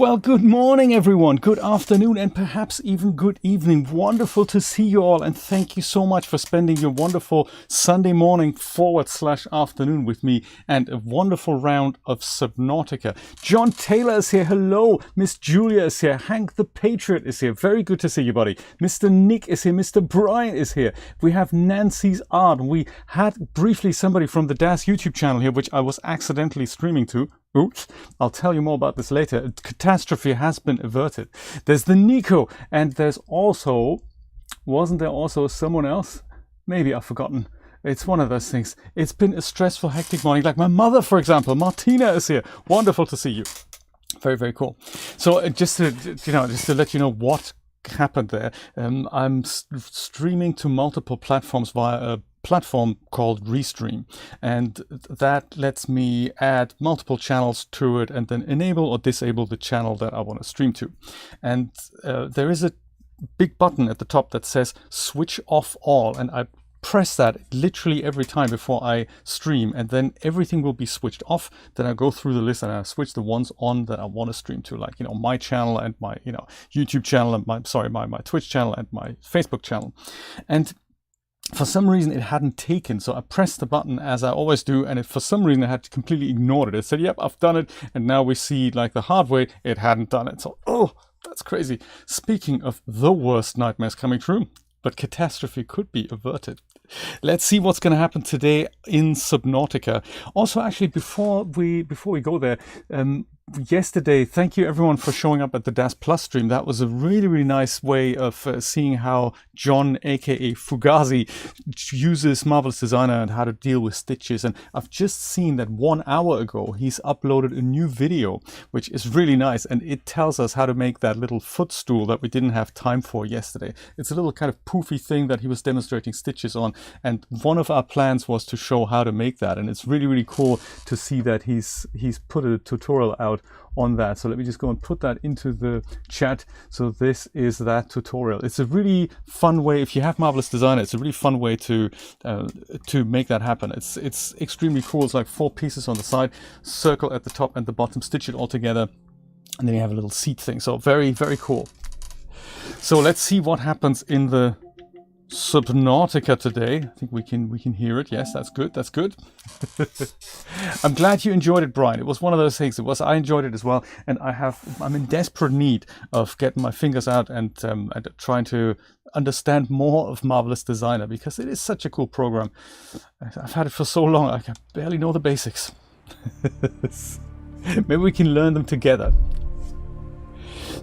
Well, good morning, everyone. Good afternoon, and perhaps even good evening. Wonderful to see you all, and thank you so much for spending your wonderful Sunday morning / afternoon with me and a wonderful round of Subnautica. John Taylor is here. Hello. Miss Julia is here. Hank the Patriot is here. Very good to see you, buddy. Mr. Nick is here. Mr. Brian is here. We have Nancy's Art. We had briefly somebody from the DAZ YouTube channel here, which I was accidentally streaming to. Oops, I'll tell you more about this later. Catastrophe has been averted. There's the Nico, and there's also, wasn't there also someone else? Maybe I've forgotten. It's one of those things. It's been a stressful, hectic morning. Like my mother, for example. Martina is here. Wonderful to see you. Very, very cool. So just to let you know what happened there. I'm streaming to multiple platforms via a platform called Restream, and that lets me add multiple channels to it and then enable or disable the channel that I want to stream to. And there is a big button at the top that says switch off all, and I press that literally every time before I stream, and then everything will be switched off. Then I go through the list and I switch the ones on that I want to stream to, like my channel and my YouTube channel and my Twitch channel and my Facebook channel. And for some reason it hadn't taken, so I pressed the button as I always do, and for some reason I had completely ignored it. It said, yep, I've done it, and now we see like the hard way it hadn't done it. So, oh, that's crazy. Speaking of the worst nightmares coming true, but catastrophe could be averted. Let's see what's going to happen today in Subnautica. Also, actually, before we go there, yesterday, thank you everyone for showing up at the DAZ Plus stream. That was a really, really nice way of seeing how John, aka Fugazi, uses Marvelous Designer and how to deal with stitches. And I've just seen that 1 hour ago he's uploaded a new video, which is really nice, and it tells us how to make that little footstool that we didn't have time for yesterday. It's a little kind of poofy thing that he was demonstrating stitches on, and one of our plans was to show how to make that, and it's really, really cool to see that he's put a tutorial out on that. So let me just go and put that into the chat. So this is that tutorial. It's a really fun way, if you have Marvelous Designer, it's a really fun way to make that happen. It's extremely cool. It's like 4 pieces on the side, circle at the top and the bottom, stitch it all together, and then you have a little seat thing. So very, very cool. So let's see what happens in the Subnautica today. I think we can hear it. Yes, that's good. That's good. I'm glad you enjoyed it, Brian. It was one of those things. I enjoyed it as well, and I'm in desperate need of getting my fingers out and trying to understand more of Marvelous Designer, because it is such a cool program. I've had it for so long, I can barely know the basics. Maybe we can learn them together.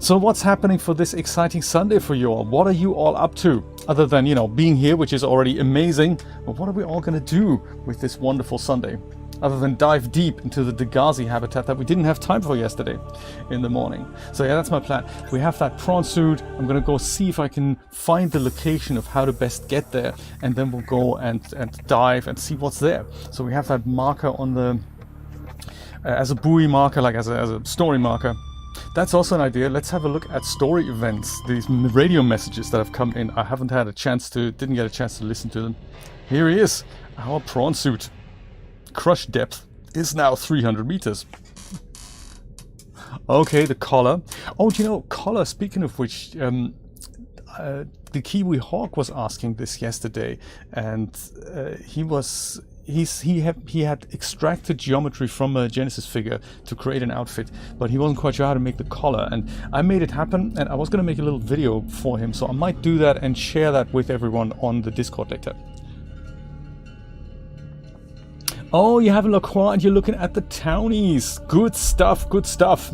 So what's happening for this exciting Sunday for you all? What are you all up to? Other than, you know, being here, which is already amazing. But what are we all going to do with this wonderful Sunday? Other than dive deep into the Degazi habitat that we didn't have time for yesterday in the morning. So yeah, that's my plan. We have that prawn suit. I'm going to go see if I can find the location of how to best get there. And then we'll go and dive and see what's there. So we have that marker on the, as a buoy marker, like as a story marker. That's also an idea. Let's have a look at story events, these radio messages that have come in. I didn't get a chance to listen to them. Here he is, our prawn suit. Crush depth is now 300 meters. Okay, the collar. Oh, do you know, collar, speaking of which, the Kiwi Hawk was asking this yesterday, and he had extracted geometry from a Genesis figure to create an outfit, but he wasn't quite sure how to make the collar, and I made it happen, and I was going to make a little video for him, so I might do that and share that with everyone on the Discord later. Oh, you have a LaCroix and you're looking at the townies. Good stuff, good stuff.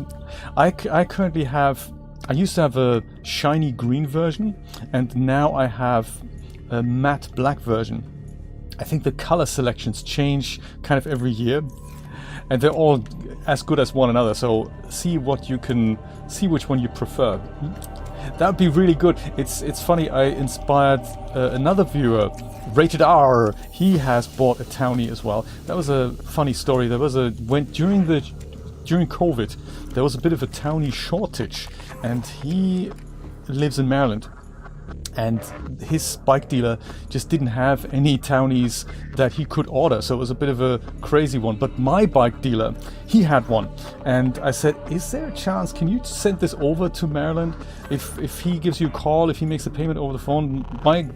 I currently have, I used to have a shiny green version, and now I have a matte black version. I think the color selections change kind of every year, and they're all as good as one another, so see what you can, see which one you prefer. That would be really good. It's funny, I inspired another viewer, Rated R. He has bought a townie as well. That was a funny story. There was during COVID, there was a bit of a townie shortage, and he lives in Maryland. And his bike dealer just didn't have any townies that he could order, so it was a bit of a crazy one. But my bike dealer, he had one, and I said, is there a chance, can you send this over to Maryland? If he gives you a call, if he makes a payment over the phone.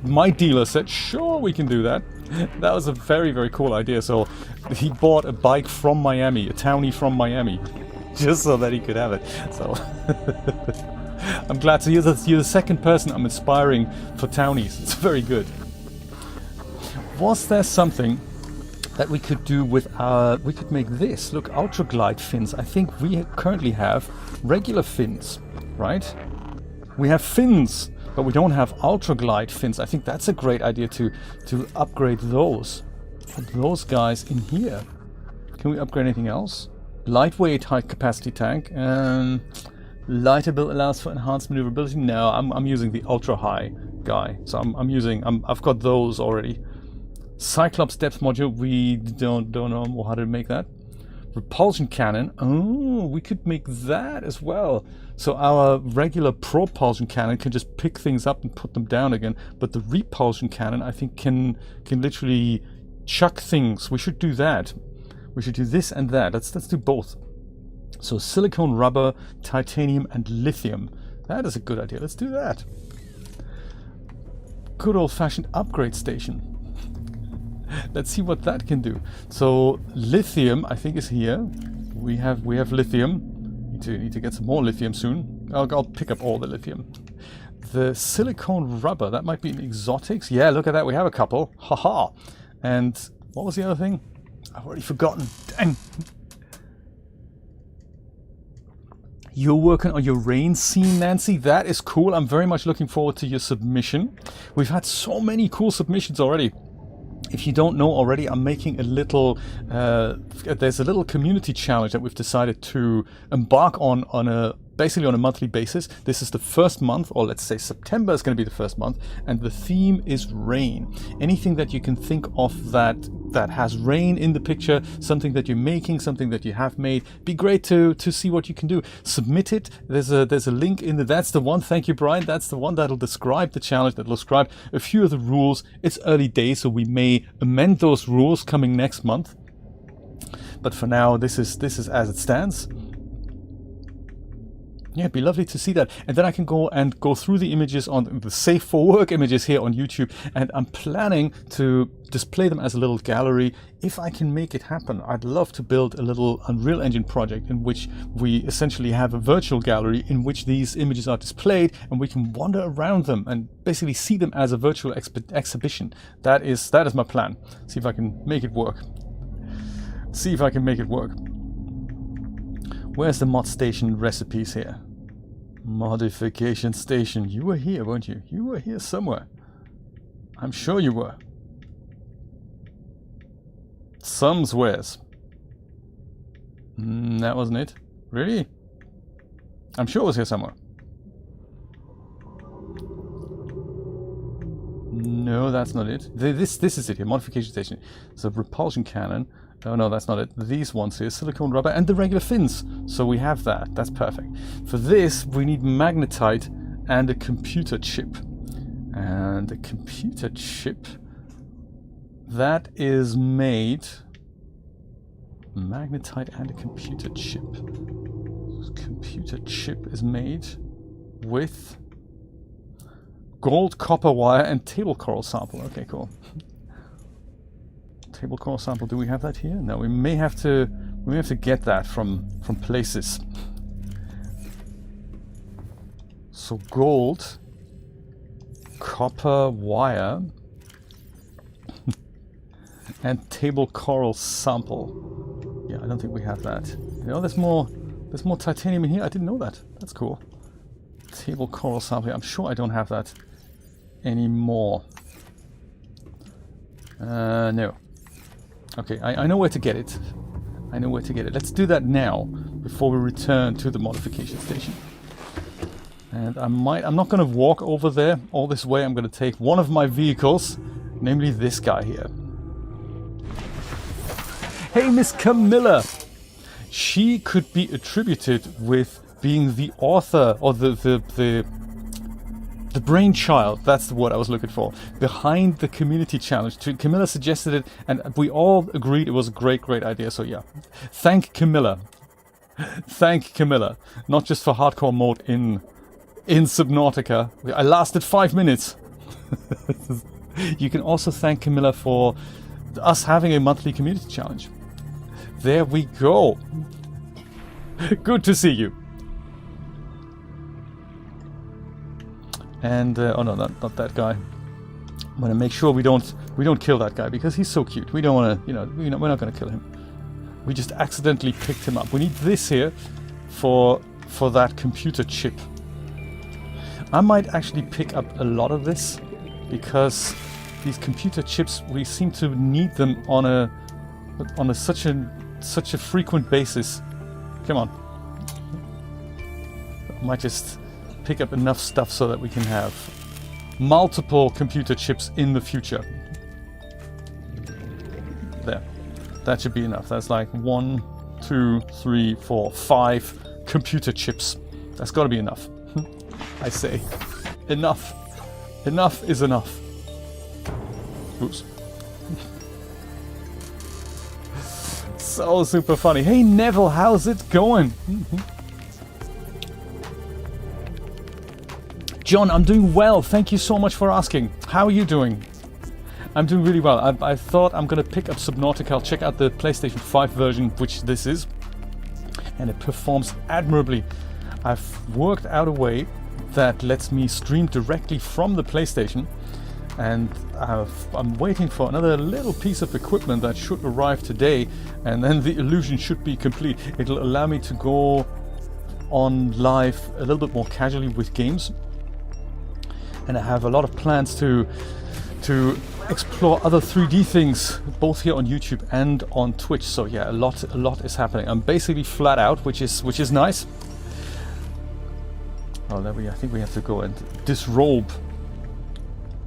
My dealer said, sure, we can do that. That was a very, very cool idea. So he bought a bike from Miami, a townie from Miami, just so that he could have it. So I'm glad. So you're the second person I'm inspiring for townies. It's very good. Was there something that we could do with our... We could make this. Look, Ultra Glide fins. I think we currently have regular fins, right? We have fins, but we don't have Ultra Glide fins. I think that's a great idea to upgrade those. Put those guys in here. Can we upgrade anything else? Lightweight high capacity tank. Lighter build allows for enhanced maneuverability. No, I'm using the ultra high guy. So I've got those already. Cyclops depth module. We don't know how to make that. Repulsion cannon. Oh, we could make that as well. So our regular propulsion cannon can just pick things up and put them down again. But the repulsion cannon, I think, can literally chuck things. We should do that. We should do this and that. Let's do both. So silicone, rubber, titanium, and lithium. That is a good idea. Let's do that. Good old-fashioned upgrade station. Let's see what that can do. So lithium, I think, is here. We have lithium. Need to get some more lithium soon. I'll pick up all the lithium. The silicone rubber, that might be in exotics. Yeah, look at that. We have a couple. Haha. And what was the other thing? I've already forgotten. Dang. You're working on your rain scene, Nancy. That is cool. I'm very much looking forward to your submission. We've had so many cool submissions already. If you don't know already, I'm making a little, there's a little community challenge that we've decided to embark on basically on a monthly basis. This is the first month, or let's say September is going to be the first month, and the theme is rain. Anything that you can think of that has rain in the picture, something that you're making, something that you have made, be great to see what you can do. Submit it. There's a link in the, that's the one, thank you Brian, that's the one that'll describe the challenge, that'll describe a few of the rules. It's early days, so we may amend those rules coming next month. But for now, this is as it stands. Yeah, it'd be lovely to see that. And then I can go through the images on the safe for work images here on YouTube. And I'm planning to display them as a little gallery. If I can make it happen, I'd love to build a little Unreal Engine project in which we essentially have a virtual gallery in which these images are displayed and we can wander around them and basically see them as a virtual exhibition. That is my plan. See if I can make it work. See if I can make it work. Where's the mod station recipes here? Modification station. You were here, weren't you? You were here somewhere. I'm sure you were. Somewheres. That wasn't it. Really? I'm sure it was here somewhere. No, that's not it. This is it here. Modification station. It's a repulsion cannon. Oh no, that's not it. These ones here, silicone rubber and the regular fins. So we have that. That's perfect. For this, we need magnetite and a computer chip. And a computer chip that is made. Magnetite and a computer chip. Computer chip is made with gold, copper wire, and table coral sample. Okay, cool. Table coral sample. Do we have that here? No, we may have to get that from places. So gold, copper wire, and table coral sample. Yeah, I don't think we have that. You know, there's more titanium in here. I didn't know that. That's cool. Table coral sample. I'm sure I don't have that anymore. No. Okay, I know where to get it. I know where to get it. Let's do that now before we return to the modification station. And I'm not going to walk over there all this way. I'm going to take one of my vehicles, namely this guy here. Hey, Miss Camilla! She could be attributed with being the author or the brainchild, that's the word I was looking for, behind the community challenge. Camilla suggested it and we all agreed it was a great idea, so yeah. Thank Camilla. Thank Camilla. Not just for hardcore mode in Subnautica. I lasted 5 minutes. You can also thank Camilla for us having a monthly community challenge. There we go. Good to see you. And oh no, not that guy. I'm gonna make sure we don't kill that guy because he's so cute. We don't want to, we're not gonna kill him. We just accidentally picked him up. We need this here for that computer chip. I might actually pick up a lot of this because these computer chips, we seem to need them on such a frequent basis. Come on. I might just pick up enough stuff so that we can have multiple computer chips in the future. There. That should be enough. That's like 1, 2, 3, 4, 5 computer chips. That's got to be enough. I say. Enough. Enough is enough. Oops. So super funny. Hey Neville, how's it going? John, I'm doing well. Thank you so much for asking. How are you doing? I'm doing really well. I thought I'm going to pick up Subnautica. I'll check out the PlayStation 5 version, which this is. And it performs admirably. I've worked out a way that lets me stream directly from the PlayStation. And I'm waiting for another little piece of equipment that should arrive today. And then the illusion should be complete. It'll allow me to go on live a little bit more casually with games, and I have a lot of plans to explore other 3D things, both here on YouTube and on Twitch. So yeah, a lot is happening. I'm basically flat out, which is nice. Oh, there I think we have to go and disrobe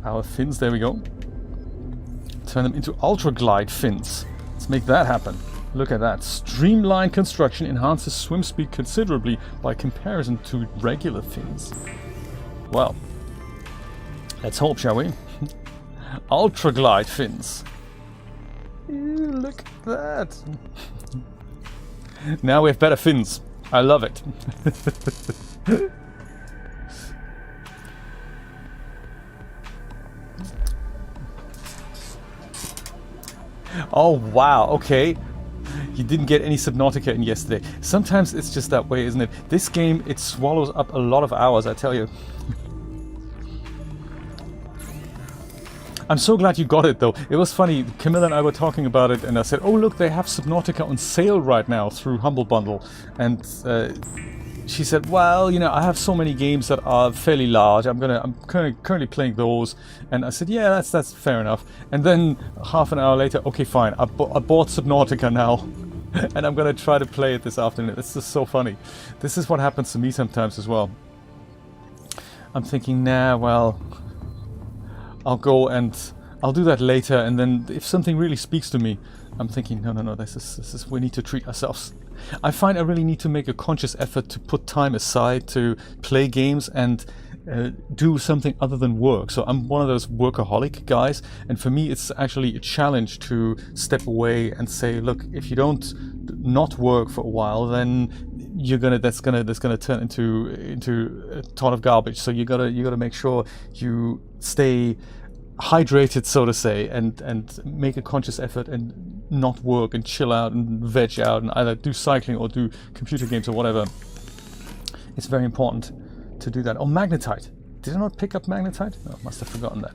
our fins. There we go. Turn them into ultra glide fins. Let's make that happen. Look at that. Streamlined construction enhances swim speed considerably by comparison to regular fins. Well, let's hope, shall we? Ultra glide fins. Ew, look at that. Now we have better fins. I love it. Oh wow, okay. You didn't get any Subnautica in yesterday. Sometimes it's just that way, isn't it? This game, it swallows up a lot of hours, I tell you. I'm so glad you got it though. It was funny, Camilla and I were talking about it and I said, oh look, they have Subnautica on sale right now through Humble Bundle. And she said, well, you know, I have so many games that are fairly large. I'm currently playing those. And I said, yeah, that's fair enough. And then half an hour later, okay, fine. I bought Subnautica now, and I'm gonna try to play it this afternoon. It's just so funny. This is what happens to me sometimes as well. I'm thinking, nah, well, I'll go and I'll do that later. And then if something really speaks to me, I'm thinking, no, this is we need to treat ourselves. I find I really need to make a conscious effort to put time aside to play games and do something other than work. So I'm one of those workaholic guys, and for me it's actually a challenge to step away and say, look, if you don't not work for a while, then that's gonna turn into a ton of garbage. So you gotta make sure you stay hydrated, so to say, and make a conscious effort and not work and chill out and veg out and either do cycling or do computer games or whatever. It's very important to do that. Oh, magnetite. Did I not pick up magnetite? No, I must have forgotten that.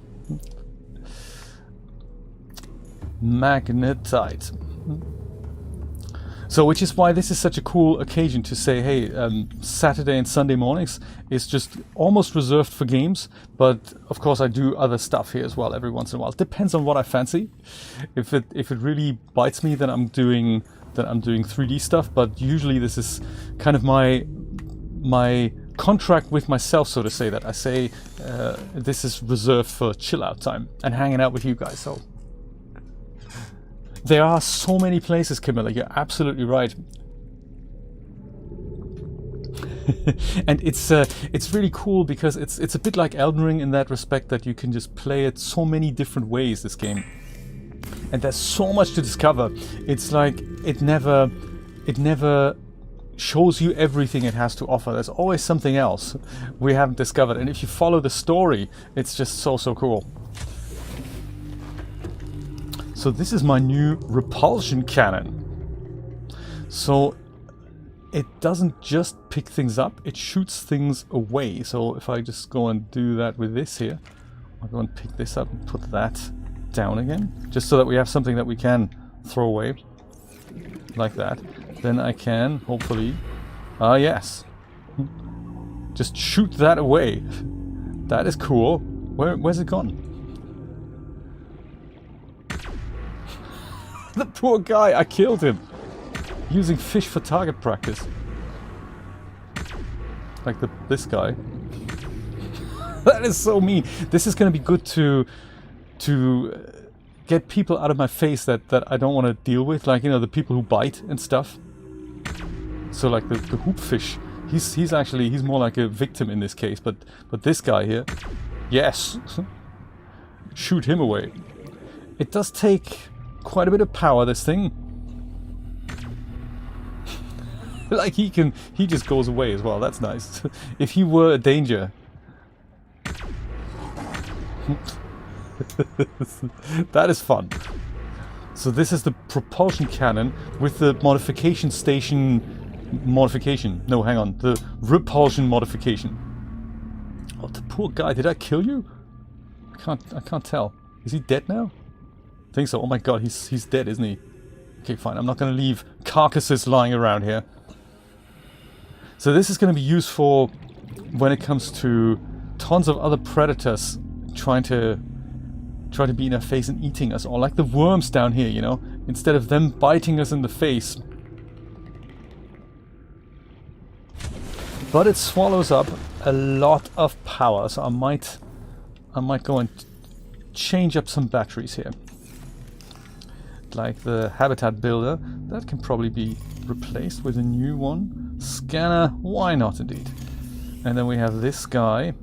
Magnetite. So, which is why this is such a cool occasion to say, hey, Saturday and Sunday mornings is just almost reserved for games, but of course I do other stuff here as well every once in a while. It depends on what I fancy. If it really bites me, then I'm doing 3D stuff. But usually this is kind of my contract with myself, so to say, that I say this is reserved for chill out time and hanging out with you guys. So. There are so many places, Camilla, you're absolutely right. And it's really cool because it's a bit like Elden Ring in that respect, that you can just play it so many different ways, this game. And there's so much to discover. It's like it never shows you everything it has to offer. There's always something else we haven't discovered. And if you follow the story, it's just so cool. So this is my new repulsion cannon. So it doesn't just pick things up, it shoots things away. So if I just go and do that with this here, I'll go and pick this up and put that down again, just so that we have something that we can throw away, like that. Then I can, hopefully, yes, just shoot that away. That is cool. Where's it gone? The poor guy, I killed him using fish for target practice. Like this guy. That is so mean. This is going to be good to get people out of my face that I don't want to deal with, like, you know, the people who bite and stuff. So like the hoopfish, he's more like a victim in this case, but this guy here, yes, shoot him away. It does take quite a bit of power, this thing. Like he just goes away as well. That's nice. If he were a danger. That is fun. So this is the propulsion cannon with the modification station modification. No, hang on. The repulsion modification. Oh, the poor guy. Did I kill you? I can't tell. Is he dead now? I think so. Oh my god, he's dead, isn't he? Okay, fine. I'm not going to leave carcasses lying around here. So this is going to be useful when it comes to tons of other predators trying to be in our face and eating us, or like the worms down here, you know, instead of them biting us in the face. But it swallows up a lot of power, so I might go and change up some batteries here. Like the habitat builder, that can probably be replaced with a new one. Scanner, why not indeed. And then we have this guy.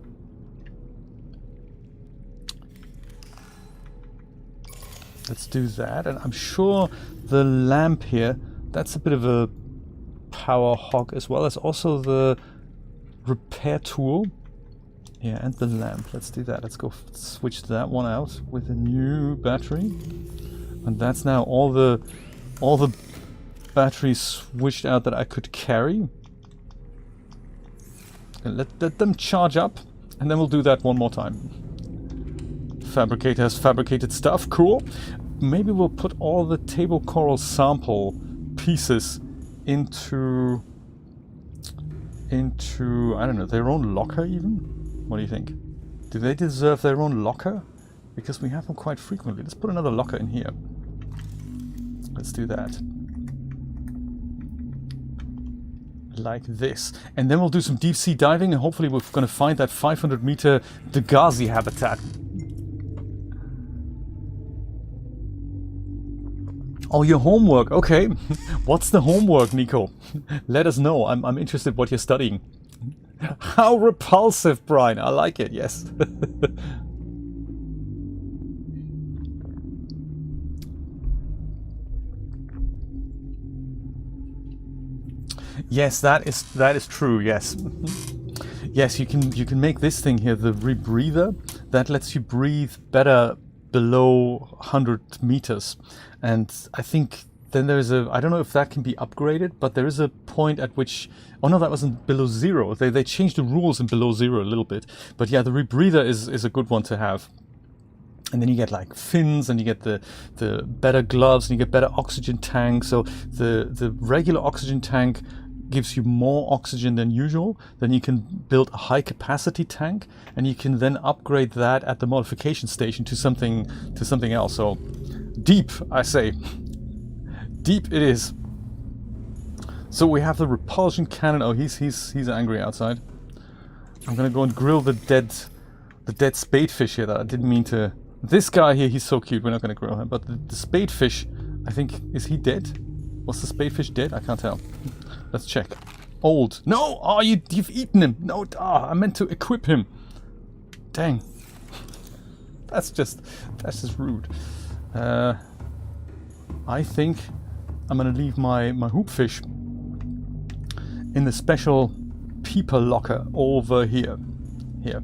Let's do that, and I'm sure the lamp here, that's a bit of a power hog as well as also the repair tool. Yeah, and the lamp. Let's do that. Let's go switch that one out with a new battery. And that's now all the batteries switched out that I could carry. And let them charge up, and then we'll do that one more time. Fabricator has fabricated stuff, cool. Maybe we'll put all the table coral sample pieces into I don't know, their own locker even? What do you think? Do they deserve their own locker? Because we have them quite frequently. Let's put another locker in here. Let's do that. Like this. And then we'll do some deep sea diving, and hopefully we're going to find that 500-meter Degazi habitat. Oh, your homework. Okay. What's the homework, Nico? Let us know. I'm interested what you're studying. How repulsive, Brian. I like it. Yes. Yes, that is true. Yes. Yes, you can make this thing here, the rebreather, that lets you breathe better below 100 meters. And I think then there's a, I don't know if that can be upgraded, but there is a point at which, oh no, that wasn't below zero. They changed the rules in below zero a little bit. But yeah, the rebreather is a good one to have. And then you get like fins, and you get the better gloves, and you get better oxygen tank. So the regular oxygen tank gives you more oxygen than usual. Then you can build a high capacity tank, and you can then upgrade that at the modification station to something else. So deep, I say. Deep it is. So we have the repulsion cannon. Oh, he's angry outside. I'm gonna go and grill the dead spadefish here that I didn't mean to. This guy here, he's so cute. We're not gonna grill him. But the spadefish, I think, is he dead? Was the spadefish dead? I can't tell. Let's check. Old. No! Oh, you've eaten him. No, I meant to equip him. Dang. That's just rude. I think I'm gonna leave my hoopfish in the special peeper locker over here. Here.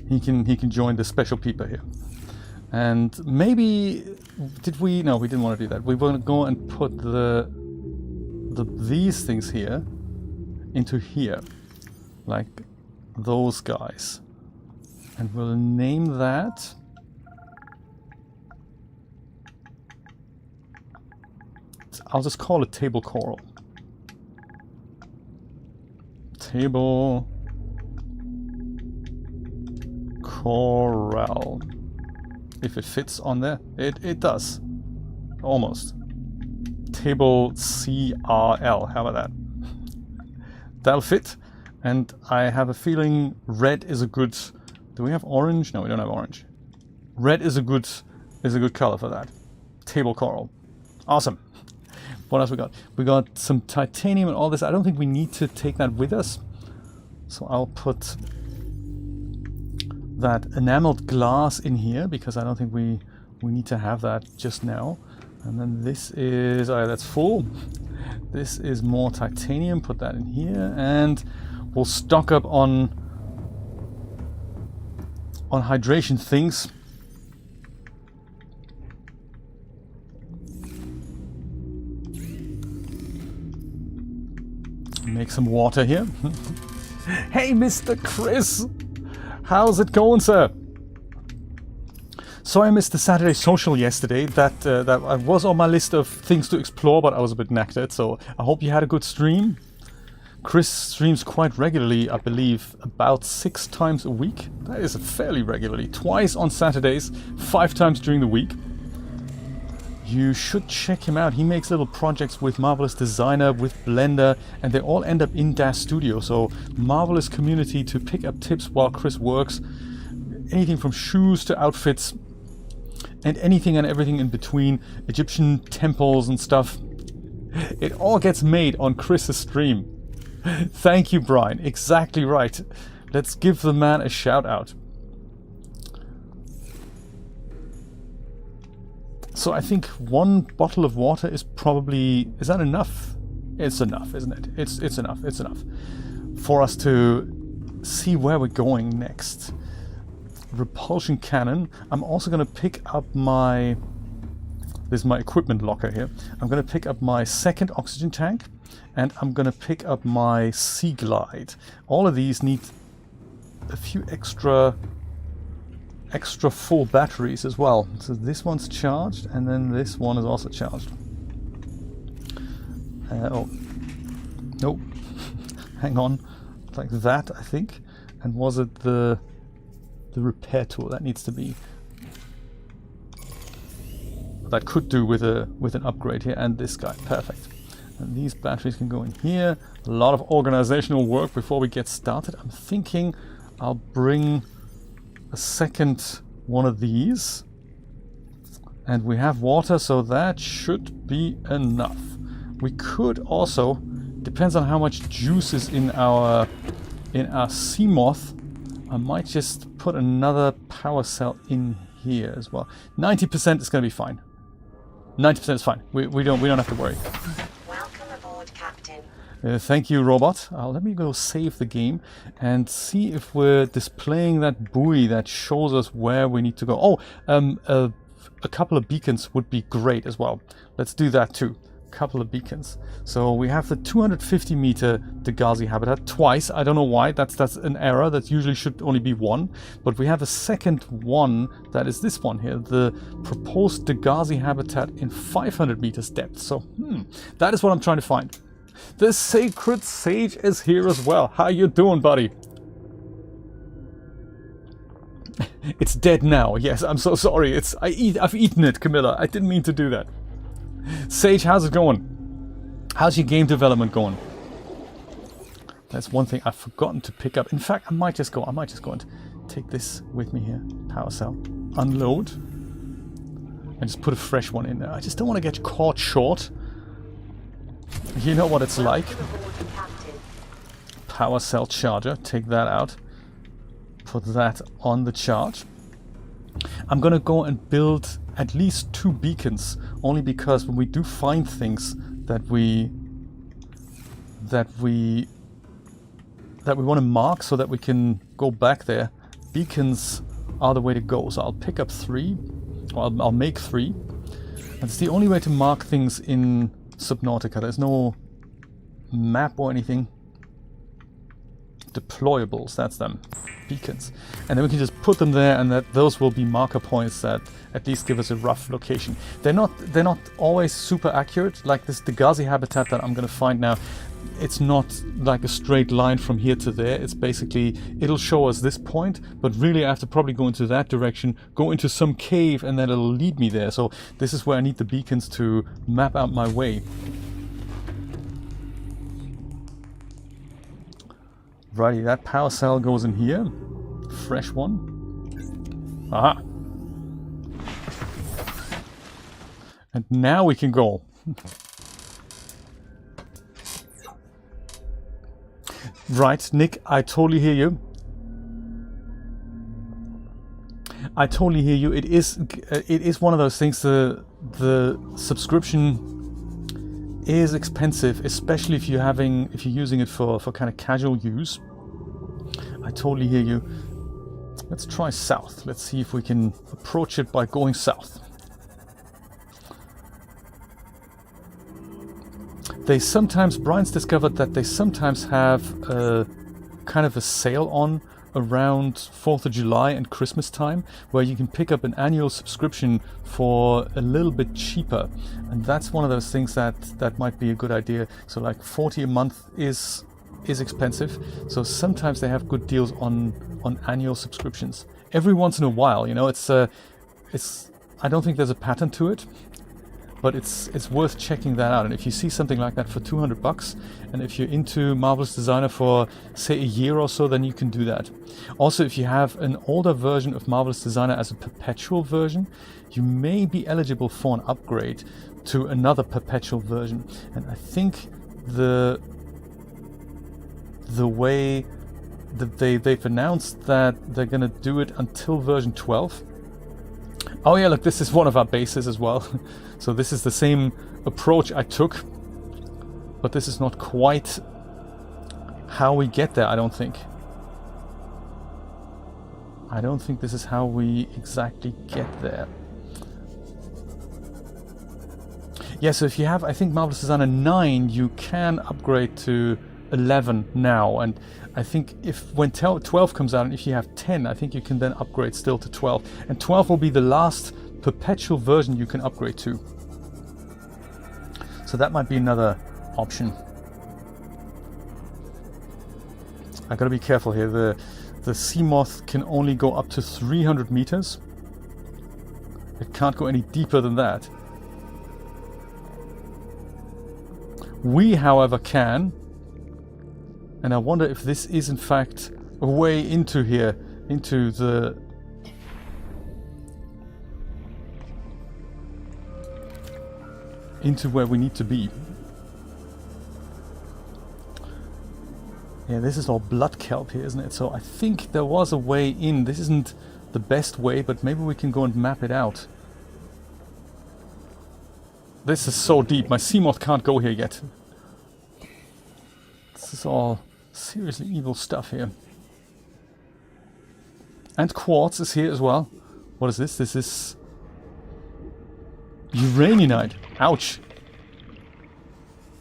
He can join the special peeper here. And maybe no, we didn't want to do that. We want to go and put these things here into here, like those guys, and we'll name that I'll just call it table coral. Table coral. If it fits on there, it does. Almost. Table CRL. How about that? That'll fit. And I have a feeling red is a good. Do we have orange? No, we don't have orange. Red is a good color for that. Table coral. Awesome. What else we got? We got some titanium and all this. I don't think we need to take that with us. So I'll put that enameled glass in here because I don't think we need to have that just now. And then this is, alright, that's full. This is more titanium. Put that in here, and we'll stock up on hydration things. Make some water here. Hey, Mr. Chris! How's it going, sir? So I missed the Saturday social yesterday. That was on my list of things to explore, but I was a bit knackered. So I hope you had a good stream. Chris streams quite regularly, I believe, about 6 times a week. That is fairly regularly. Twice on Saturdays, 5 times during the week. You should check him out. He makes little projects with Marvelous Designer, with Blender, and they all end up in DAZ Studio. So marvelous community to pick up tips while Chris works. Anything from shoes to outfits and anything and everything in between. Egyptian temples and stuff. It all gets made on Chris's stream. Thank you, Brian. Exactly right. Let's give the man a shout out. So I think 1 bottle of water is probably... Is that enough? It's enough, isn't it? It's enough. It's enough for us to see where we're going next. Repulsion cannon. I'm also going to pick up my... This is my equipment locker here. I'm going to pick up my 2nd oxygen tank, and I'm going to pick up my Sea Glide. All of these need a few extra full batteries as well. So this one's charged, and then this one is also charged. Oh, nope. Hang on, like that, I think. And was it the repair tool? That needs to be. That could do with an upgrade here, and this guy, perfect. And these batteries can go in here. A lot of organizational work before we get started. I'm thinking I'll bring a 2nd one of these, and we have water, so that should be enough. We could also, depends on how much juice is in our sea moth, I might just put another power cell in here as well. 90% is going to be fine. 90% is fine. We don't have to worry. Welcome aboard, Captain. Thank you, robot. Let me go save the game and see if we're displaying that buoy that shows us where we need to go. Oh, a couple of beacons would be great as well. Let's do that too. Couple of beacons. So we have the 250 meter Degazi habitat twice. I don't know why. That's an error. That usually should only be 1. But we have a 2nd one. That is this one here. The proposed Degazi habitat in 500 meters depth. So that is what I'm trying to find. The Sacred Sage is here as well. How you doing, buddy? It's dead now. Yes, I'm so sorry. I've eaten it, Camilla. I didn't mean to do that. Sage, how's it going? How's your game development going? That's one thing I've forgotten to pick up. In fact, I might just go and take this with me here. Power cell. Unload. And just put a fresh one in there. I just don't want to get caught short. You know what it's like. Power cell charger. Take that out. Put that on the charge. I'm gonna go and build at least 2 beacons, only because when we do find things that we want to mark so that we can go back there, beacons are the way to go. So I'll pick up 3, or I'll make 3. And it's the only way to mark things in Subnautica. There's no map or anything. Deployables, that's them. Beacons. And then we can just put them there, and those will be marker points that at least give us a rough location. They're not always super accurate, like this Degazi habitat that I'm gonna find now. It's not like a straight line from here to there. It's basically, it'll show us this point, but really I have to probably go into that direction, go into some cave, and then it'll lead me there. So this is where I need the beacons to map out my way. Righty, that power cell goes in here. Fresh one. Aha. And now we can go. Right, Nick, I totally hear you. I totally hear you. It is one of those things. The subscription is expensive, especially if you're using it for kind of casual use. I totally hear you. Let's try south. Let's see if we can approach it by going south. Brian's discovered that they sometimes have a kind of a sale on around 4th of July and Christmas time, where you can pick up an annual subscription for a little bit cheaper, and that's one of those things that might be a good idea. So like 40 a month is expensive, so sometimes they have good deals on annual subscriptions. Every once in a while, you know, it's I don't think there's a pattern to it, but it's worth checking that out. And if you see something like that for $200, and if you're into Marvelous Designer for say a year or so, then you can do that. Also, if you have an older version of Marvelous Designer as a perpetual version, you may be eligible for an upgrade to another perpetual version. And I think the way that they've announced that they're gonna do it until version 12. Oh yeah, look, this is one of our bases as well. So this is the same approach I took, but this is not quite how we get there, I don't think. I don't think this is how we exactly get there. Yeah, so if you have, I think, Marvelous Designer 9, you can upgrade to 11 now, and I think when 12 comes out, and if you have 10, I think you can then upgrade still to 12, and 12 will be the last perpetual version you can upgrade to. So that might be another option. I gotta be careful here. The sea moth can only go up to 300 meters. It can't go any deeper than that. We, however, can. And I wonder if this is in fact a way into here, into where we need to be. Yeah, this is all blood kelp here, isn't it? So I think there was a way in. This isn't the best way, but maybe we can go and map it out. This is so deep. My sea moth can't go here yet. This is all seriously evil stuff here. And quartz is here as well. What is this? This is uraninite. Ouch.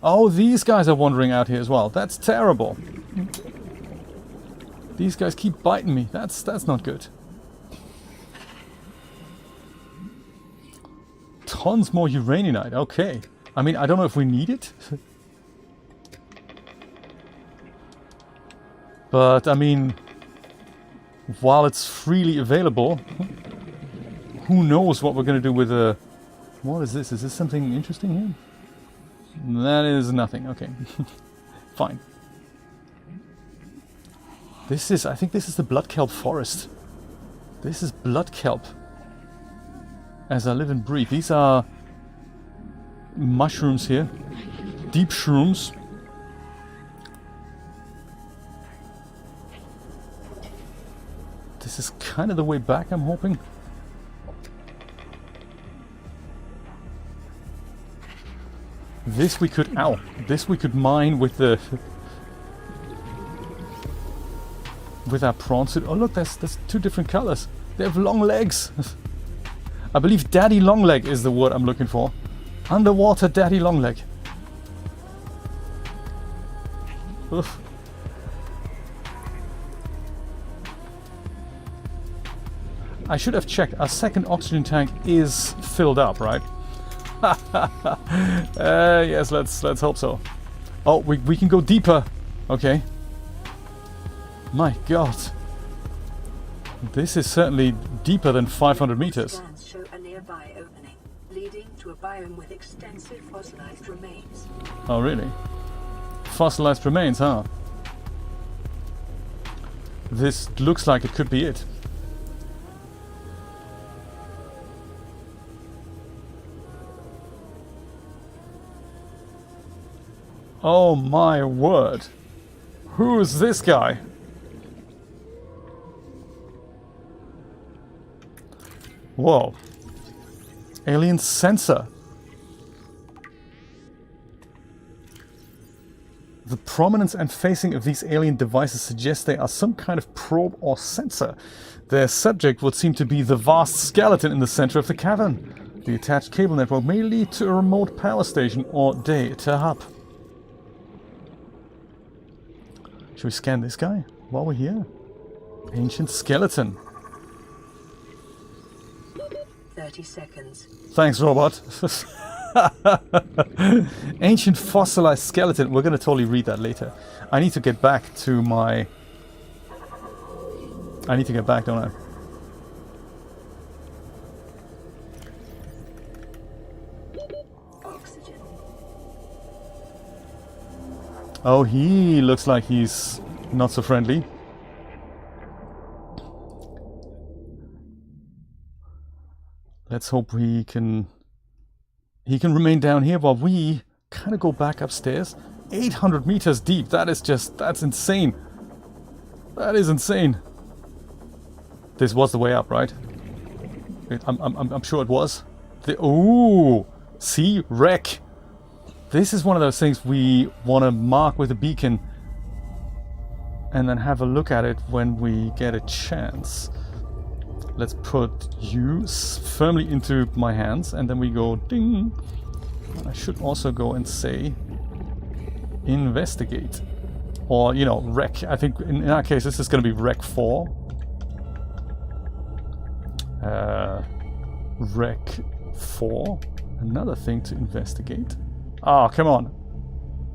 Oh, these guys are wandering out here as well. That's terrible. These guys keep biting me. That's not good. Tons more uraninite. Okay. I mean, I don't know if we need it. But, I mean, while it's freely available, who knows what we're going to do with a... What is this? Is this something interesting here? That is nothing. Okay. Fine. I think this is the blood kelp forest. This is blood kelp. As I live and breathe. These are mushrooms here. Deep shrooms. This is kind of the way back, I'm hoping. This we could mine with our prawn suit. Oh look, that's two different colors. They have long legs. I believe daddy longleg is the word I'm looking for. Underwater daddy longleg. Ugh. I should have checked. Our second oxygen tank is filled up, right? Yes, let's hope so. Oh, we can go deeper. Okay. My God. This is certainly deeper than 500 meters. Scans show a nearby opening, leading to a biome with extensive fossilized remains. Oh, really? Fossilized remains, huh? This looks like it could be it. Oh my word. Who's this guy? Whoa. Alien sensor. The prominence and facing of these alien devices suggests they are some kind of probe or sensor. Their subject would seem to be the vast skeleton in the center of the cavern. The attached cable network may lead to a remote power station or data hub. Should we scan this guy while we're here? Ancient skeleton. 30 seconds. Thanks, robot. Ancient fossilized skeleton. We're going to totally read that later. I need to get back to my... I need to get back, don't I? Oxygen. Oh, he looks like he's not so friendly. Let's hope he can remain down here while we kind of go back upstairs. 800 meters deep. That is just, that's insane. That is insane. This was the way up, right? I'm sure it was. Ooh, see, wreck. This is one of those things we want to mark with a beacon and then have a look at it when we get a chance. Let's put you firmly into my hands and then we go ding. I should also go and say investigate. Or, you know, wreck. I think in our case this is going to be wreck 4. Wreck 4. Another thing to investigate. Ah, come on.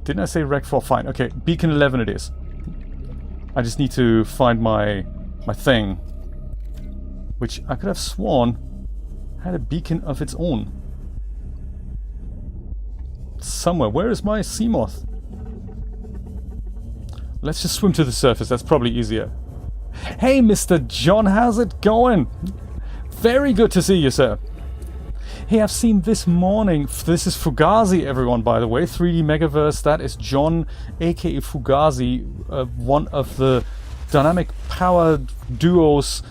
Didn't I say wreck 4? Fine. Okay, beacon 11 it is. I just need to find my thing. Which I could have sworn had a beacon of its own. Somewhere. Where is my sea moth? Let's just swim to the surface. That's probably easier. Hey, Mr. John, how's it going? Very good to see you, sir. Hey, I've seen this morning. This is Fugazi, everyone, by the way. 3D Megaverse. That is John, aka Fugazi, one of the dynamic power duos,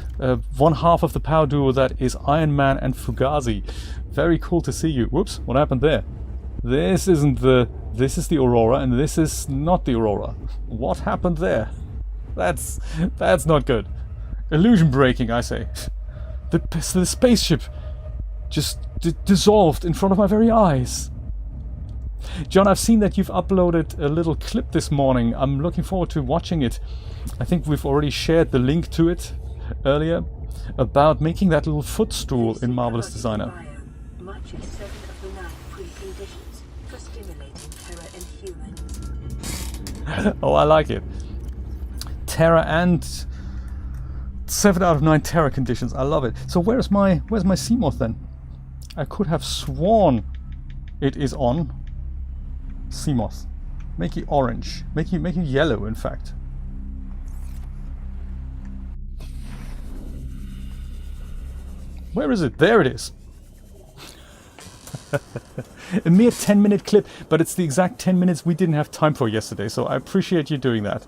one half of the power duo that is Iron Man and Fugazi. Very cool to see you. Whoops, what happened there? This isn't the... This is the Aurora, and this is not the Aurora. What happened there? That's not good. Illusion breaking, I say. The spaceship just dissolved in front of my very eyes. John, I've seen that you've uploaded a little clip this morning. I'm looking forward to watching it. I think we've already shared the link to it earlier about making that little footstool in Marvelous Designer. Much is 7 of the 9 preconditions for stimulating terror in humans. Oh, I like it. Terror and 7 out of 9 terror conditions. I love it. So where's my Seamoth then? I could have sworn it is on. Seamoth. Make it orange. Make it yellow, in fact. Where is it? There it is. A mere 10-minute clip, but it's the exact 10 minutes we didn't have time for yesterday, so I appreciate you doing that.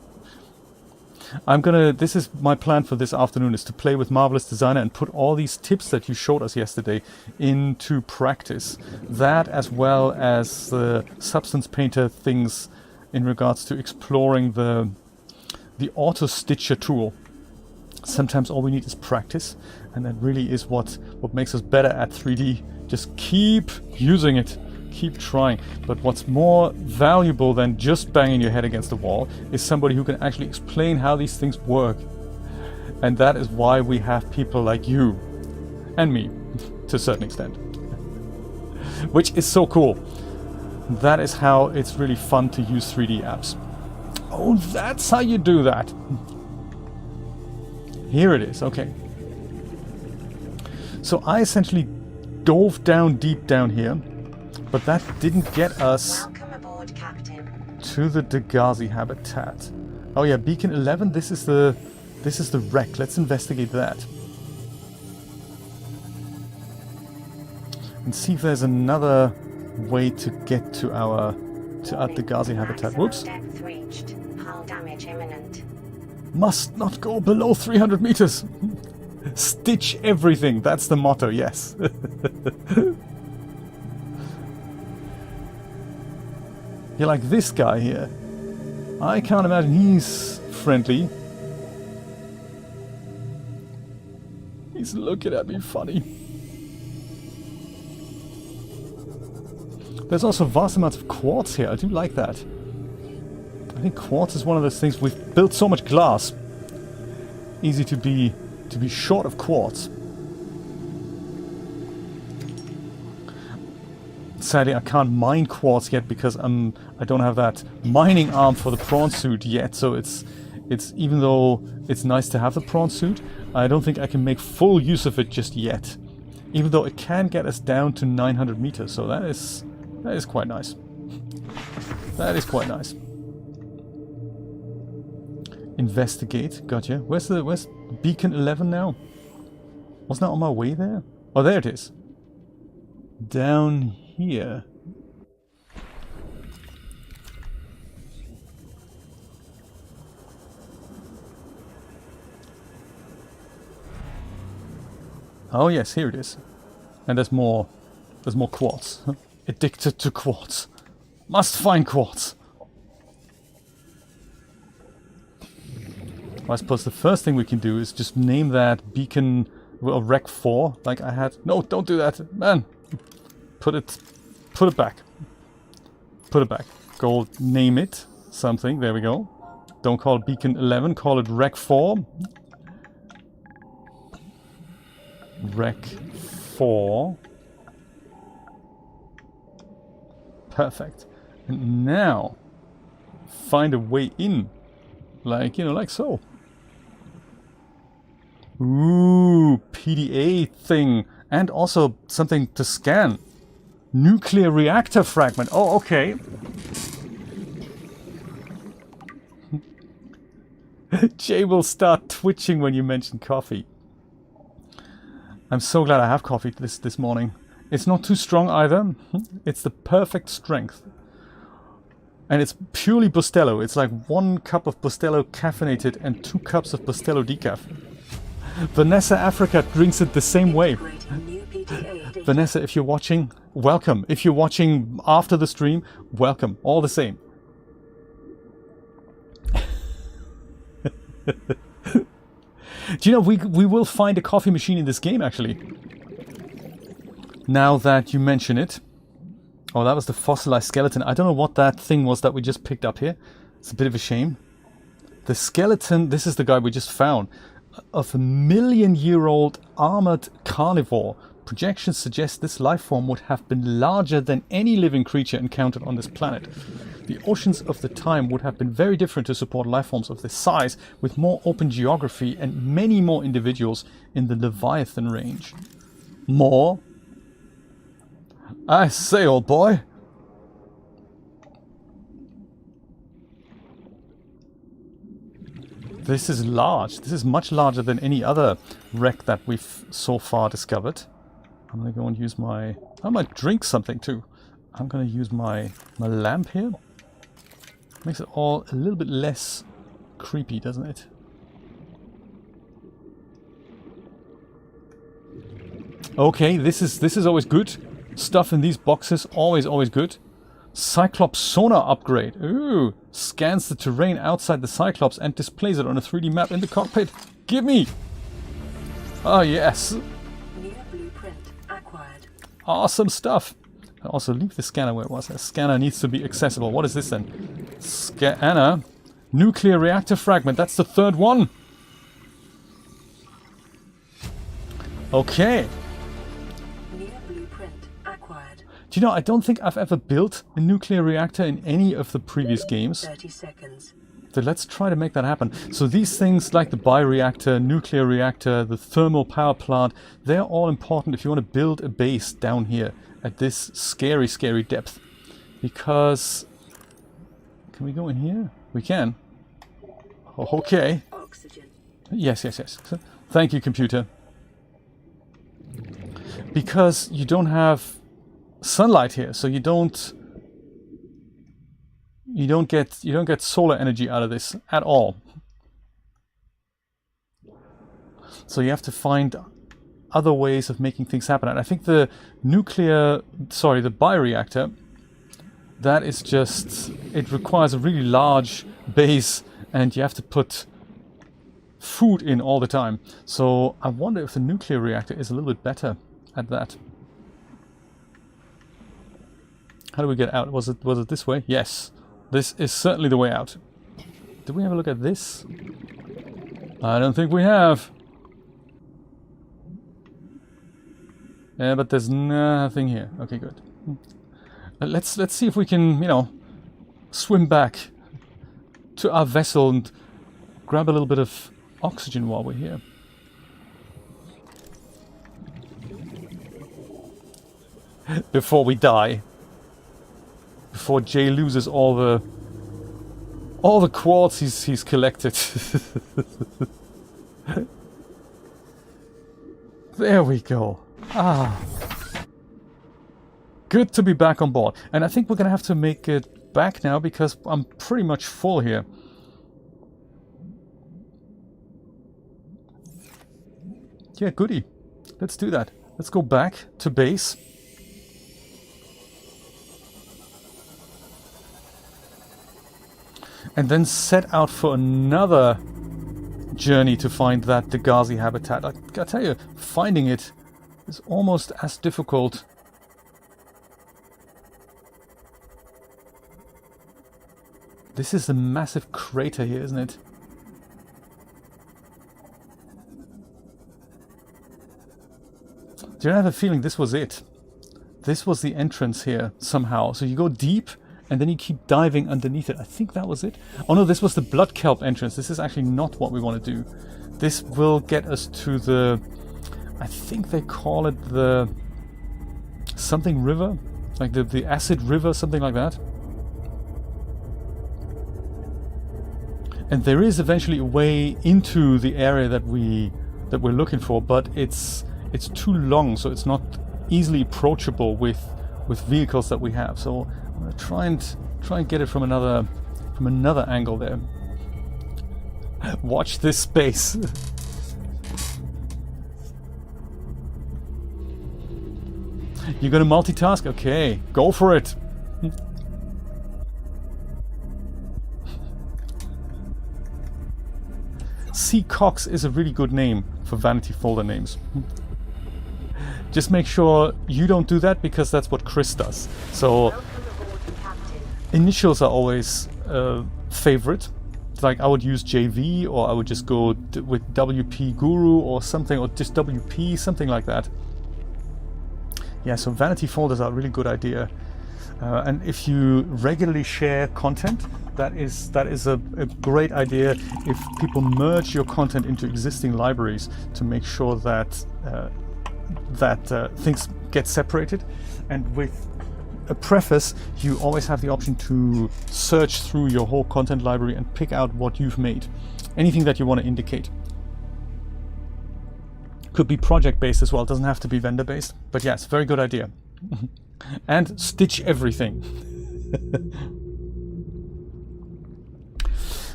This is my plan for this afternoon, is to play with Marvelous Designer and put all these tips that you showed us yesterday into practice. That, as well as the Substance Painter things in regards to exploring the Auto Stitcher tool. Sometimes all we need is practice, and that really is what makes us better at 3D. Just keep using it. Keep trying. But what's more valuable than just banging your head against the wall is somebody who can actually explain how these things work. And that is why we have people like you and me, to a certain extent. Which is so cool. That is how it's really fun to use 3D apps. Oh, that's how you do that. Here it is, okay. So I essentially dove down deep down here, but that didn't get us Welcome aboard, Captain. to the Degazi habitat. Oh yeah, beacon 11, this is the wreck. Let's investigate that. And see if there's another way to get to our Degazi habitat. Whoops. Depth reached. Hull damage imminent. Must not go below 300 meters. Stitch everything. That's the motto, yes. You're like this guy here. I can't imagine he's friendly. He's looking at me funny. There's also vast amounts of quartz here. I do like that. I think quartz is one of those things. We've built so much glass. easy to be short of quartz. Sadly, I can't mine quartz yet because I don't have that mining arm for the Prawn Suit yet. So it's even though it's nice to have the Prawn Suit, I don't think I can make full use of it just yet. Even though it can get us down to 900 meters, so that is quite nice. That is quite nice. Investigate, gotcha. Where's beacon 11 now? Wasn't that on my way there? Oh, there it is. Down here. Oh yes, here it is. And there's more quartz. Addicted to quartz. Must find quartz. Well, I suppose the first thing we can do is just name that beacon, well, Rec 4, like I had. No, don't do that, man. Put it back. Put it back. Go name it something. There we go. Don't call it beacon 11. Call it Rec 4. Rec 4. Perfect. And now find a way in, like, you know, like so. Ooh, PDA thing, and also something to scan. Nuclear reactor fragment. Oh, okay. Jay will start twitching when you mention coffee. I'm so glad I have coffee this morning. It's not too strong either. It's the perfect strength. And it's purely Bustelo. It's like 1 cup of Bustelo caffeinated and 2 cups of Bustelo decaf. Vanessa Africa drinks it the same way. Vanessa, if you're watching, welcome. If you're watching after the stream, welcome. All the same. Do you know, we will find a coffee machine in this game, actually. Now that you mention it. Oh, that was the fossilized skeleton. I don't know what that thing was that we just picked up here. It's a bit of a shame. The skeleton, this is the guy we just found, of a 1,000,000-year-old armored carnivore. Projections suggest this life form would have been larger than any living creature encountered on this planet. The oceans of the time would have been very different to support life forms of this size, with more open geography and many more individuals in the Leviathan range. More? I say, old boy. This is large. This is much larger than any other wreck that we've so far discovered. I'm gonna go and use my... I might drink something too. I'm gonna use my lamp here. Makes it all a little bit less creepy, doesn't it? Okay, this is always good. Stuff in these boxes, always good. Cyclops sonar upgrade. Ooh, scans the terrain outside the Cyclops and displays it on a 3D map in the cockpit. Give me! Oh yes. New blueprint acquired. Awesome stuff. I also leave the scanner where it was. The scanner needs to be accessible. What is this then? Scanner. Nuclear reactor fragment. That's the 3rd one. Okay. New blueprint acquired. Do you know, I don't think I've ever built a nuclear reactor in any of the previous games. 30 seconds. So let's try to make that happen. So these things like the bioreactor, nuclear reactor, the thermal power plant, they're all important if you want to build a base down here at this scary, scary depth. Because... Can we go in here? We can. Oh, okay. Oxygen. Yes. So, thank you, computer. Because you don't have sunlight here, so you don't get solar energy out of this at all. So you have to find other ways of making things happen. And I think the bioreactor, that is just, it requires a really large base and you have to put food in all the time. So I wonder if the nuclear reactor is a little bit better at that. How do we get out? Was it this way? Yes. This is certainly the way out. Did we have a look at this? I don't think we have. Yeah, but there's nothing here. Okay, good. Let's see if we can, you know, swim back to our vessel and grab a little bit of oxygen while we're here. Before we die. Before Jay loses all the quartz he's collected. There we go. Ah. Good to be back on board. And I think we're gonna have to make it back now because I'm pretty much full here. Yeah, goody. Let's do that. Let's go back to base. And then set out for another journey to find that Degazi habitat. I gotta tell you, finding it is almost as difficult. This is a massive crater here, isn't it? Do you have a feeling this was it? This was the entrance here somehow. So you go deep and then you keep diving underneath it. I think that was it. Oh no, this was the blood kelp entrance. This is actually not what we want to do. This will get us to the... I think they call it the... something river? Like the acid river, something like that. And there is eventually a way into the area that we're looking for, but it's too long, so it's not easily approachable with vehicles that we have. So I'm gonna try and get it from another angle there. Watch this space. You're gonna multitask? Okay, go for it. C. Cox is a really good name for vanity folder names. Just make sure you don't do that because that's what Chris does. So initials are always favorite. Like I would use JV, or I would just go with WP Guru or something, or just WP, something like that. Yeah, so vanity folders are a really good idea. And if you regularly share content, that is a great idea. If people merge your content into existing libraries to make sure that things get separated, and with a preface, you always have the option to search through your whole content library and pick out what you've made, anything that you want to indicate. Could be project-based as well, it doesn't have to be vendor-based, but yes, very good idea. And stitch everything.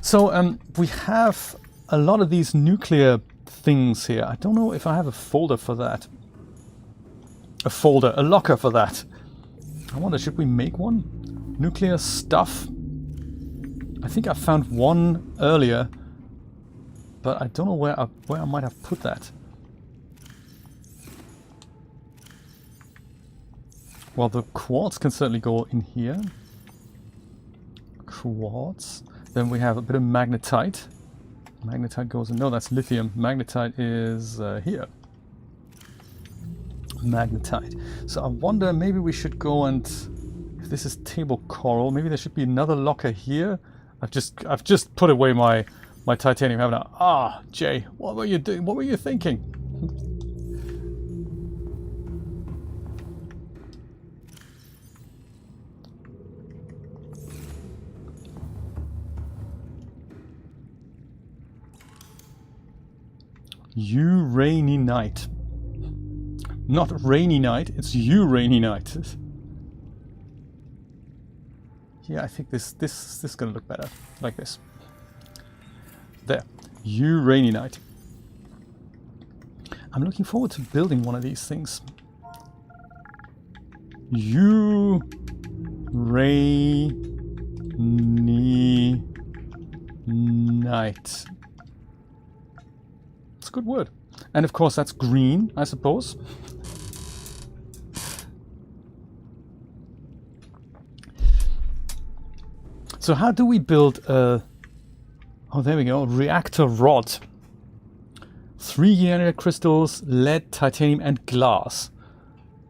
So we have a lot of these nuclear things here. I don't know if I have a folder for that. A locker for that. I wonder, should we make one? Nuclear stuff. I think I found one earlier, but I don't know where I might have put that. Well, the quartz can certainly go in here. Quartz. Then we have a bit of magnetite. Magnetite goes in. No, that's lithium. Magnetite is here. Magnetite. So I wonder, maybe we should go and, if this is table coral, maybe there should be another locker here. I've just put away my titanium, haven't I? Ah, Jay, what were you doing? What were you thinking? You rainy night. Not rainy night, it's you rainy night. Yeah, I think this is gonna look better. Like this. There. You rainy night. I'm looking forward to building one of these things. You rainy night. It's a good word. And of course that's green, I suppose. So how do we build a... Oh, there we go. Reactor rod. 3 granite crystals, lead, titanium and glass.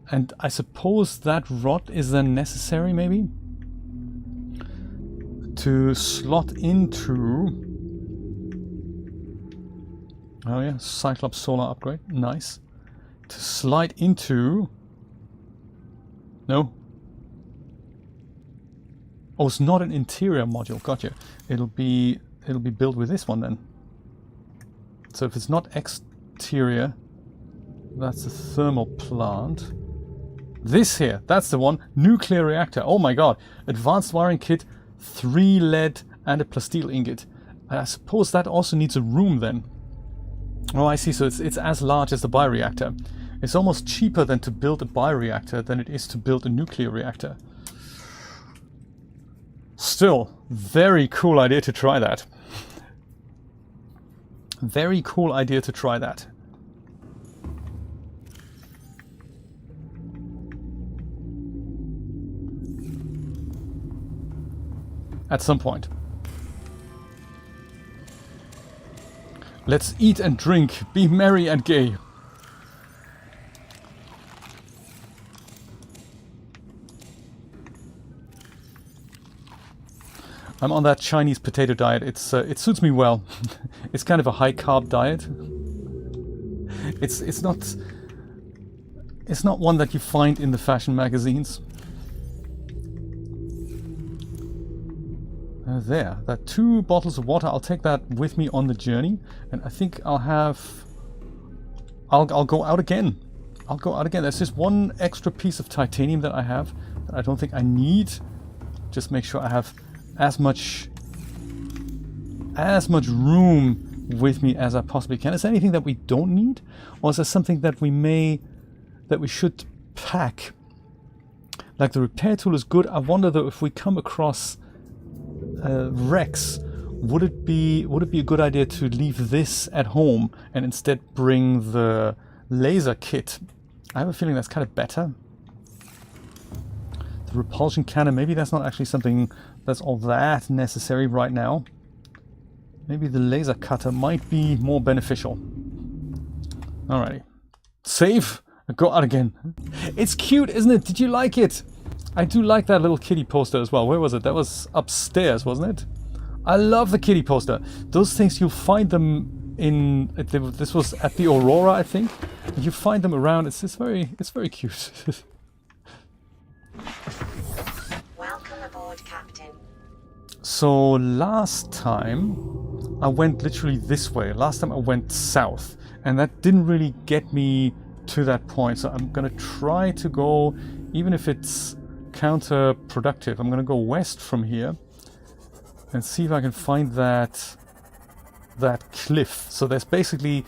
And I suppose that rod is then necessary maybe to slot into... Oh yeah, Cyclops solar upgrade, nice. To slide into... No. Oh, it's not an interior module, gotcha. It'll be built with this one then. So if it's not exterior, that's a thermal plant. This here, that's the one. Nuclear reactor. Oh my god. Advanced wiring kit, 3 lead and a plasteel ingot. I suppose that also needs a room then. Oh, I see. So it's as large as the bioreactor. It's almost cheaper than to build a bioreactor than it is to build a nuclear reactor. Still, very cool idea to try that. Very cool idea to try that. At some point. Let's eat and drink, be merry and gay. I'm on that Chinese potato diet. It suits me well. It's kind of a high carb diet. It's not one that you find in the fashion magazines. There, that 2 bottles of water. I'll take that with me on the journey, and I think I'll go out again. I'll go out again. There's just 1 extra piece of titanium that I have that I don't think I need. Just make sure I have as much room with me as I possibly can. Is there anything that we don't need, or is there something that we should pack? Like the repair tool is good. I wonder though if we come across wrecks, would it be a good idea to leave this at home and instead bring the laser kit? I have a feeling that's kind of better. The repulsion cannon, maybe that's not actually something that's all that necessary right now. Maybe the laser cutter might be more beneficial. Alrighty. Save. Go out again. It's cute, isn't it? Did you like it? I do like that little kitty poster as well. Where was it? That was upstairs, wasn't it? I love the kitty poster. Those things, you'll find them in... This was at the Aurora, I think. You find them around. It's very cute. Welcome aboard, Captain. So last time I went literally this way. Last time I went south, and that didn't really get me to that point. So I'm gonna try to go, even if it's counterproductive, I'm gonna go west from here and see if I can find that cliff. So there's basically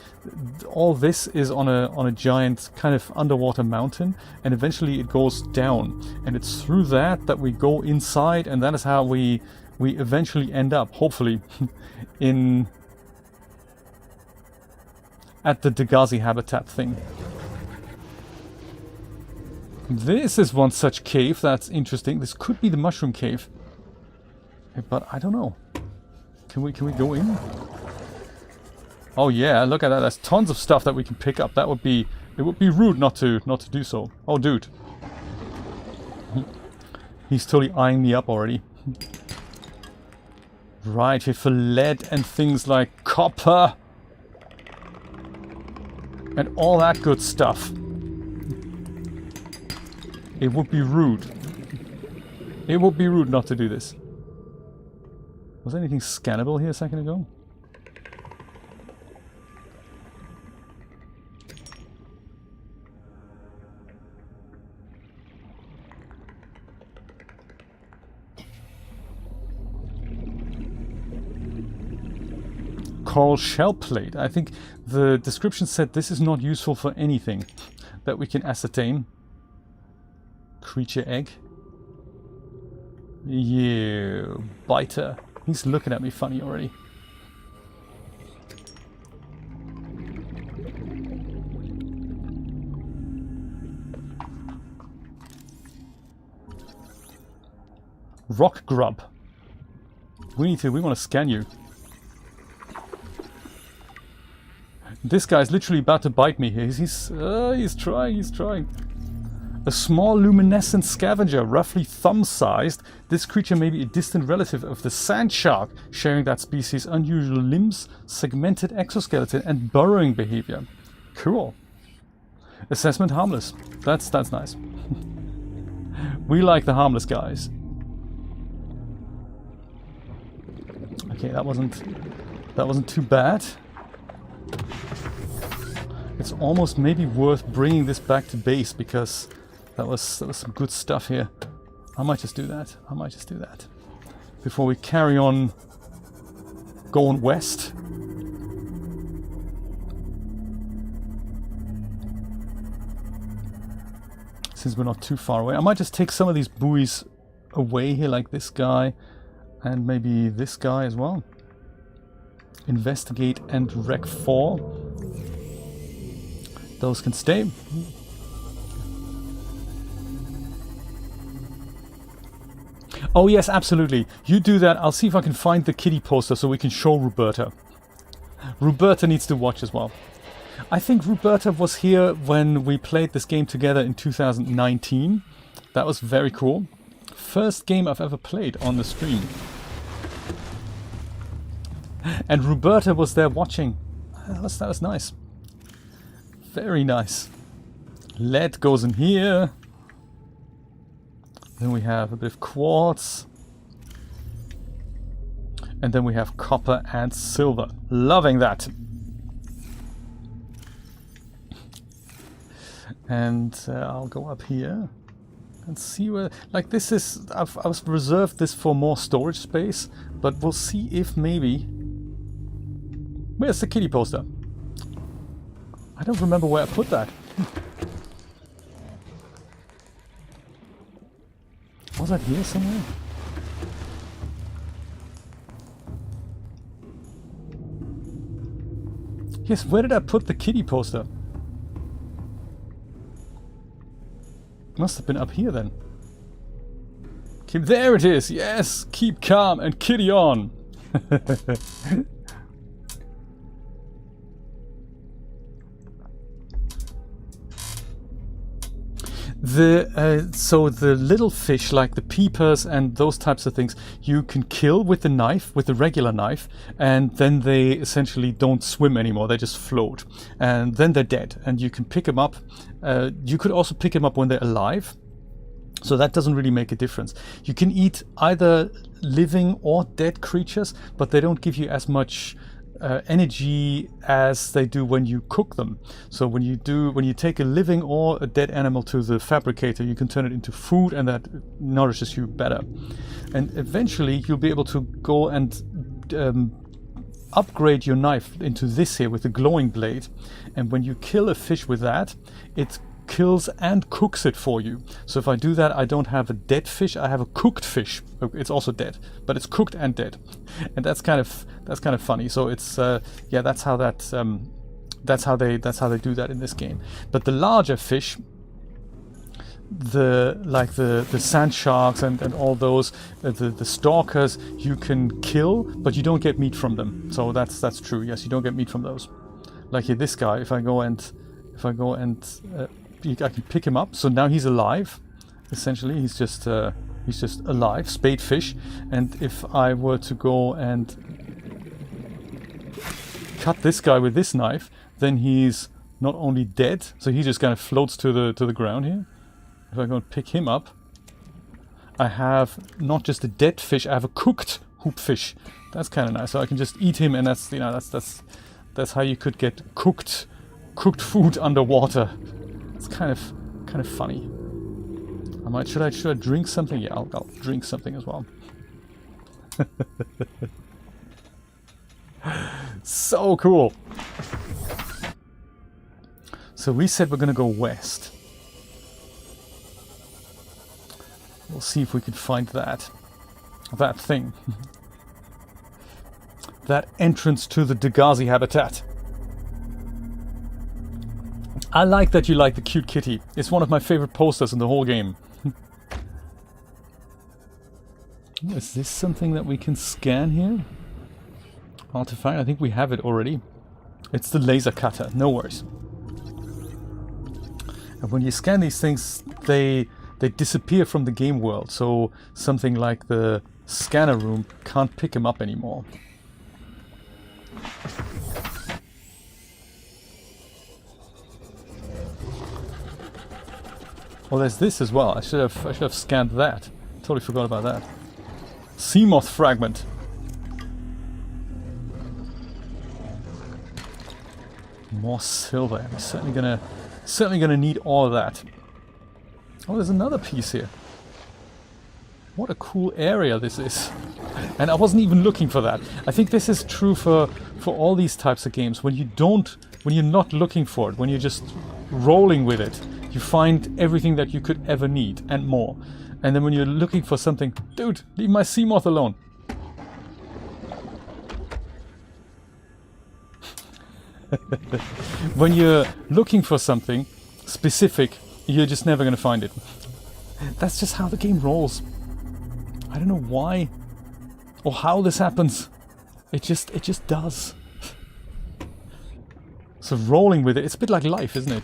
all this is on a giant kind of underwater mountain, and eventually it goes down, and it's through that we go inside, and that is how we eventually end up, hopefully, at the Degazi habitat thing. This is one such cave that's interesting. This could be the mushroom cave, but I don't know. Can we go in? Oh yeah, look at that. There's tons of stuff that we can pick up. It would be rude not to do so. Oh dude. He's totally eyeing me up already. Right, here for lead and things like copper and all that good stuff. It would be rude. It would be rude not to do this. Was there anything scannable here a second ago? Coral shell plate. I think the description said this is not useful for anything that we can ascertain. Creature egg. Yeah, biter. He's looking at me funny already. Rock grub. We want to scan you. This guy's literally about to bite me here. He's trying. A small luminescent scavenger, roughly thumb-sized. This creature may be a distant relative of the sand shark, sharing that species' unusual limbs, segmented exoskeleton, and burrowing behavior. Cool. Assessment harmless. That's nice. We like the harmless guys. Okay, that wasn't too bad. It's almost maybe worth bringing this back to base because that was some good stuff here. I might just do that. Before we carry on going west. Since we're not too far away. I might just take some of these buoys away here, like this guy. And maybe this guy as well. Investigate and Rec 4. Those can stay. Oh yes, absolutely. You do that. I'll see if I can find the kitty poster so we can show Roberta. Roberta needs to watch as well. I think Roberta was here when we played this game together in 2019. That was very cool. First game I've ever played on the stream. And Roberta was there watching. That was nice. Very nice. Lead goes in here. Then we have a bit of quartz. And then we have copper and silver. Loving that. And I'll go up here and see where... Like this is... I've reserved this for more storage space. But we'll see if maybe... Where's the kitty poster? I don't remember where I put that. Was that here somewhere? Yes, where did I put the kitty poster? Must have been up here then. There it is! Yes! Keep calm and kitty on! So the little fish, like the peepers and those types of things, you can kill with the knife, with the regular knife, and then they essentially don't swim anymore, they just float. And then they're dead, and you can pick them up. You could also pick them up when they're alive, so that doesn't really make a difference. You can eat either living or dead creatures, but they don't give you as much energy as they do when you cook them. So when you take a living or a dead animal to the fabricator, you can turn it into food, and that nourishes you better. And eventually you'll be able to go and upgrade your knife into this here with the glowing blade. And when you kill a fish with that, it kills and cooks it for you. So if I do that, I don't have a dead fish, I have a cooked fish. It's also dead, but it's cooked and dead, and that's kind of funny. So it's yeah, that's how they do that in this game. But the larger fish, the sand sharks and all those, the stalkers, you can kill, but you don't get meat from them. So that's true. Yes, you don't get meat from those. Like here, this guy. If I go and I can pick him up. So now he's alive. Essentially, he's just alive, spade fish. And if I were to go and cut this guy with this knife, then he's not only dead, so he just kind of floats to the ground here. If I go and pick him up, I have not just a dead fish, I have a cooked hoop fish. That's kind of nice. So I can just eat him, and that's how you could get cooked food underwater. It's kind of funny. Should I drink something? Yeah, I'll drink something as well. So cool. So we said we're gonna go west. We'll see if we can find that thing. That entrance to the Degazi habitat. I like that you like the cute kitty. It's one of my favorite posters in the whole game. Is this something that we can scan here? Hard to find. I think we have it already. It's the laser cutter, no worries. And when you scan these things, they disappear from the game world, so something like the scanner room can't pick them up anymore. Oh, there's this as well. I should have scanned that. Totally forgot about that. Seamoth fragment. More silver. We're certainly gonna need all of that. Oh, there's another piece here. What a cool area this is. And I wasn't even looking for that. I think this is true for all these types of games. When you're not looking for it, when you're just rolling with it, you find everything that you could ever need and more. And then when you're looking for something, dude, leave my Seamoth alone. When you're looking for something specific, you're just never going to find it. That's just how the game rolls. I don't know why or how this happens. It just does. So rolling with it, it's a bit like life, isn't it?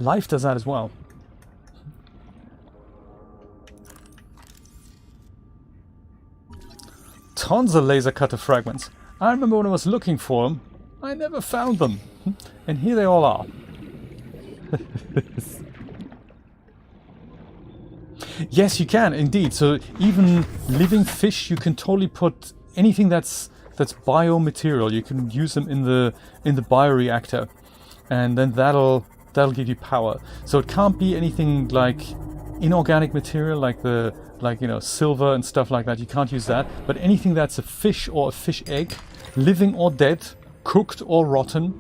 Life does that as well. Tons of laser cutter fragments. I remember when I was looking for them, I never found them. And here they all are. Yes, you can indeed. So even living fish, you can totally put anything that's biomaterial. You can use them in the bioreactor, and then that'll give you power. So it can't be anything like inorganic material, like silver and stuff like that. You can't use that. But anything that's a fish or a fish egg, living or dead, cooked or rotten,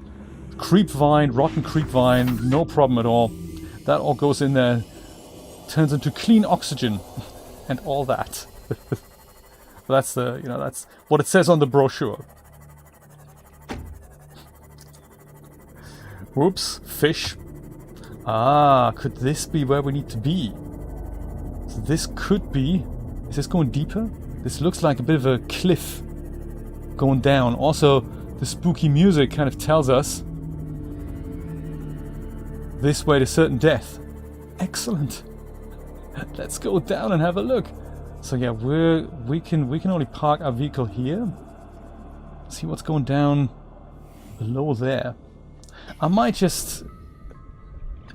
rotten creep vine, no problem at all. That all goes in there, turns into clean oxygen, and all that. That's what it says on the brochure. Whoops, fish. Ah, could this be where we need to be? So this could be. Is this going deeper? This looks like a bit of a cliff going down. Also, the spooky music kind of tells us this way to certain death. Excellent. Let's go down and have a look. So yeah, we can only park our vehicle here. See what's going down below there. I might just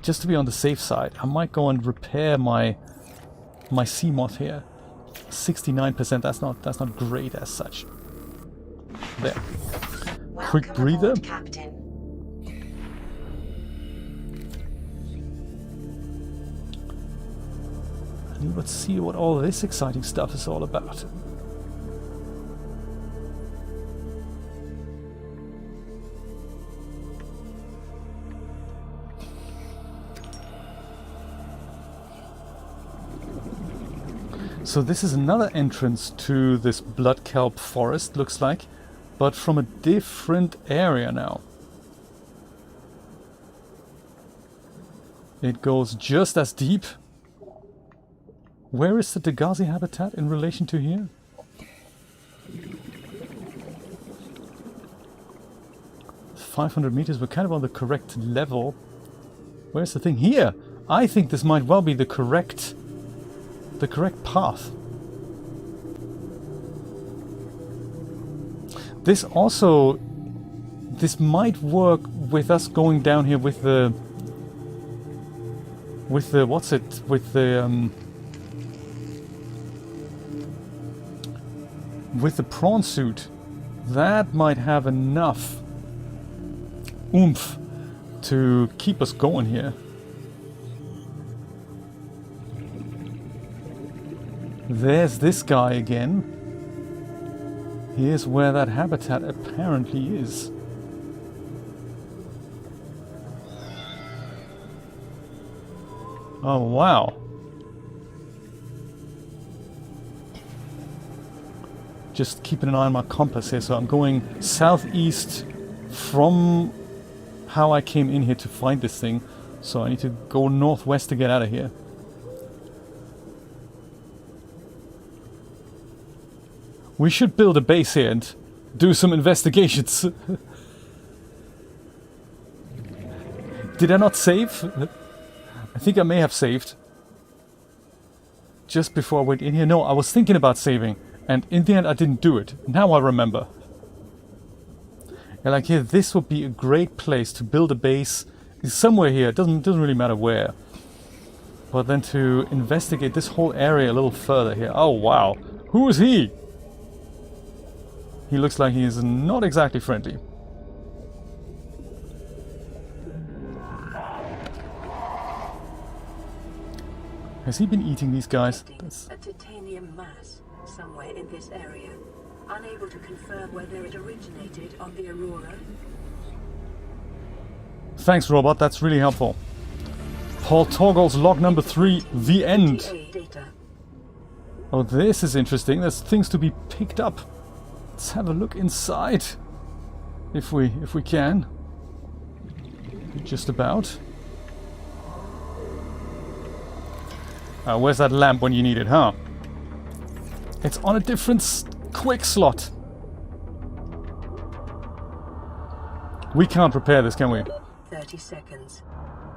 to be on the safe side, I might go and repair my Seamoth here. 69%. That's not great as such. There. Quick Welcome breather. aboard, Captain. And let's see what all this exciting stuff is all about. So this is another entrance to this blood kelp forest, looks like, but from a different area now. It goes just as deep. Where is the Degazi habitat in relation to here? .500 meters, we're kind of on the correct level. Where's the thing? Here! I think this might well be the correct path. This might work with us going down here with the prawn suit. That might have enough oomph to keep us going here. There's this guy again. Here's where that habitat apparently is. Oh wow. Just keeping an eye on my compass here, so I'm going southeast from how I came in here to find this thing. So I need to go northwest to get out of here. We should build a base here and do some investigations. Did I not save? I think I may have saved. Just before I went in here. No, I was thinking about saving. And in the end I didn't do it. Now I remember. Yeah, like here, this would be a great place to build a base. It's somewhere here. It doesn't really matter where. But then to investigate this whole area a little further here. Oh wow. Who is he? He looks like he is not exactly friendly. Has he been eating these guys? That's... A titanium mass somewhere in this area. Unable to confirm whether it originated on the Aurora. Thanks, robot. That's really helpful. Paul Torgol's log number 3, the end. Oh, this is interesting. There's things to be picked up. Let's have a look inside, if we can. Just about. Where's that lamp when you need it, huh? It's on a different quick slot. We can't repair this, can we? 30 seconds.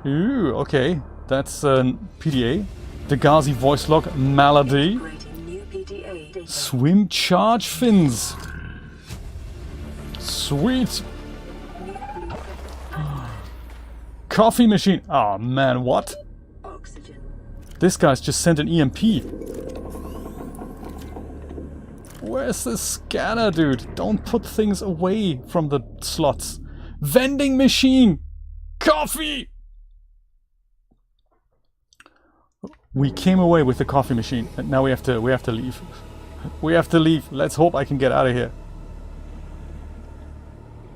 Ooh, okay. That's PDA. Degazi voice log, Malady. New PDA data. Swim charge fins. Sweet. Coffee machine. Oh man, what? Oxygen. This guy's just sent an EMP. Where's the scanner, dude? Don't put things away from the slots. Vending machine! Coffee! We came away with the coffee machine, and now we have to leave. We have to leave. Let's hope I can get out of here.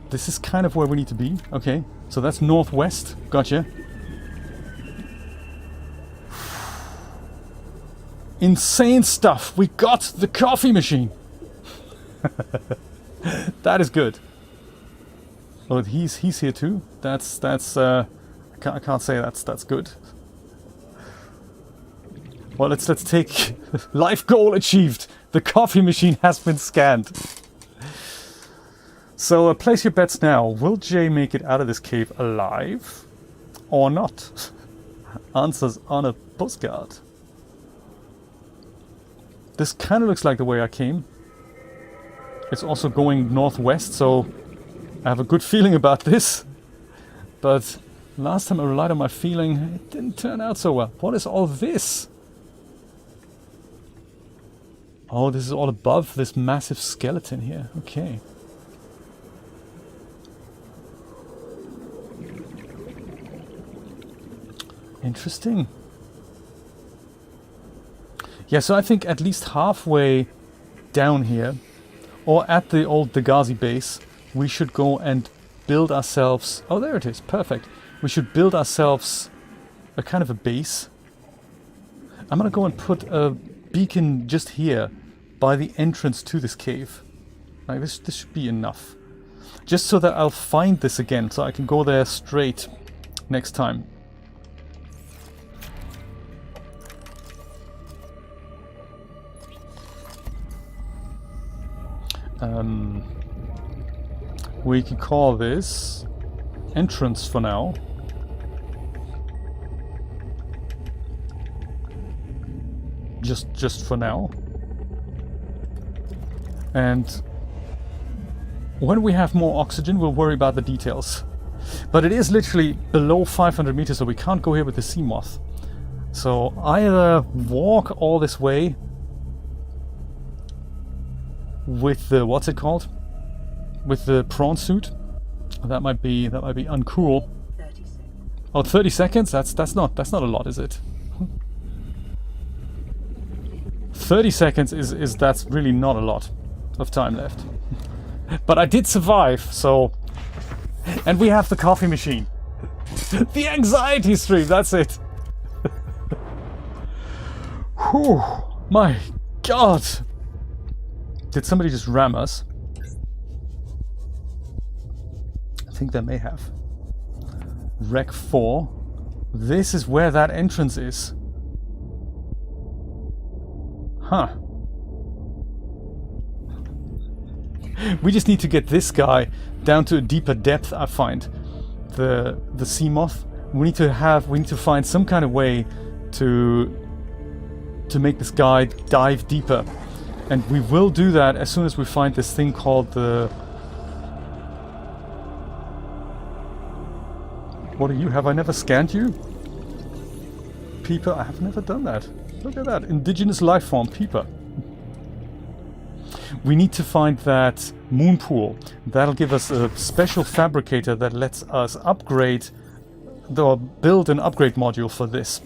This is kind of where we need to be. Okay, so that's northwest. Gotcha. Insane stuff. We got the coffee machine. That is good. Oh, he's here too. That's I can't say that's good. Well, let's take life goal achieved. The coffee machine has been scanned. So place your bets now. Will Jay make it out of this cave alive or not? Answers on a postcard. This kind of looks like the way I came. It's also going northwest, so I have a good feeling about this. But last time I relied on my feeling, it didn't turn out so well. What is all this? Oh, this is all above this massive skeleton here. Okay. Interesting. Yeah, so I think at least halfway down here, or at the old Degazi base, we should go and build ourselves... Oh, there it is. Perfect. We should build ourselves a kind of a base. I'm gonna go and put a beacon just here by the entrance to this cave. Like this should be enough. Just so that I'll find this again, so I can go there straight next time. We can call this entrance for now. Just for now. And when we have more oxygen, we'll worry about the details. But it is literally below 500 meters, so we can't go here with the sea moth. So either walk all this way with the, what's it called? With the prawn suit. That might be uncool. 30 seconds. Oh, 30 seconds? That's not a lot, is it? 30 seconds is that's really not a lot of time left. But I did survive, so... And we have the coffee machine. The anxiety stream, that's it. Whew, my god. Did somebody just ram us? I think they may have. Rec 4. This is where that entrance is. Huh. We just need to get this guy down to a deeper depth, I find. The sea moth. we need to find some kind of way to make this guy dive deeper. And we will do that as soon as we find this thing called the... What are you? Have I never scanned you? Peeper? I have never done that. Look at that. Indigenous life form, Peeper. We need to find that moonpool. That'll give us a special fabricator that lets us upgrade or build an upgrade module for this.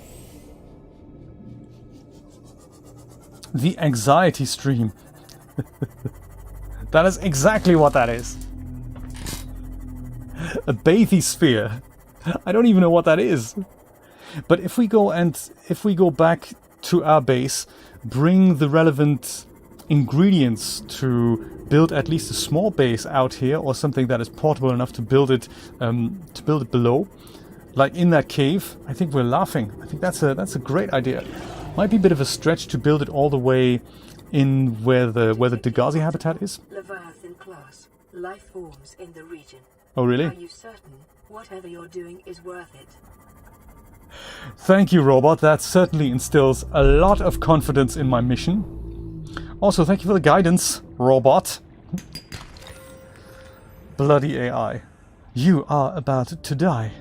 The anxiety stream. That is exactly what that is. A bathysphere. I don't even know what that is. But if we go back to our base, bring the relevant ingredients to build at least a small base out here, or something that is portable enough to build it below, like in that cave, I think we're laughing. I think that's a great idea. Might be a bit of a stretch to build it all the way in where the Degazi habitat is. Leviathan class, life forms in the region. Oh really? Are you certain whatever you're doing is worth it? Thank you, robot. That certainly instills a lot of confidence in my mission. Also, thank you for the guidance, robot. Bloody AI. You are about to die.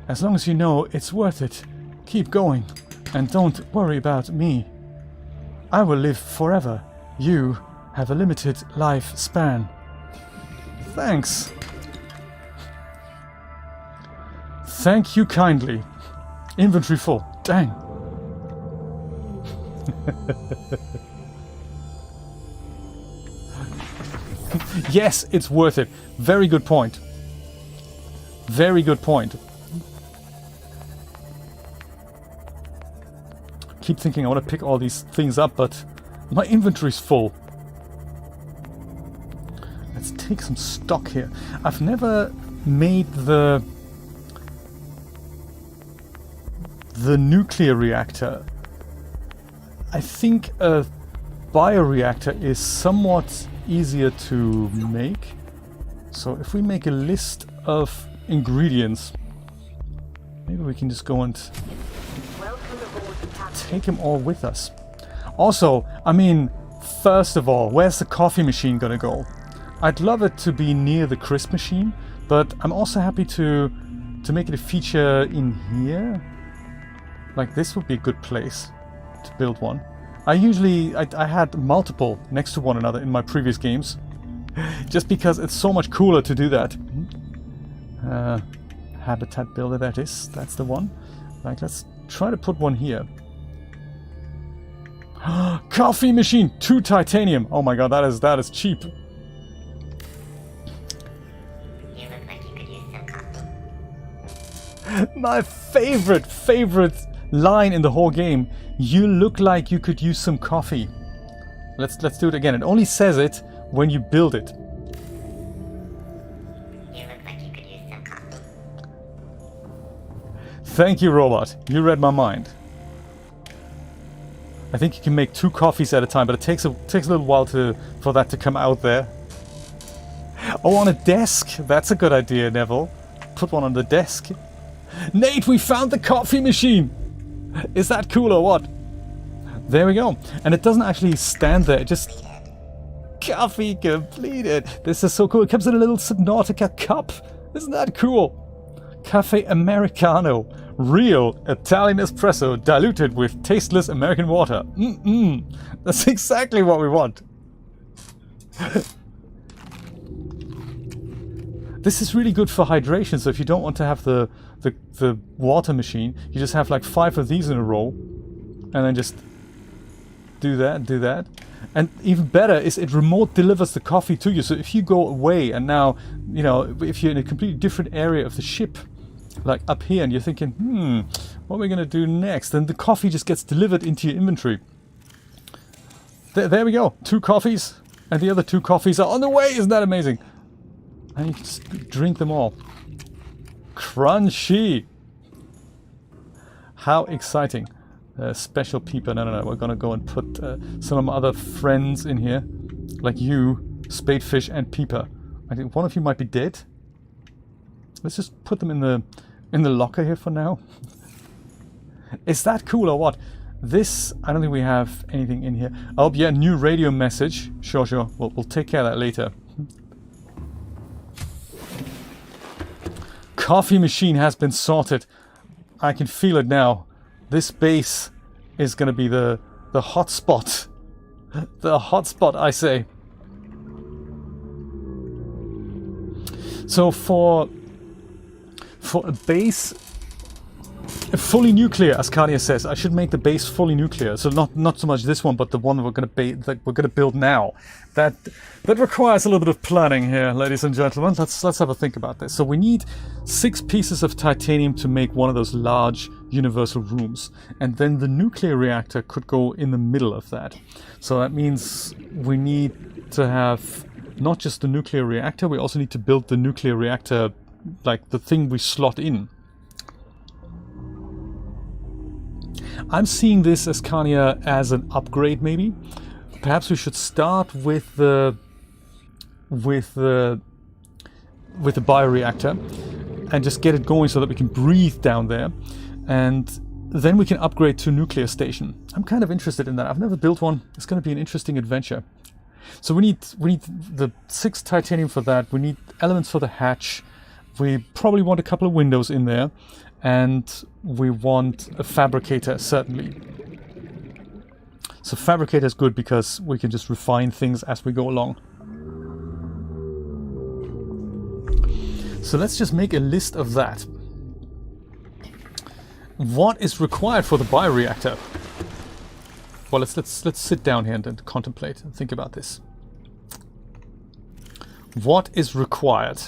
As long as you know it's worth it, keep going. And don't worry about me. I will live forever. You have a limited lifespan. Thanks. Thank you kindly. Inventory full. Dang. Yes, it's worth it. Very good point. Very good point. Keep thinking I want to pick all these things up, but my inventory's full. Let's take some stock here. I've never made the nuclear reactor. I think a bioreactor is somewhat easier to make. So if we make a list of ingredients, maybe we can just go and take them all with us. Also, I mean, first of all, where's the coffee machine gonna go? I'd love it to be near the crisp machine, but I'm also happy to make it a feature in here. Like this would be a good place to build one. I had multiple next to one another in my previous games, just because it's so much cooler to do that. Habitat builder, that's the one. Like, let's try to put one here. Coffee machine, 2 titanium. Oh my god, that is cheap. You look like you could use some coffee. My favorite line in the whole game. You look like you could use some coffee. Let's do it again. It only says it when you build it. You look like you could use some coffee. Thank you, robot. You read my mind. I think you can make 2 coffees at a time, but it takes a little while for that to come out there. Oh, on a desk. That's a good idea, Neville. Put one on the desk. Nate, we found the coffee machine. Is that cool or what? There we go. And it doesn't actually stand there. It just... Coffee completed. This is so cool. It comes in a little Subnautica cup. Isn't that cool? Cafe Americano. Real Italian espresso diluted with tasteless American water. That's exactly what we want. This is really good for hydration, so if you don't want to have the water machine, you just have like 5 of these in a row, and then just do that. And even better is it remote delivers the coffee to you, so if you go away and now, you know, if you're in a completely different area of the ship, like up here, and you're thinking, what are we gonna do next? Then the coffee just gets delivered into your inventory. There we go, 2 coffees, and the other 2 coffees are on the way. Isn't that amazing? And you can just drink them all. Crunchy! How exciting. Special people. No. We're gonna go and put some of my other friends in here. Like you, Spadefish and Peeper. I think one of you might be dead. Let's just put them in the in the locker here for now. Is that cool or what? This, I don't think we have anything in here. Oh yeah, new radio message. Sure. We'll take care of that later. Coffee machine has been sorted. I can feel it now. This base is going to be the hot spot. The hot spot, I say. So for a base fully nuclear, as Kania says, I should make the base fully nuclear. So not so much this one, but the one that we're gonna build now. That requires a little bit of planning here, ladies and gentlemen. Let's have a think about this. So we need 6 pieces of titanium to make one of those large universal rooms, and then the nuclear reactor could go in the middle of that. So that means we need to have not just the nuclear reactor, we also need to build the nuclear reactor, like the thing we slot in. I'm seeing this as Kania as an upgrade, maybe. Perhaps we should start with the bioreactor and just get it going so that we can breathe down there, and then we can upgrade to nuclear station. I'm kind of interested in that. I've never built one. It's going to be an interesting adventure. So we need the 6 titanium for that. We need elements for the hatch. We probably want a couple of windows in there, and we want a fabricator, certainly. So fabricator is good because we can just refine things as we go along. So let's just make a list of that. What is required for the bioreactor? Well, let's sit down here and contemplate and think about this. What is required?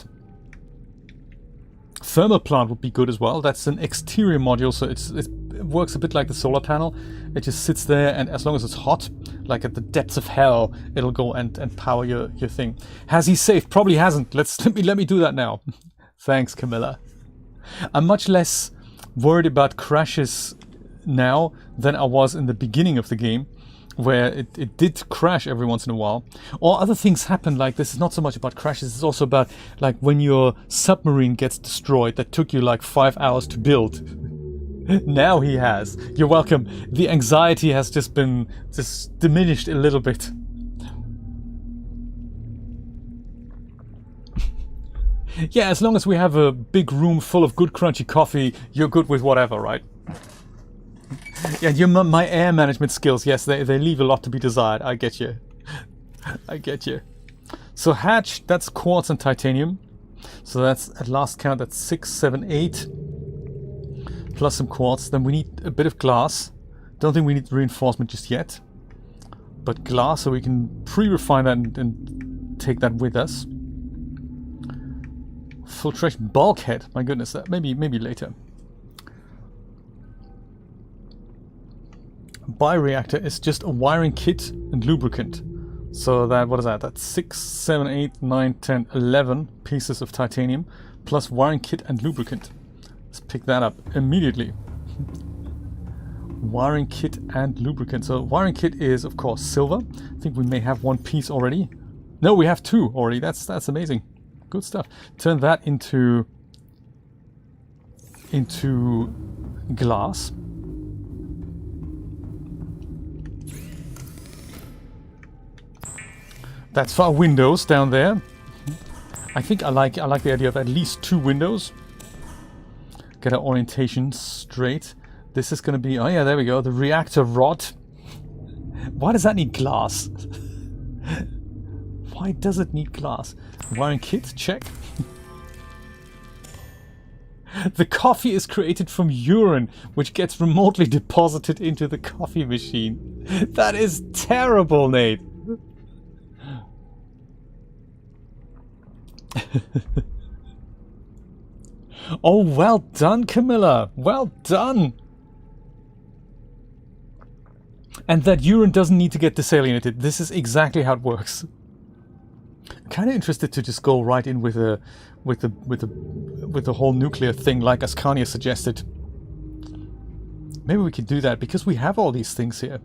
Thermal plant would be good as well. That's an exterior module, so it works a bit like the solar panel. It just sits there, and as long as it's hot, like at the depths of hell, it'll go and power your thing. Has he saved? Probably hasn't. Let me do that now. Thanks, Camilla. I'm much less worried about crashes now than I was in the beginning of the game, where it did crash every once in a while. Or other things happen, like this is not so much about crashes, it's also about like when your submarine gets destroyed that took you like 5 hours to build. Now he has. You're welcome. The anxiety has just diminished a little bit. Yeah, as long as we have a big room full of good crunchy coffee, you're good with whatever, right? Yeah, my air management skills, yes, they leave a lot to be desired. I get you. I get you. So hatch, that's quartz and titanium. So that's, at last count, that's 6, 7, 8. Plus some quartz. Then we need a bit of glass. Don't think we need reinforcement just yet. But glass, so we can pre-refine that and take that with us. Filtration bulkhead. My goodness, that maybe later. Bioreactor is just a wiring kit and lubricant. So that, what is that? That's 6, 7, 8, 9, 10, 11 pieces of titanium plus wiring kit and lubricant. Let's pick that up immediately. Wiring kit and lubricant. So wiring kit is of course silver. I think we may have 1 piece already. No, we have 2 already. That's amazing. Good stuff. Turn that into glass. That's for our windows down there. I think I like the idea of at least 2 windows. Get our orientation straight. This is going to be, oh yeah, there we go, the reactor rod. Why does that need glass? Why does it need glass? Wiring kit, check. The coffee is created from urine, which gets remotely deposited into the coffee machine. That is terrible, Nate. Oh, well done, Camilla. Well done. And that urine doesn't need to get desalinated. This is exactly how it works. I'm kind of interested to just go right in with the whole nuclear thing, like Ascania suggested. Maybe we could do that because we have all these things here.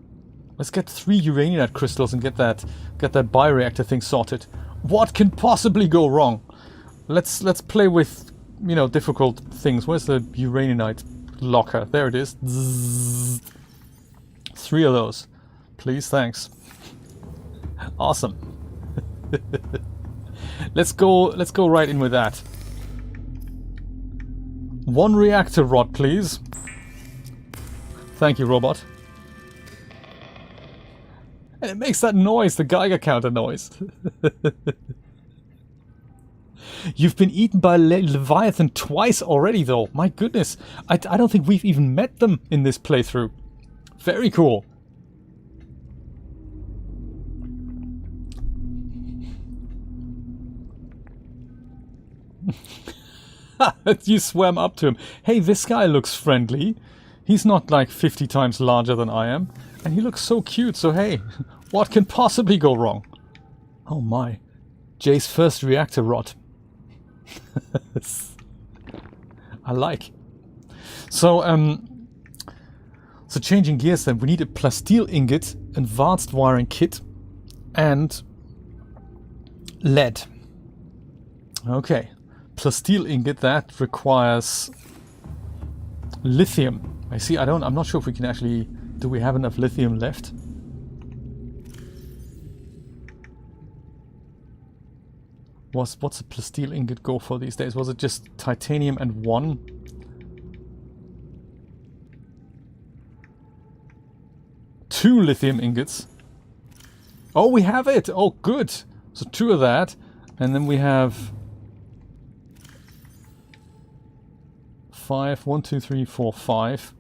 Let's get 3 uraninite crystals and get that bioreactor thing sorted. What can possibly go wrong? Let's play with you know, difficult things. Where's the uraninite locker? There it is. Zzz. 3 of those. Please, thanks. Awesome. Let's go right in with that. 1 reactor rod, please. Thank you, robot. And it makes that noise, the Geiger counter noise. You've been eaten by Leviathan twice already, though. My goodness. I don't think we've even met them in this playthrough. Very cool. You swam up to him. Hey, this guy looks friendly. He's not like 50 times larger than I am. And he looks so cute, so hey, what can possibly go wrong? Oh my. Jay's first reactor rod. I like. So, so changing gears then, we need a plasteel ingot, advanced wiring kit, and lead. Okay. Plasteel ingot, that requires lithium. I see, I'm not sure if we can actually, do we have enough lithium left? What's a plasteel ingot go for these days? Was it just titanium and 1? Two lithium ingots. Oh, we have it! Oh, good! So 2 of that, and then we have 5, 1, 2, 3, 4, 5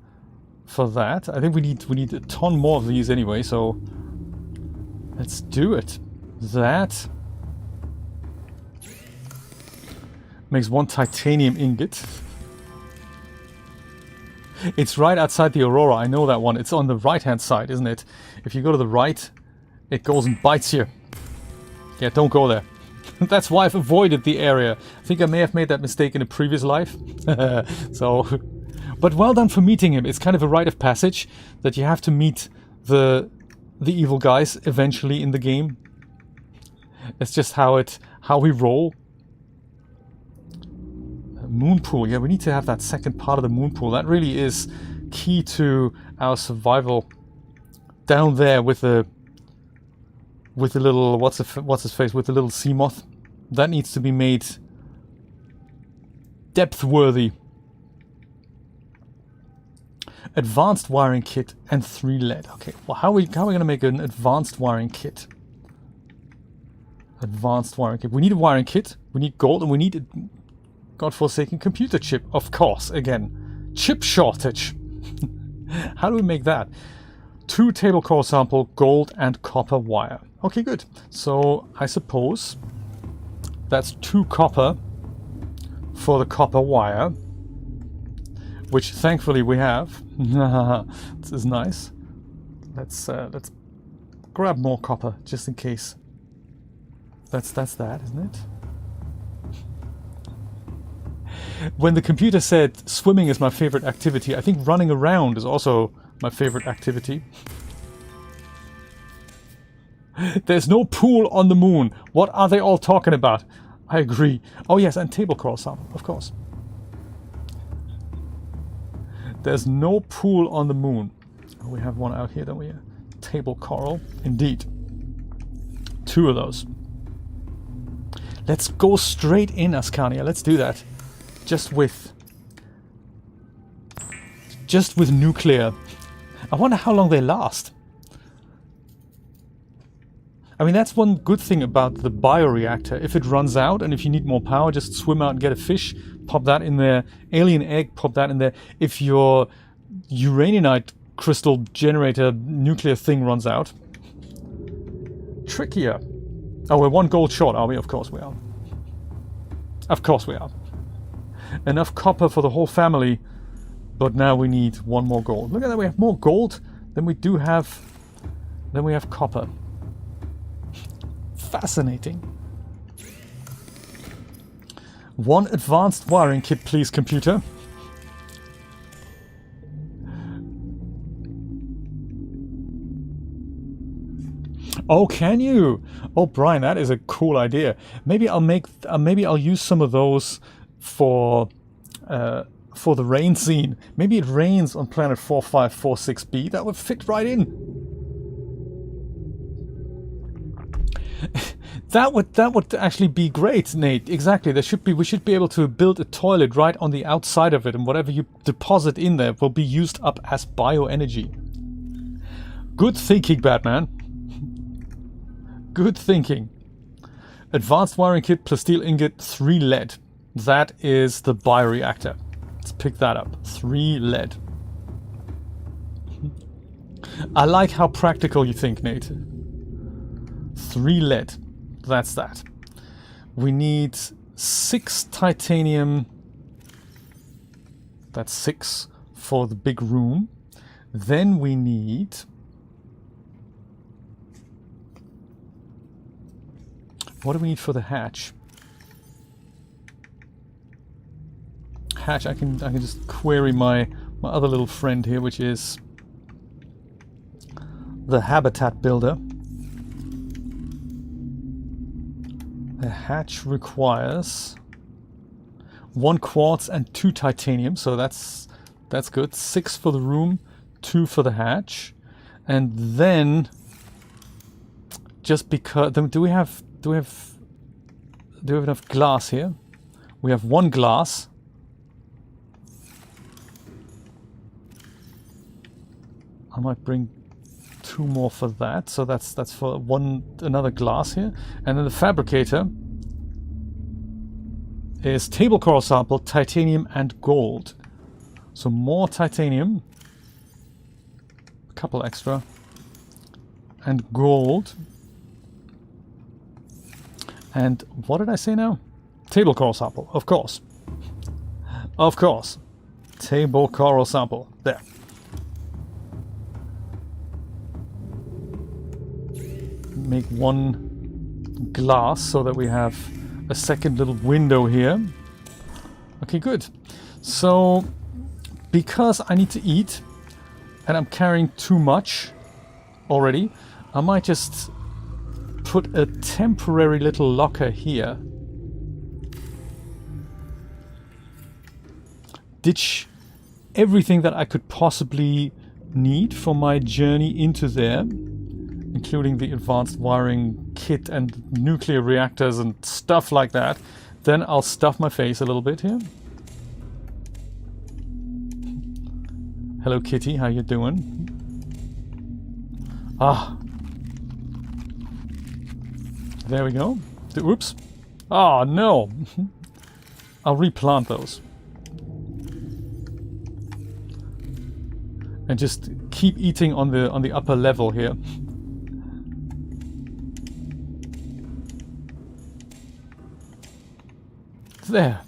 for that. I think we need a ton more of these anyway, so let's do it. That makes 1 titanium ingot. It's right outside the Aurora, I know that one. It's on the right hand side, isn't it? If you go to the right, it goes and bites you. Yeah, don't go there. That's why I've avoided the area. I think I may have made that mistake in a previous life. So, but well done for meeting him. It's kind of a rite of passage that you have to meet the evil guys eventually in the game. It's just how we roll. Moonpool. Yeah, we need to have that second part of the moonpool. That really is key to our survival. Down there with the little what's his face, with the little sea moth. That needs to be made depth worthy. Advanced wiring kit and 3 lead. Okay, well how are we gonna make an advanced wiring kit? Advanced wiring kit. We need a wiring kit, we need gold, and we need a godforsaken computer chip, of course. Again, chip shortage. How do we make that? 2 table core sample, gold and copper wire. Okay, good. So I suppose that's 2 copper for the copper wire, which thankfully we have. This is nice. Let's grab more copper just in case. That's that, isn't it? When the computer said swimming is my favorite activity, I think running around is also my favorite activity. There's no pool on the moon. What are they all talking about? I agree. Oh yes, and table coral sample, of course. There's no pool on the moon. Oh, we have one out here, don't we? Table coral, indeed. 2 of those. Let's go straight in, Ascania. Let's do that. Just with nuclear. I wonder how long they last. I mean, that's one good thing about the bioreactor. If it runs out and if you need more power, just swim out and get a fish, pop that in there. Alien egg, pop that in there. If your uraninite crystal generator nuclear thing runs out. Trickier. Oh, we're 1 gold short, are we? Of course we are. Of course we are. Enough copper for the whole family, but now we need 1 more gold. Look at that, we have more gold than we do have. Then we have copper. Fascinating. 1 advanced wiring kit, please, computer. Oh, can you? Oh, Brian, that is a cool idea. Maybe I'll use some of those for the rain scene. Maybe it rains on planet 4546b. That would fit right in. That would actually be great, Nate. Exactly. We should be able to build a toilet right on the outside of it, and whatever you deposit in there will be used up as bioenergy. Good thinking, Batman. Good thinking. Advanced wiring kit plus steel ingot, 3 lead. That is the bioreactor. Let's pick that up. 3 lead. I like how practical you think, Nate. 3 lead. That's that. We need 6 titanium. That's 6 for the big room. Then we need... What do we need for the hatch? Hatch, I can just query my other little friend here, which is the habitat builder. The hatch requires 1 quartz and 2 titanium, so that's good. 6 for the room, 2 for the hatch, and then just because do we have enough glass here? We have 1 glass. I might bring 2 more for that, so that's for another glass here. And then the fabricator is table coral sample, titanium and gold. So more titanium, a couple extra, and gold. And what did I say now? Table coral sample, of course. Of course. Table coral sample. There. Make 1 glass so that we have a second little window here. Okay, good. So, because I need to eat and I'm carrying too much already, I might just put a temporary little locker here. Ditch everything that I could possibly need for my journey into there, including the advanced wiring kit and nuclear reactors and stuff like that. Then I'll stuff my face a little bit here. Hello Kitty, how you doing? Ah. There we go. Oops. Oh no. I'll replant those. And just keep eating on the upper level here. There.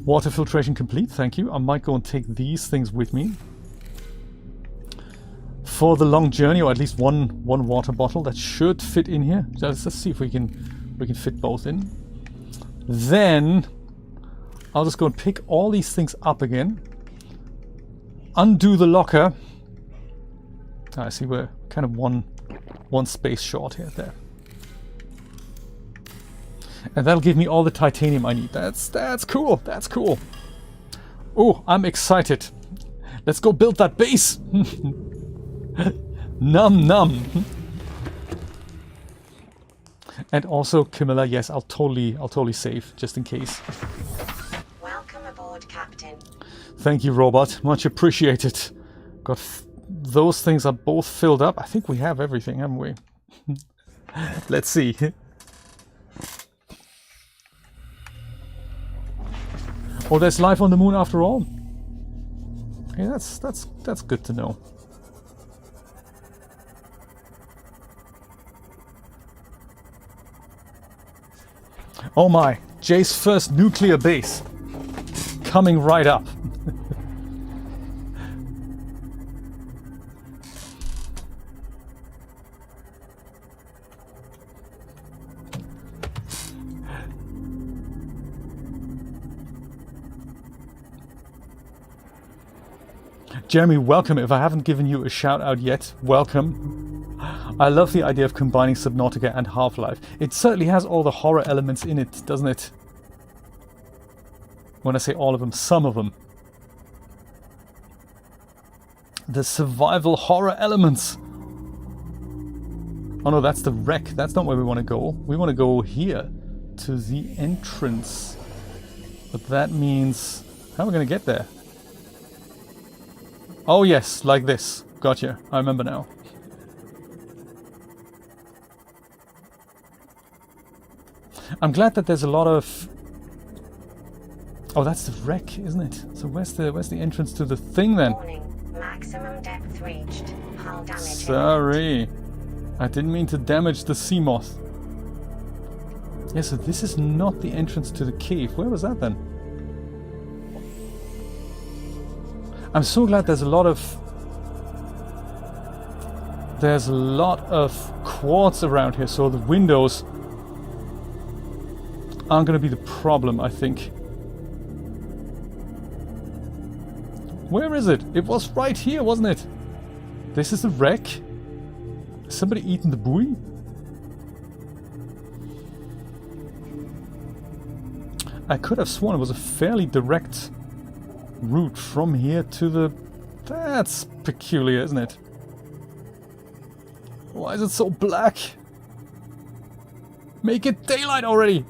Water filtration complete, thank you. I might go and take these things with me for the long journey, or at least one water bottle that should fit in here. Let's see if we can fit both in. Then I'll just go and pick all these things up again. Undo the locker. I see we're kind of one space short here. There. And that'll give me all the titanium I need. That's cool. That's cool. Oh, I'm excited. Let's go build that base. Num num. And also, Camilla, yes, I'll totally save just in case. Welcome aboard, Captain. Thank you, robot. Much appreciated. Got those things are both filled up. I think we have everything, haven't we? Let's see. Oh, there's life on the moon after all. Okay, that's good to know. Oh my, Jay's first nuclear base coming right up. Jeremy, welcome. If I haven't given you a shout out yet, welcome. I love the idea of combining Subnautica and Half-Life. It certainly has all the horror elements in it, doesn't it? When I say all of them, some of them. The survival horror elements. Oh no, that's the wreck. That's not where we want to go. We want to go here, to the entrance. But that means... How are we going to get there? Oh yes, like this. Gotcha. I remember now. I'm glad that there's a lot of... Oh, that's the wreck, isn't it? So where's the entrance to the thing then? Warning. Maximum depth reached. Hull damage. Sorry. I didn't mean to damage the sea moth. Yeah, so this is not the entrance to the cave. Where was that then? I'm so glad there's a lot of... There's a lot of quartz around here, so the windows aren't going to be the problem, I think. Where is it? It was right here, wasn't it? This is the wreck? Is somebody eating the buoy? I could have sworn it was a fairly direct route from here to the... That's peculiar, isn't it? Why is it so black? Make it daylight already!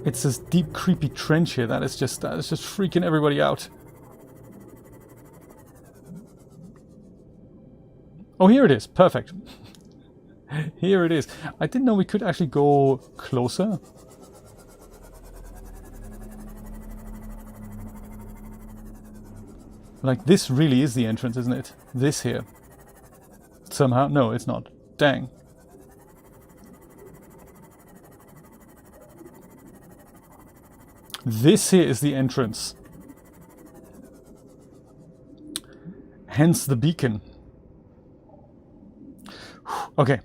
It's this deep, creepy trench here. That is just freaking everybody out. Oh, here it is. Perfect. Here it is. I didn't know we could actually go closer. Like, this really is the entrance, isn't it? This here. Somehow. No, it's not. Dang. This here is the entrance. Hence the beacon. Okay.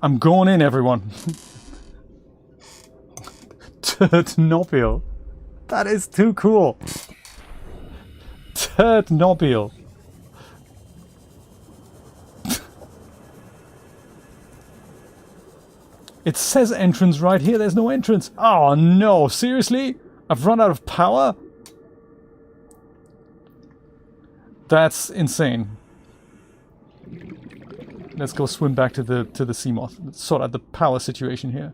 I'm going in, everyone. Turdbobyl. That is too cool. Turdbobyl. It says entrance right here. There's no entrance. Oh no, seriously? I've run out of power? That's insane. Let's go swim back to the sea moth. Let's sort out the power situation here.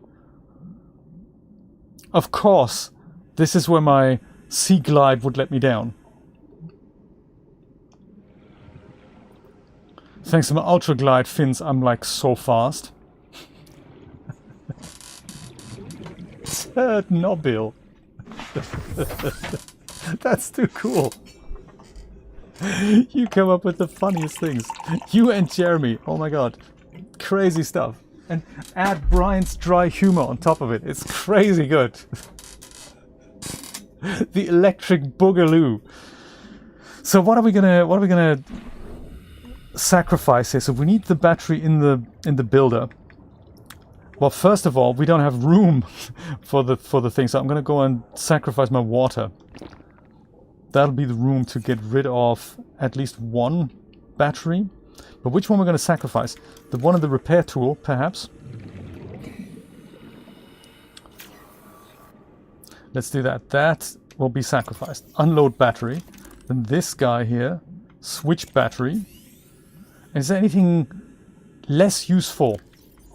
Of course, this is where my sea glide would let me down. Thanks to my ultra glide fins, I'm like so fast. Turdbobyl. That's too cool. You come up with the funniest things. You and Jeremy. Oh my god. Crazy stuff. And add Brian's dry humor on top of it. It's crazy good. The electric boogaloo. So what are we gonna sacrifice here? So we need the battery in the builder. Well, first of all, we don't have room for the thing, so I'm gonna go and sacrifice my water. That'll be the room to get rid of at least one battery. But which one we're gonna sacrifice? The one in the repair tool, perhaps. Let's do that. That will be sacrificed. Unload battery. Then this guy here, switch battery. Is there anything less useful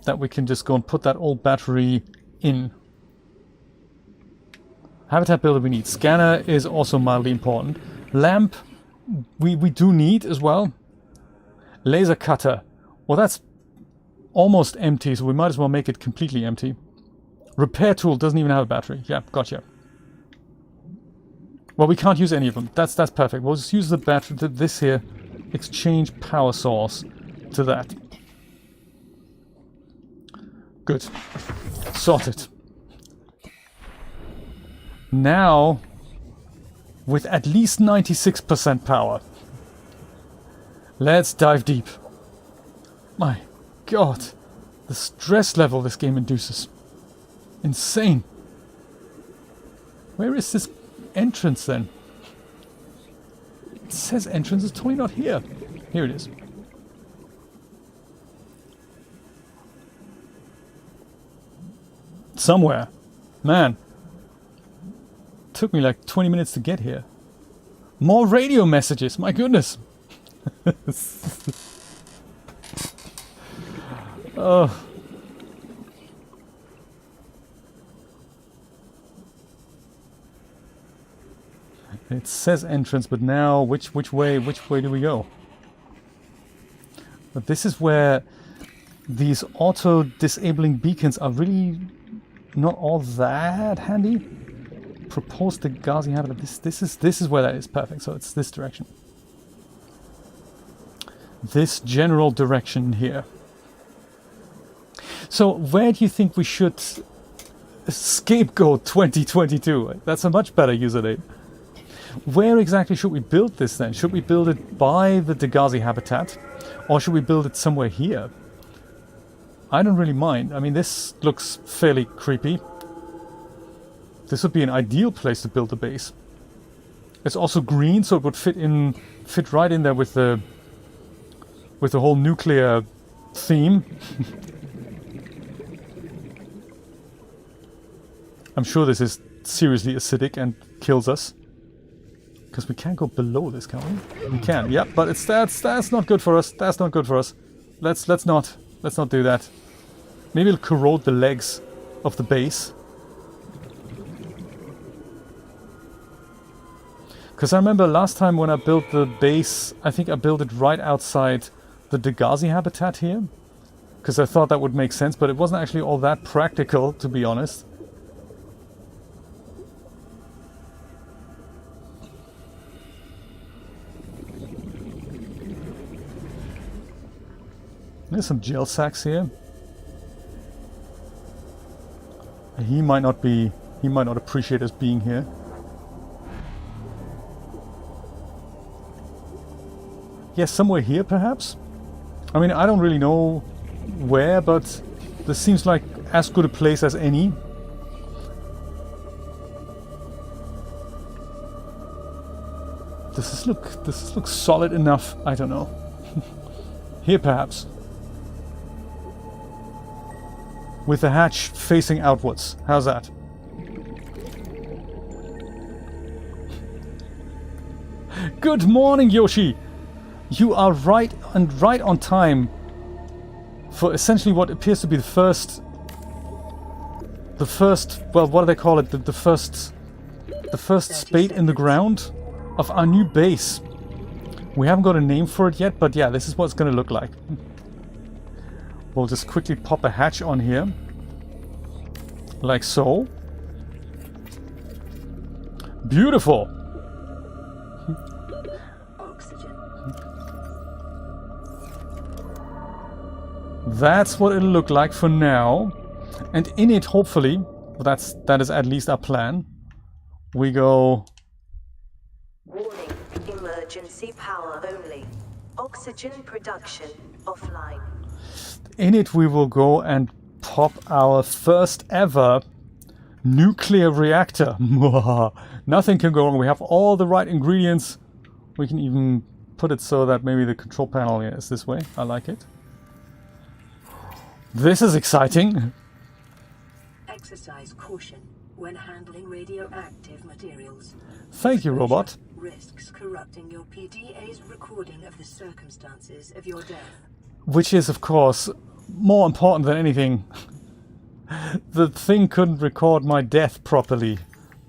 that we can just go and put that old battery in? Habitat builder we need. Scanner is also mildly important. Lamp we do need as well. Laser cutter. Well, that's almost empty, so we might as well make it completely empty. Repair tool doesn't even have a battery. Yeah, gotcha. Well, we can't use any of them. That's perfect. We'll just use the battery, this here, exchange power source to that. Good. Sorted. Now, with at least 96% power, let's dive deep. My god, the stress level this game induces. Insane. Where is this entrance then? It says entrance, it's totally not here. Here it is. Somewhere. Man. Took me like 20 minutes to get here. More radio messages, my goodness. Oh. It says entrance, but now which way do we go? But this is where these auto disabling beacons are really not all that handy. Proposed Degazi habitat. This is where that is perfect. So it's this direction. This general direction here. So where do you think we should scapegoat 2022? That's a much better username. Where exactly should we build this then? Should we build it by the Degazi habitat? Or should we build it somewhere here? I don't really mind. I mean, this looks fairly creepy. This would be an ideal place to build a base. It's also green, so it would fit right in there with the whole nuclear theme. I'm sure this is seriously acidic and kills us. Because we can't go below this, can we? We can, yep, but that's not good for us. That's not good for us. Let's not do that. Maybe it'll corrode the legs of the base. Because I remember last time when I built the base, I think I built it right outside the Degazi habitat here. Because I thought that would make sense, but it wasn't actually all that practical, to be honest. There's some gel sacks here. He might not appreciate us being here. Yes, somewhere here perhaps? I mean, I don't really know where, but this seems like as good a place as any. Does this look solid enough? I don't know. Here perhaps. With the hatch facing outwards. How's that? Good morning, Yoshi! You are right on time for essentially what appears to be the first, well, what do they call it? The first spade in the ground of our new base. We haven't got a name for it yet, but yeah, this is what it's going to look like. We'll just quickly pop a hatch on here. Like so. Beautiful! Oxygen. That's what it'll look like for now. And in it, hopefully, well, that is at least our plan. We go... Warning, emergency power only. Oxygen production offline. In it we will go and pop our first ever nuclear reactor. Nothing can go wrong. We have all the right ingredients. We can even put it so that maybe the control panel is this way. I like it. This is exciting. Exercise caution when handling radioactive materials. Thank you, robot. Risks corrupting your PDA's recording of the circumstances of your death. Which is, of course, more important than anything. The thing couldn't record my death properly.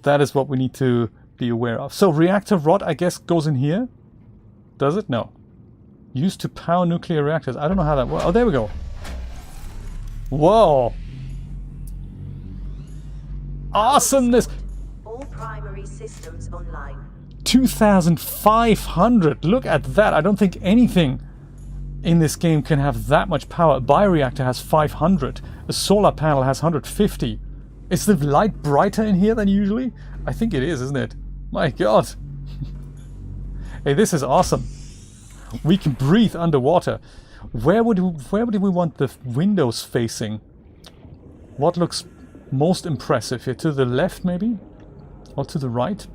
That is what we need to be aware of. So reactor rod, I guess, goes in here. Does it? No. Used to power nuclear reactors. I don't know how that works. Oh, there we go. Whoa. Awesomeness. All primary systems online. 2,500. Look at that. I don't think anything in this game can have that much power. A bioreactor has 500. A solar panel has 150. Is the light brighter in here than usually? I think it is, isn't it? My god. Hey, this is awesome. We can breathe underwater. Where would we want the windows facing? What looks most impressive here? To the left, maybe? Or to the right?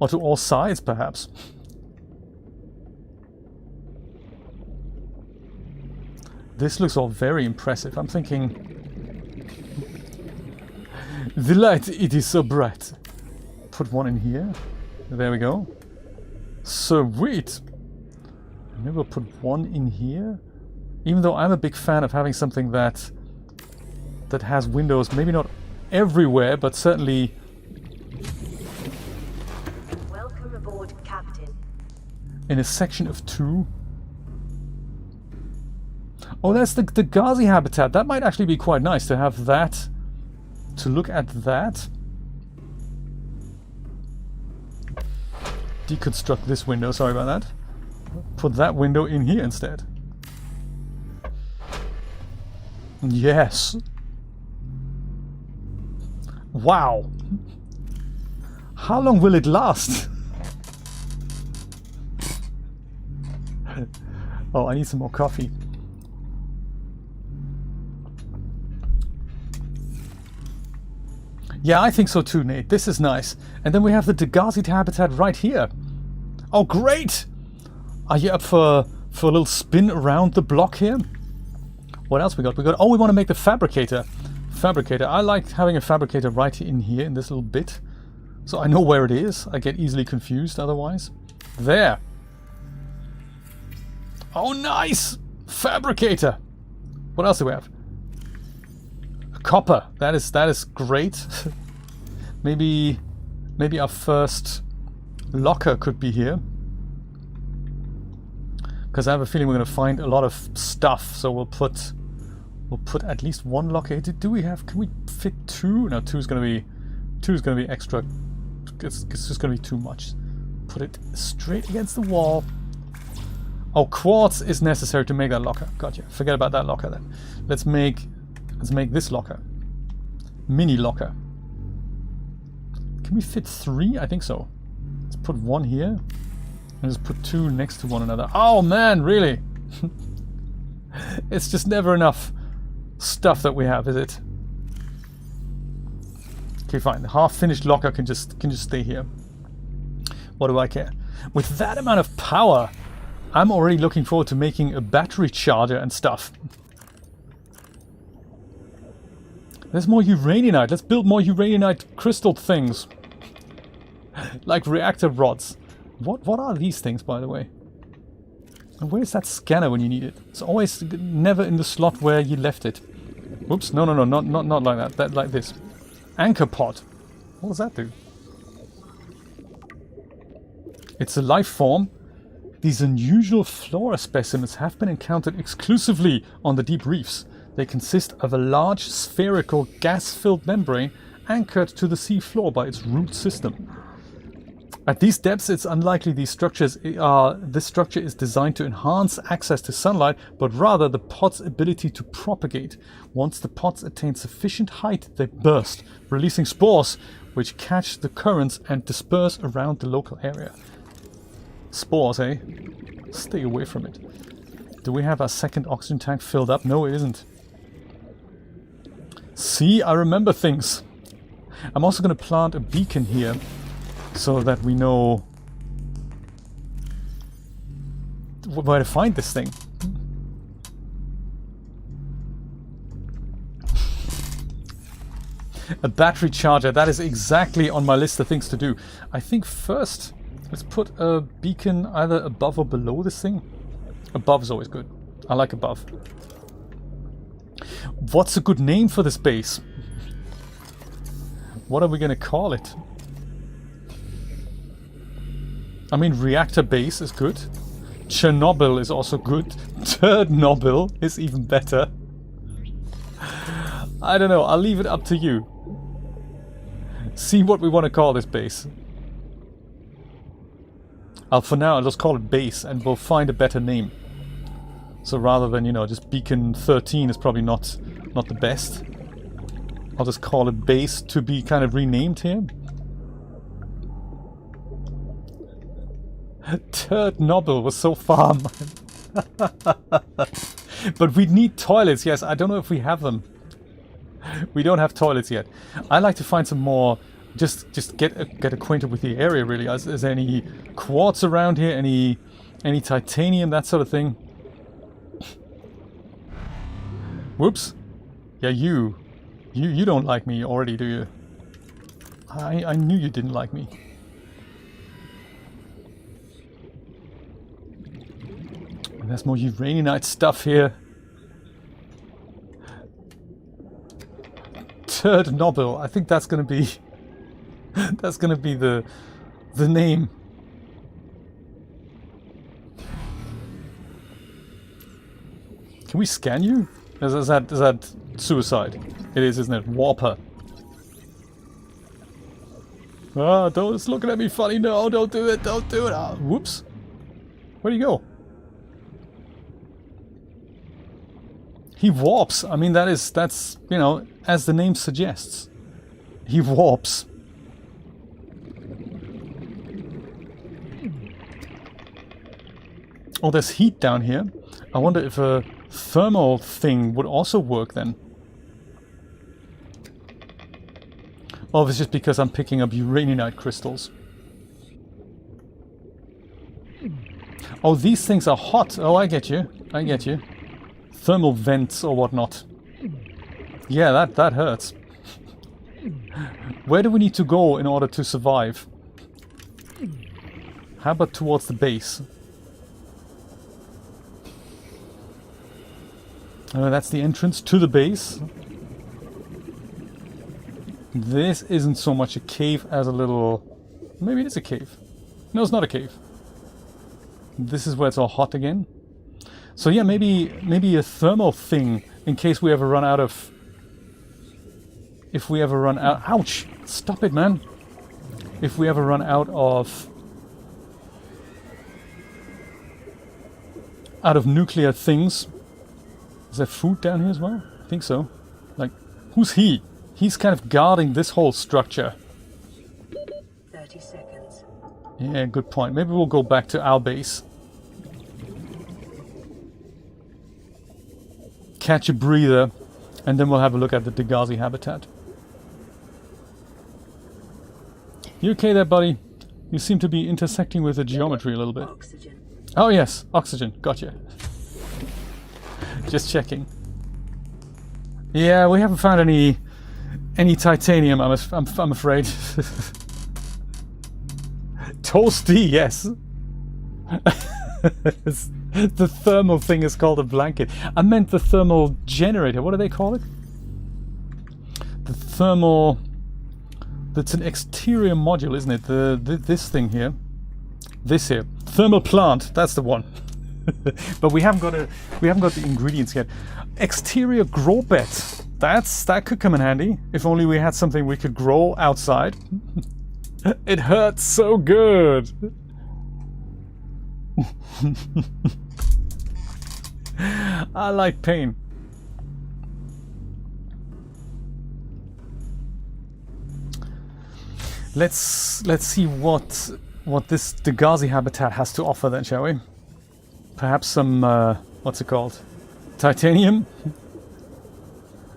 Or to all sides, perhaps. This looks all very impressive. I'm thinking... The light, it is so bright. Put one in here. There we go. Sweet. Maybe we'll put one in here. Even though I'm a big fan of having something that has windows, maybe not everywhere, but certainly... Welcome aboard, Captain. in a section of 2. Oh, that's the Degazi habitat. That might actually be quite nice to have that, to look at that. Deconstruct this window, sorry about that. Put that window in here instead. Yes. Wow. How long will it last? Oh, I need some more coffee. Yeah, I think so too, Nate. This is nice. And then we have the Degazi habitat right here. Oh, great! Are you up for a little spin around the block here? What else we got? Oh, we want to make the fabricator. Fabricator. I like having a fabricator right in here, in this little bit. So I know where it is. I get easily confused otherwise. There. Oh, nice! Fabricator. What else do we have? Copper. That is great. maybe our first locker could be here. Because I have a feeling we're going to find a lot of stuff. So we'll put at least one locker. Do we have? Can we fit 2? No, 2 is going to be extra. It's just going to be too much. Put it straight against the wall. Oh, quartz is necessary to make that locker. Gotcha. Forget about that locker then. Let's make this locker. Mini locker. Can we fit 3? I think so. Let's put 1 here. And just put 2 next to one another. Oh man, really? It's just never enough stuff that we have, is it? Okay, fine. The half-finished locker can just stay here. What do I care? With that amount of power, I'm already looking forward to making a battery charger and stuff. There's more uraninite. Let's build more uraninite crystal things. Like reactor rods. What are these things, by the way? And where's that scanner when you need it? It's always never in the slot where you left it. Whoops, no, not like that. That like this. Anchor pod. What does that do? It's a life form. These unusual flora specimens have been encountered exclusively on the deep reefs. They consist of a large spherical gas-filled membrane anchored to the sea floor by its root system. At these depths, it's unlikely this structure is designed to enhance access to sunlight, but rather the pod's ability to propagate. Once the pods attain sufficient height, they burst, releasing spores which catch the currents and disperse around the local area. Spores, eh? Stay away from it. Do we have our second oxygen tank filled up? No, it isn't. See, I remember things. I'm also going to plant a beacon here so that we know where to find this thing. A battery charger, that is exactly on my list of things to do. I think first, let's put a beacon either above or below this thing. Above is always good. I like above. What's a good name for this base? What are we going to call it? I mean, reactor base is good. Chernobyl is also good. Turdbobyl is even better. I don't know. I'll leave it up to you. See what we want to call this base. For now, I'll just call it base and we'll find a better name. So rather than, you know, just Beacon 13 is probably not the best. I'll just call it base to be kind of renamed here. Turdbobyl was so far, man. But we need toilets, yes. I don't know if we have them. We don't have toilets yet. I like to find some more just get acquainted with the area, really. Is there any quartz around here? Any titanium, that sort of thing? Whoops. Yeah, you don't like me already, do you? I knew you didn't like me. And there's more uraninite stuff here. Turdbobyl. I think that's gonna be that's gonna be the name. Can we scan you? Is that suicide? It is, isn't it? Warper. Ah, don't, it's looking at me funny. No, don't do it. Don't do it. Ah, whoops. Where'd he go? He warps. I mean, that's, you know, as the name suggests. He warps. Oh, there's heat down here. I wonder if a thermal thing would also work then. Oh, it's just because I'm picking up uraninite crystals. Oh, these things are hot. Oh, I get you. I get you. Thermal vents or whatnot. Yeah, that hurts. Where do we need to go in order to survive? How about towards the base? That's the entrance to the base. This isn't so much a cave as a little... Maybe it is a cave. No, it's not a cave. This is where it's all hot again. So yeah, maybe a thermal thing in case we ever run out of... If we ever run out... Ouch! Stop it, man! If we ever run out of nuclear things. Is there food down here as well? I think so. Like, who's he? He's kind of guarding this whole structure. 30 seconds. Yeah, good point. Maybe we'll go back to our base. Catch a breather, and then we'll have a look at the Degazi habitat. You okay there, buddy? You seem to be intersecting with the geometry a little bit. Oxygen. Oh yes, oxygen. Gotcha. Just checking. Yeah, we haven't found any titanium, I'm afraid. Toasty, yes. The thermal thing is called a blanket. I meant the thermal generator. What do they call it? The thermal... That's an exterior module, isn't it? This thing here. This here. Thermal plant. That's the one. But we haven't got the ingredients yet. Exterior grow bed. That could come in handy. If only we had something we could grow outside. It hurts so good. I like pain. Let's see what this Degazi habitat has to offer then, shall we? Perhaps some what's it called? Titanium?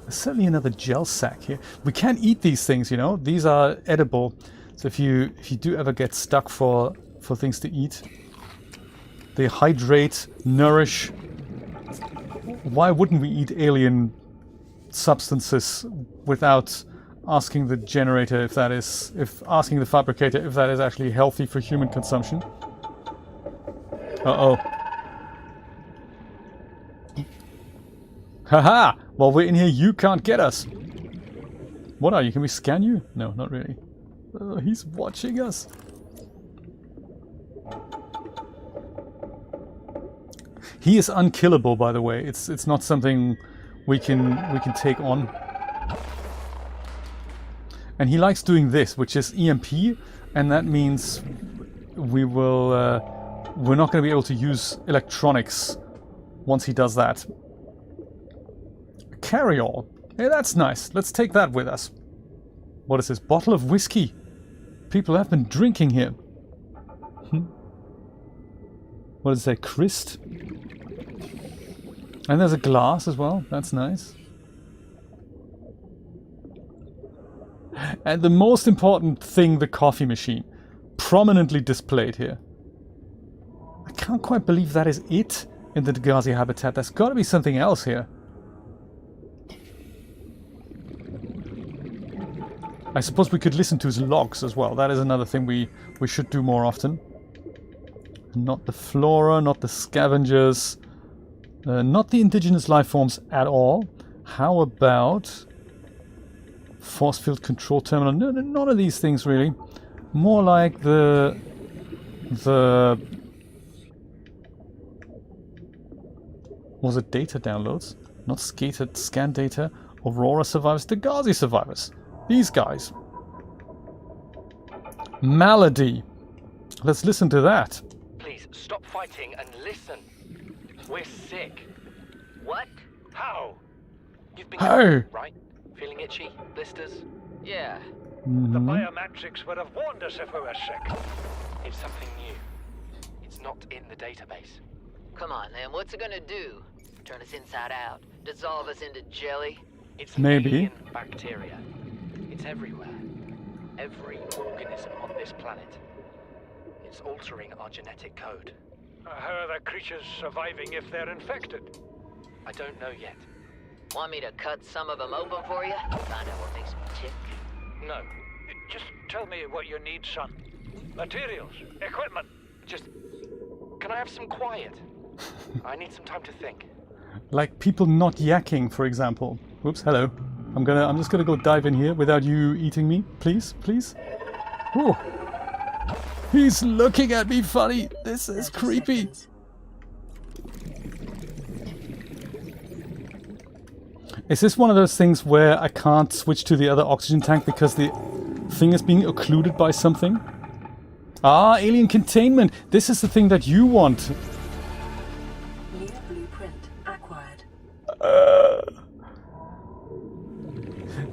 There's certainly another gel sack here. We can eat these things, you know. These are edible. So if you do ever get stuck for things to eat, they hydrate, nourish. Why wouldn't we eat alien substances without asking the generator asking the fabricator if that is actually healthy for human consumption? Uh-oh. Haha! While we're in here, you can't get us. What are you? Can we scan you? No, not really. Oh, he's watching us. He is unkillable, by the way. It's not something we can take on. And he likes doing this, which is EMP, and that means we're not going to be able to use electronics once he does that. Carry-all. Hey, that's nice. Let's take that with us. What is this? Bottle of whiskey. People have been drinking here. What is that? Christ? And there's a glass as well. That's nice. And the most important thing, the coffee machine. Prominently displayed here. I can't quite believe that is it in the Degazi habitat. There's got to be something else here. I suppose we could listen to his logs as well. That is another thing we should do more often. Not the flora, not the scavengers, not the indigenous life forms at all. How about force field control terminal? No, none of these things really. More like the was it data downloads? Not skated scan data. Aurora survivors, Degazi survivors. These guys. Malady. Let's listen to that. Please stop fighting and listen. We're sick. What? How? You've been Hey. right? Feeling itchy? Blisters? Yeah. The biometrics would have warned us if we were sick. It's something new. It's not in the database. Come on, then. What's it gonna do? Turn us inside out? Dissolve us into jelly? It's Maybe. alien bacteria. It's everywhere. Every organism on this planet. It's altering our genetic code. How are the creatures surviving if they're infected? I don't know yet. Want me to cut some of them open for you? Find out what makes me tick? No. Just tell me what you need, son. Materials, equipment. Just... Can I have some quiet? I need some time to think. Like people not yakking, for example. Whoops, hello. I'm just gonna go dive in here without you eating me, please, please. Whew. He's looking at me funny. This is 30 creepy. seconds. Is this one of those things where I can't switch to the other oxygen tank because the thing is being occluded by something? Ah, alien containment. This is the thing that you want. New blueprint acquired.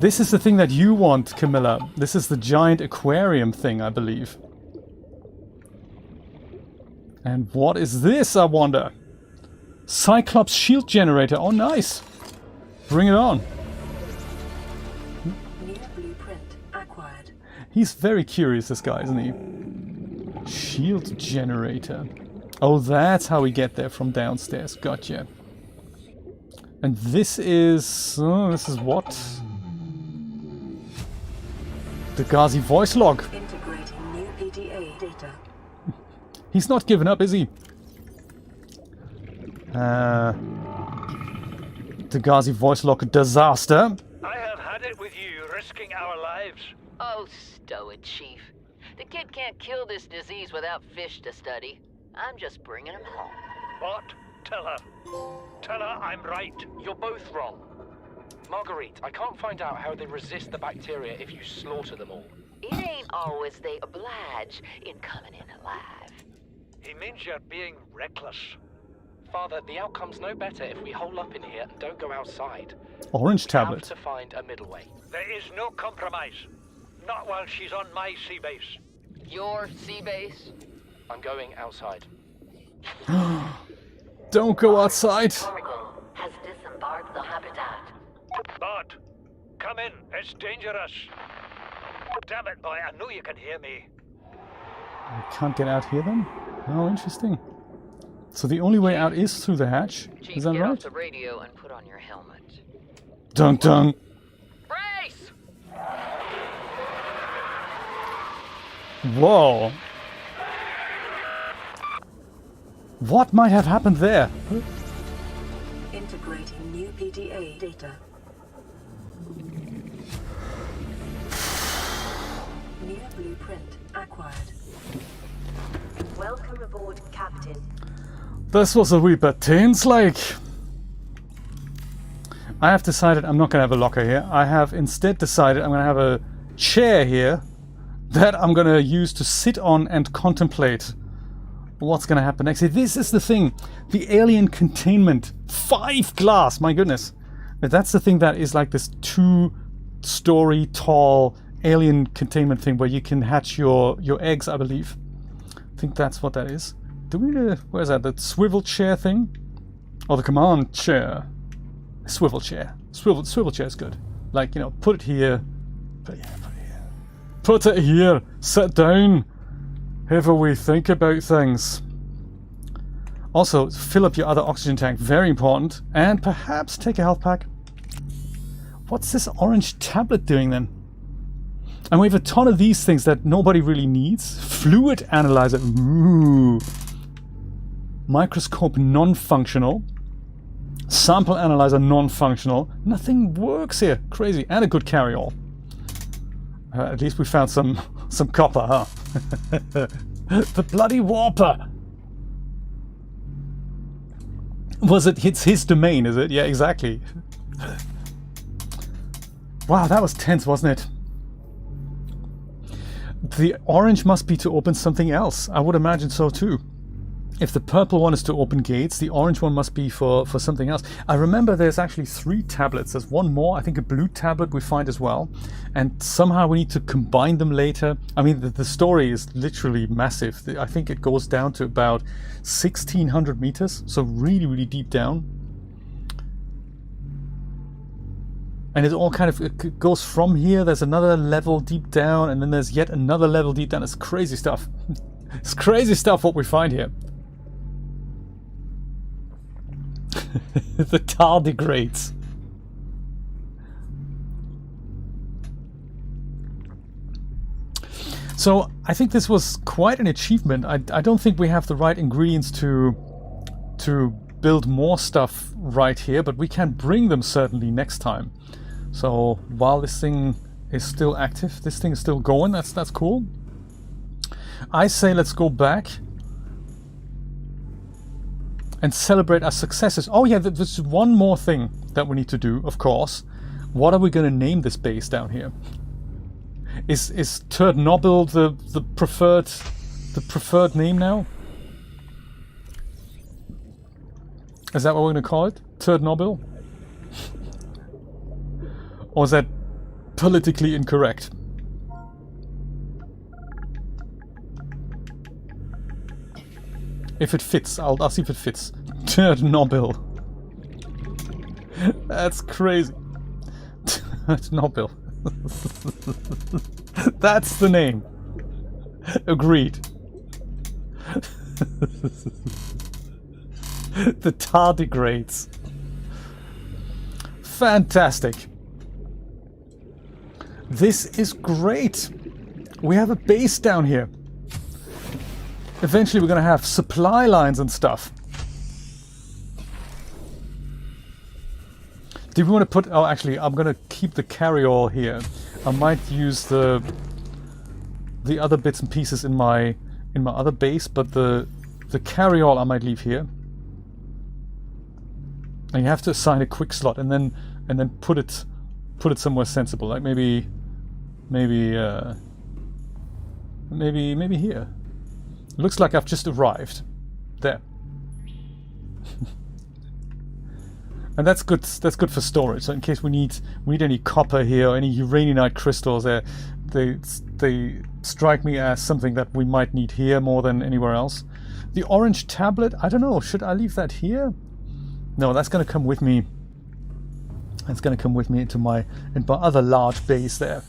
This is the thing that you want, Camilla. This is the giant aquarium thing, I believe. And what is this, I wonder? Cyclops shield generator. Oh, nice. Bring it on. New blueprint acquired. He's very curious, this guy, isn't he? Shield generator. Oh, that's how we get there from downstairs. Gotcha. And this is... Oh, this is what? Degazi voice log. Integrating new PDA data. He's not giving up, is he? Degazi voice log disaster. I have had it with you, risking our lives. Oh, stow it, Chief. The kid can't kill this disease without fish to study. I'm just bringing him home. What? Tell her. Tell her I'm right. You're both wrong. Marguerite, I can't find out how they resist the bacteria if you slaughter them all. It ain't always they oblige in coming in alive. He means you're being reckless. Father, the outcome's no better if we hole up in here and don't go outside. Orange We tablet. have to find a middle way. There is no compromise. Not while she's on my sea base. Your sea base? I'm going outside. Don't go outside. Oracle has disembarked the habitat. Bart, come in. It's dangerous. Damn it, boy. I know you can hear me. I can't get out here then? Oh, interesting. So the only way out is through the hatch. Chief, Is that get right? off the radio and put on your helmet. Dun dun. Brace! Whoa. What might have happened there? Integrating new PDA data. New blueprint acquired. Welcome aboard, Captain. This was a wee bit tense, like. I have decided I'm not going to have a locker here. I have instead decided I'm going to have a chair here that I'm going to use to sit on and contemplate what's going to happen next. See, this is the thing. The alien containment. 5 glass, my goodness. That's the thing that is like this 2-story tall alien containment thing where you can hatch your eggs, I believe. I think that's what that is. Do we where's that? The swivel chair thing? Or the command chair? Swivel chair. Swivel chair is good. Like, you know, put it here. Put it here. Put it here. Sit down. Have a wee think about things. Also, fill up your other oxygen tank. Very important. And perhaps take a health pack. What's this orange tablet doing then? And we have a ton of these things that nobody really needs. Fluid analyzer. Ooh. Microscope non-functional. Sample analyzer non-functional. Nothing works here. Crazy. And a good carry-all. At least we found some copper, huh? The bloody warper. It's his domain, is it? Yeah, exactly. Wow, that was tense, wasn't it? The orange must be to open something else. I would imagine so too. If the purple one is to open gates, the orange one must be for something else. I remember there's actually 3 tablets. There's one more, I think a blue tablet we find as well. And somehow we need to combine them later. I mean, the story is literally massive. I think it goes down to about 1,600 meters. So really, really deep down. And it all kind of it goes from here. There's another level deep down. And then there's yet another level deep down. It's crazy stuff. It's crazy stuff what we find here. The tardigrades. So I think this was quite an achievement. I don't think we have the right ingredients to build more stuff right here, but we can bring them certainly next time. So while this thing is still active, this thing is still going. That's cool. I say let's go back and celebrate our successes. Oh yeah, there's one more thing that we need to do, of course. What are we going to name this base down here? Is Turdbobyl the preferred name now? Is that what we're going to call it? Turdbobyl? Or is that politically incorrect? If it fits, I'll see if it fits. Turdbobyl. That's crazy. Turdbobyl. That's the name. Agreed. The tardigrades. Fantastic. This is great. We have a base down here. Eventually we're going to have supply lines and stuff. Do we want to put... Oh, actually, I'm going to keep the carry-all here. I might use the other bits and pieces in my other base, but the carry-all I might leave here. And you have to assign a quick slot and then put it somewhere sensible, like maybe here. Looks like I've just arrived. There. And that's good for storage. So in case we need any copper here or any uraninite crystals, they strike me as something that we might need here more than anywhere else. The orange tablet, I don't know, should I leave that here? No, that's going to come with me. That's going to come with me into my other large base there.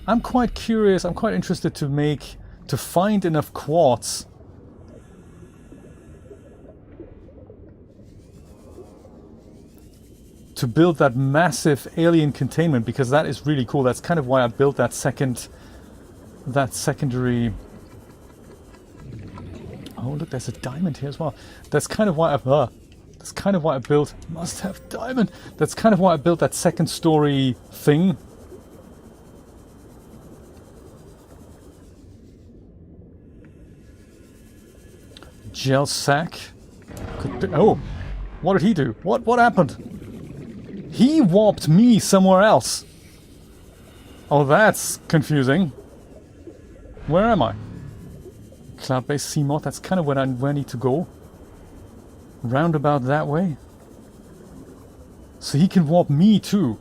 I'm quite curious, I'm quite interested to find enough quartz to build that massive alien containment, because that is really cool. That's kind of why I built that secondary... Oh look, there's a diamond here as well. That's kind of why I built... Must have diamond! That's kind of why I built that second story thing. Gel sack. Oh, what did he do? What happened? He warped me somewhere else. Oh, that's confusing. Where am I? Cloud-based Seamoth. That's kind of where I need to go. Roundabout that way. So he can warp me too.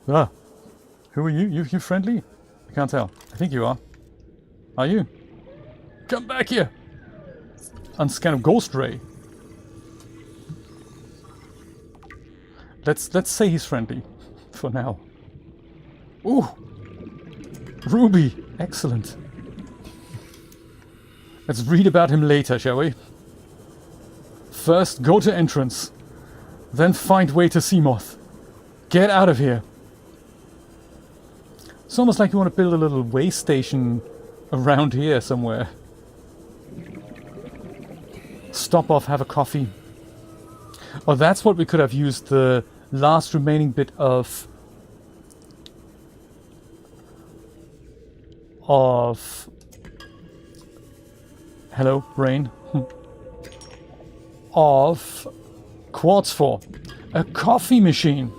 Ah, who are you? You friendly? I can't tell. I think you are. Are you? Come back here! On kind of ghost ray. Let's say he's friendly for now. Ooh, Ruby, excellent. Let's read about him later, shall we? First, go to entrance, then find way to Seamoth. Get out of here. It's almost like you want to build a little way station around here somewhere. Stop off, have a coffee. Oh, that's what we could have used the last remaining bit of hello, brain. Of quartz for. A coffee machine.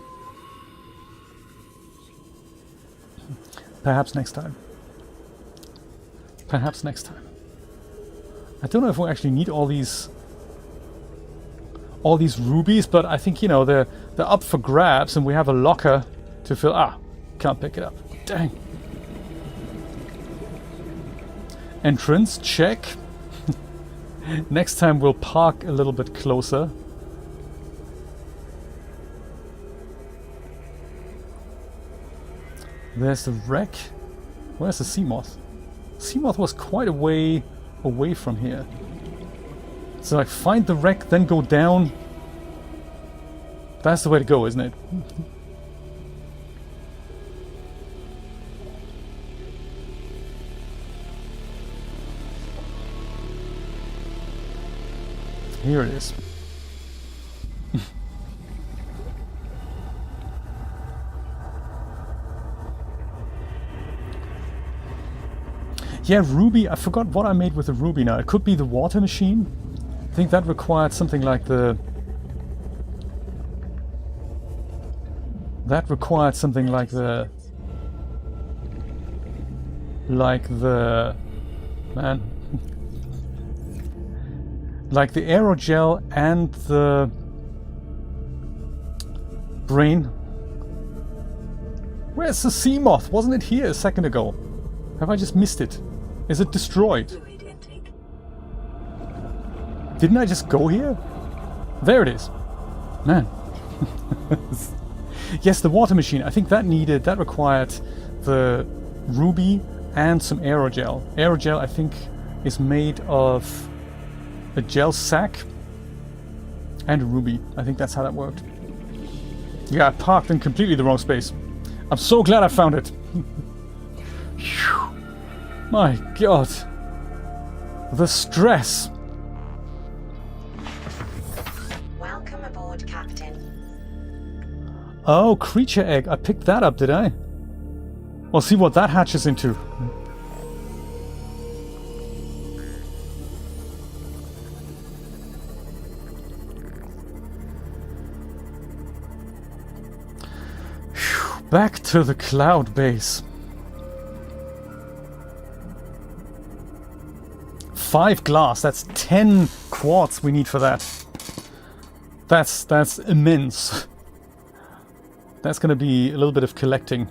Perhaps next time. Perhaps next time. I don't know if we actually need all these rubies, but I think, you know, they're up for grabs, and we have a locker to fill. Ah, can't pick it up. Dang. Entrance, check. Next time we'll park a little bit closer. There's the wreck. Where's the Seamoth? Seamoth was quite a way away from here. So like find the wreck, then go down. That's the way to go, isn't it? Here it is. Yeah, ruby. I forgot what I made with the ruby now. It could be the water machine. I think that required something like the... That required something like the... Man. Like the aerogel and the... brain. Where's the Seamoth? Wasn't it here a second ago? Have I just missed it? Is it destroyed? Fluid intake. Didn't I just go here? There it is. Man. Yes, the water machine. I think that required the ruby and some aerogel. Aerogel, I think, is made of a gel sac and a ruby. I think that's how that worked. Yeah, I parked in completely the wrong space. I'm so glad I found it. Phew. My God. The stress. Welcome aboard, Captain. Oh, creature egg. I picked that up, did I? We'll see what that hatches into. Phew. Back to the cloud base. 5 glass, that's 10 quartz we need for that. That's immense. That's gonna be a little bit of collecting.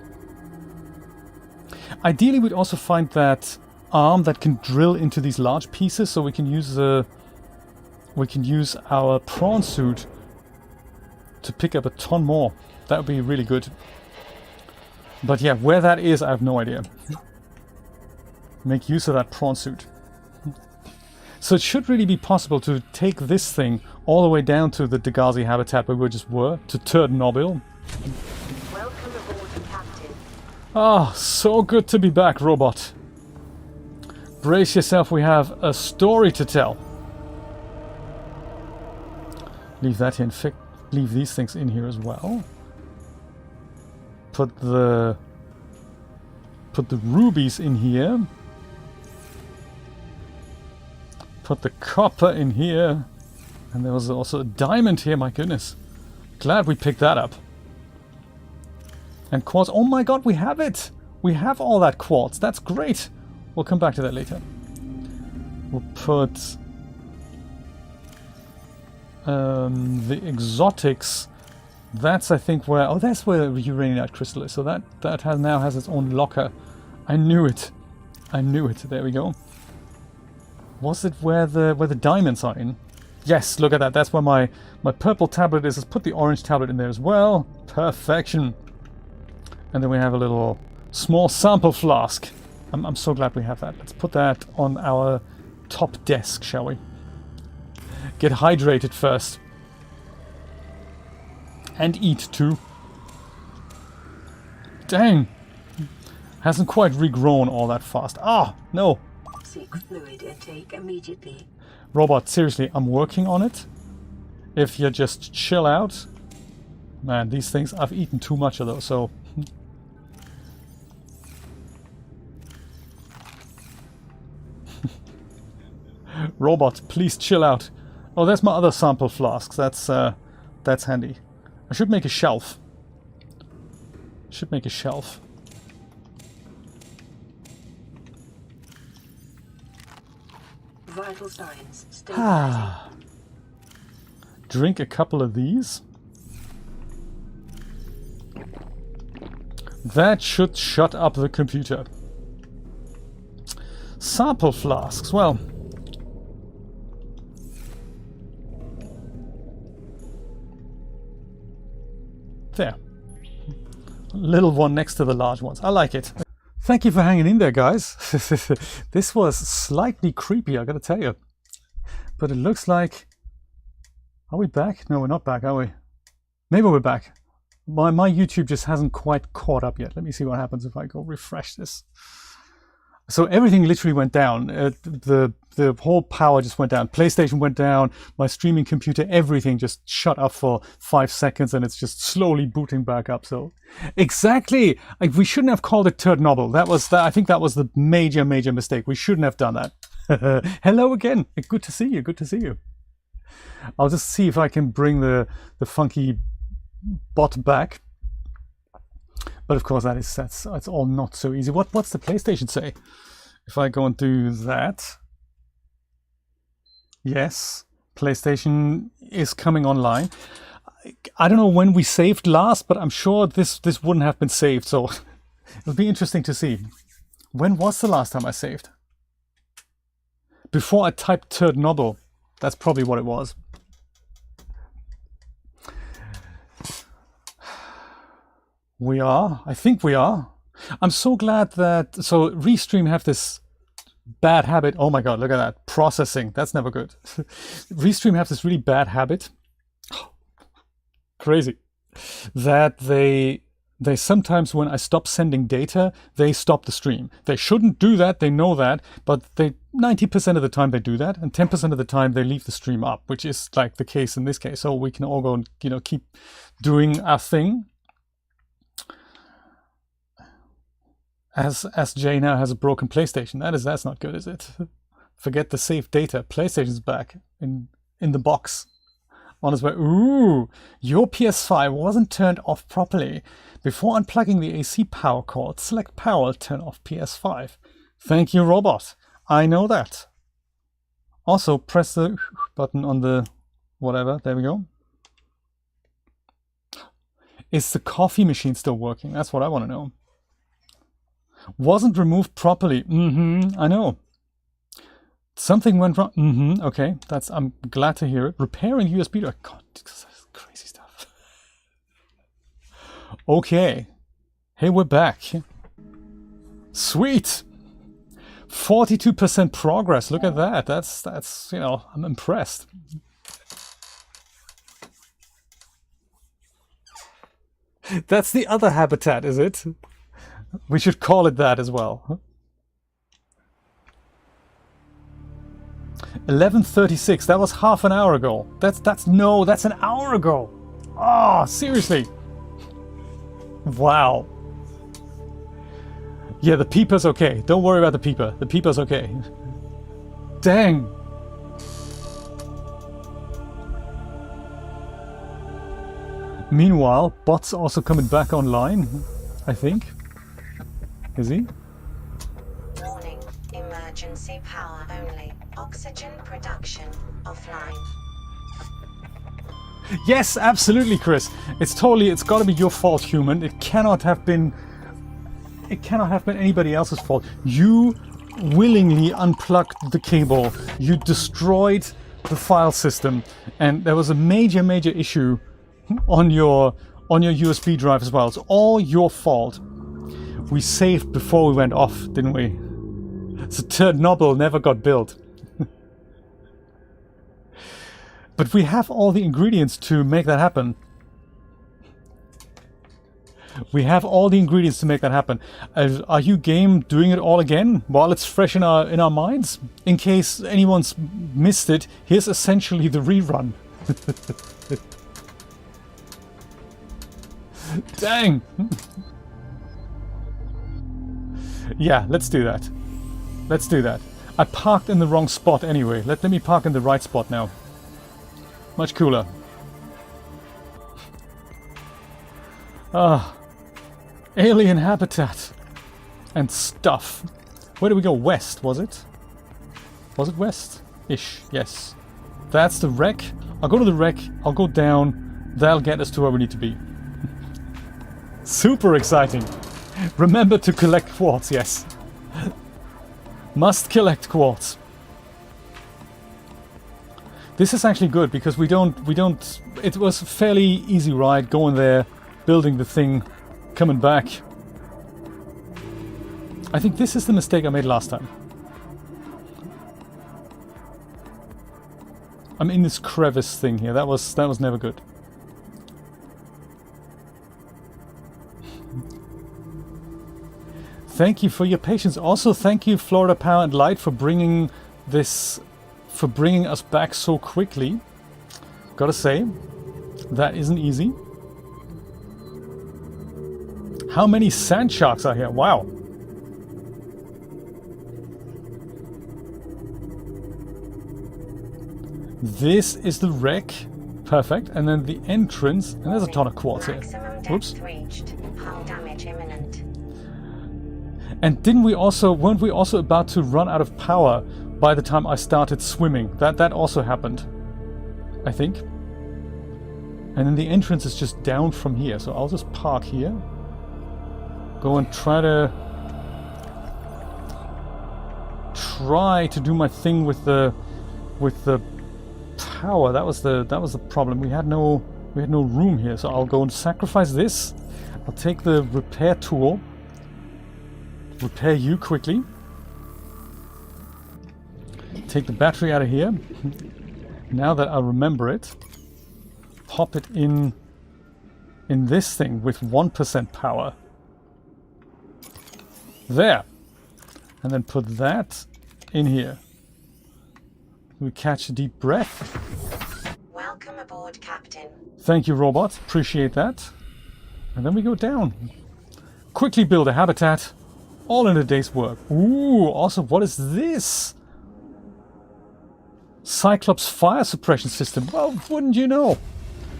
Ideally we'd also find that arm that can drill into these large pieces, so we can use our prawn suit to pick up a ton more. That would be really good. But yeah, where that is, I have no idea. Make use of that prawn suit. So it should really be possible to take this thing all the way down to the Degazi habitat where we just were, to Turdbobyl. Welcome aboard, Captain. Ah, so good to be back, robot. Brace yourself, we have a story to tell. Leave that here and leave these things in here as well. Put the rubies in here. Put the copper in here. And there was also a diamond here, my goodness. Glad we picked that up. And quartz. Oh my God, we have it! We have all that quartz. That's great. We'll come back to that later. We'll put the exotics. That's, I think, where... Oh, that's where the uraninite crystal is. So that now has its own locker. I knew it. I knew it. There we go. Was it where the diamonds are in? Yes, look at that. That's where my purple tablet is. Let's put the orange tablet in there as well. Perfection. And then we have a little small sample flask. I'm so glad we have that. Let's put that on our top desk, shall we? Get hydrated first. And eat too. Dang. Hasn't quite regrown all that fast. Ah, no. Seek fluid intake immediately. Robot, seriously, I'm working on it. If you just chill out. Man, these things, I've eaten too much of those, so... Robot, please chill out. Oh, there's my other sample flasks. That's handy. I should make a shelf. Should make a shelf. Vital signs stabilizing. Ah. Drink a couple of these. That should shut up the computer. Sample flasks, well... There. Little one next to the large ones. I like it. Thank you for hanging in there, guys. This was slightly creepy, I gotta tell you. But it looks like... Are we back? No, we're not back, are we? Maybe we're back. My YouTube just hasn't quite caught up yet. Let me see what happens if I go refresh this. So everything literally went down. The whole power just went down. PlayStation went down. My streaming computer, everything just shut up for 5 seconds, and it's just slowly booting back up. So exactly, we shouldn't have called it Turdbobyl. I think that was the major mistake. We shouldn't have done that. Hello again. Good to see you. Good to see you. I'll just see if I can bring the funky bot back. But of course, that's all not so easy. What's the PlayStation say? If I go and do that, yes, PlayStation is coming online. I don't know when we saved last, but I'm sure this wouldn't have been saved. So it'll be interesting to see. When was the last time I saved? Before I typed Turdbobyl. That's probably what it was. I think we are. I'm so glad that, so Restream have this bad habit. Oh my God, look at that. Processing, that's never good. Restream have this really bad habit. Crazy. That they sometimes, when I stop sending data, they stop the stream. They shouldn't do that, they know that, but 90% of the time they do that, and 10% of the time they leave the stream up, which is like the case in this case. So we can all go and, keep doing our thing. As Jay now has a broken PlayStation. That's not good, is it? Forget the saved data. PlayStation's back in the box. On its way. Ooh, your PS5 wasn't turned off properly. Before unplugging the AC power cord, select power, turn off PS5. Thank you, robot. I know that. Also, press the button on the whatever. There we go. Is the coffee machine still working? That's what I want to know. Wasn't removed properly. I know. Something went wrong. Okay, I'm glad to hear it. Repairing USB drive. God, this is crazy stuff. Okay. Hey, we're back. Sweet. 42% progress. Look at that. That's I'm impressed. That's the other habitat, is it? We should call it that as well. 11:36. That was half an hour ago. That's an hour ago. Oh, seriously. Wow. Yeah, the peeper's okay. Don't worry about the peeper. The peeper's okay. Dang. Meanwhile, bot's also coming back online, I think. Is he? Warning. Emergency power only. Oxygen production offline. Yes, absolutely, Chris. It's got to be your fault, human. It cannot have been anybody else's fault. You willingly unplugged the cable. You destroyed the file system, and there was a major issue on your USB drive as well. It's all your fault. We saved before we went off, didn't we? So Turdbobyl never got built. But we have all the ingredients to make that happen. We have all the ingredients to make that happen. Are you game doing it all again while it's fresh in our minds? In case anyone's missed it, here's essentially the rerun. Dang! Yeah, let's do that. Let's do that. I parked in the wrong spot anyway. Let me park in the right spot now. Much cooler. Ah. Alien habitat. And stuff. Where do we go? West, was it? Was it west-ish? Yes. That's the wreck. I'll go to the wreck. I'll go down. That'll get us to where we need to be. Super exciting. Remember to collect quartz, yes. Must collect quartz. This is actually good because we don't, it was a fairly easy ride going there, building the thing, coming back. I think this is the mistake I made last time. I'm in this crevice thing here. That was never good. Thank you for your patience. Also, thank you, Florida Power and Light, for bringing this, for bringing us back so quickly. Gotta say, that isn't easy. How many sand sharks are here? Wow. This is the wreck. Perfect. And then the entrance. And there's a ton of quartz here. Whoops. Reached. Hull damage imminent. And weren't we also about to run out of power by the time I started swimming? That also happened, I think. And then the entrance is just down from here. So I'll just park here. Go and try to do my thing with the power. That was the problem. We had no room here. So I'll go and sacrifice this. I'll take the repair tool. Repair you quickly. Take the battery out of here. Now that I remember it, pop it in this thing with 1% power. There. And then put that in here. We catch a deep breath. Welcome aboard, Captain. Thank you, robot. Appreciate that. And then we go down. Quickly build a habitat. All in a day's work. Ooh, also, what is this? Cyclops fire suppression system. Well, wouldn't you know?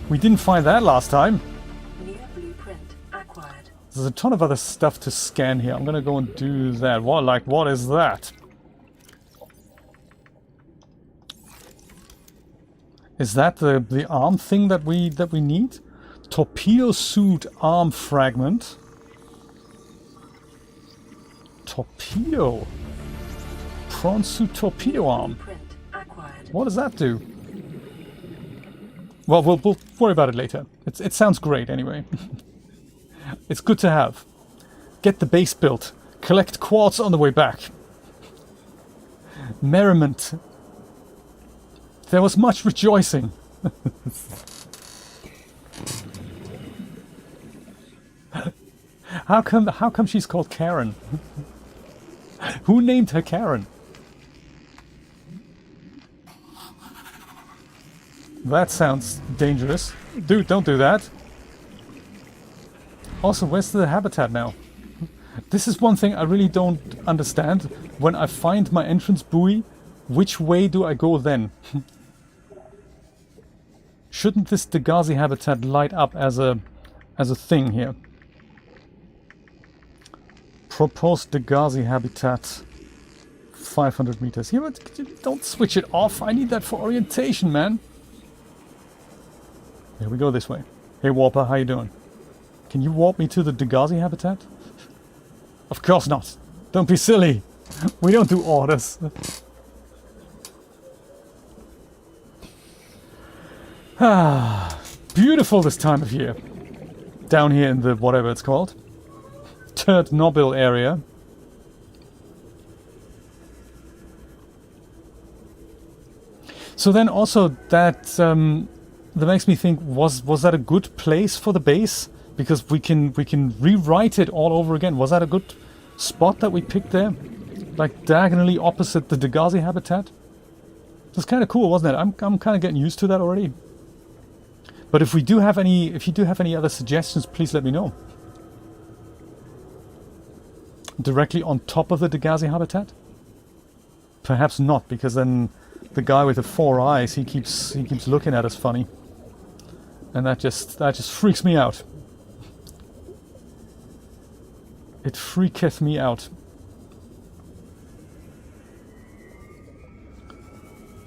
We didn't find that last time. New blueprint acquired. There's a ton of other stuff to scan here. I'm gonna go and do that. What is that? Is that the arm thing that we need? Torpedo suit arm fragment. Torpedo. Prawn Suit torpedo arm. What does that do? Well, we'll worry about it later. It sounds great anyway. It's good to have. Get the base built. Collect quartz on the way back. Merriment. There was much rejoicing. How come she's called Karen? Who named her Karen? That sounds dangerous. Dude, don't do that. Also, where's the habitat now? This is one thing I really don't understand. When I find my entrance buoy, which way do I go then? Shouldn't this Degazi habitat light up as a thing here? Proposed Degazi habitat 500 meters. Yeah, but don't switch it off. I need that for orientation, man. Here we go this way. Hey Warper, how you doing? Can you warp me to the Degazi habitat? Of course not. Don't be silly. We don't do orders. Ah, beautiful this time of year. Down here in the whatever it's called. Turdbobyl area. So then also that that makes me think, was that a good place for the base? Because we can rewrite it all over again. Was that a good spot that we picked there? Like diagonally opposite the Degazi habitat? That's kind of cool, wasn't it? I'm kind of getting used to that already. But if you do have any other suggestions, please let me know. Directly on top of the Degazi habitat? Perhaps not, because then the guy with the 4 eyes, he keeps looking at us funny. And that just freaks me out. It freaketh me out.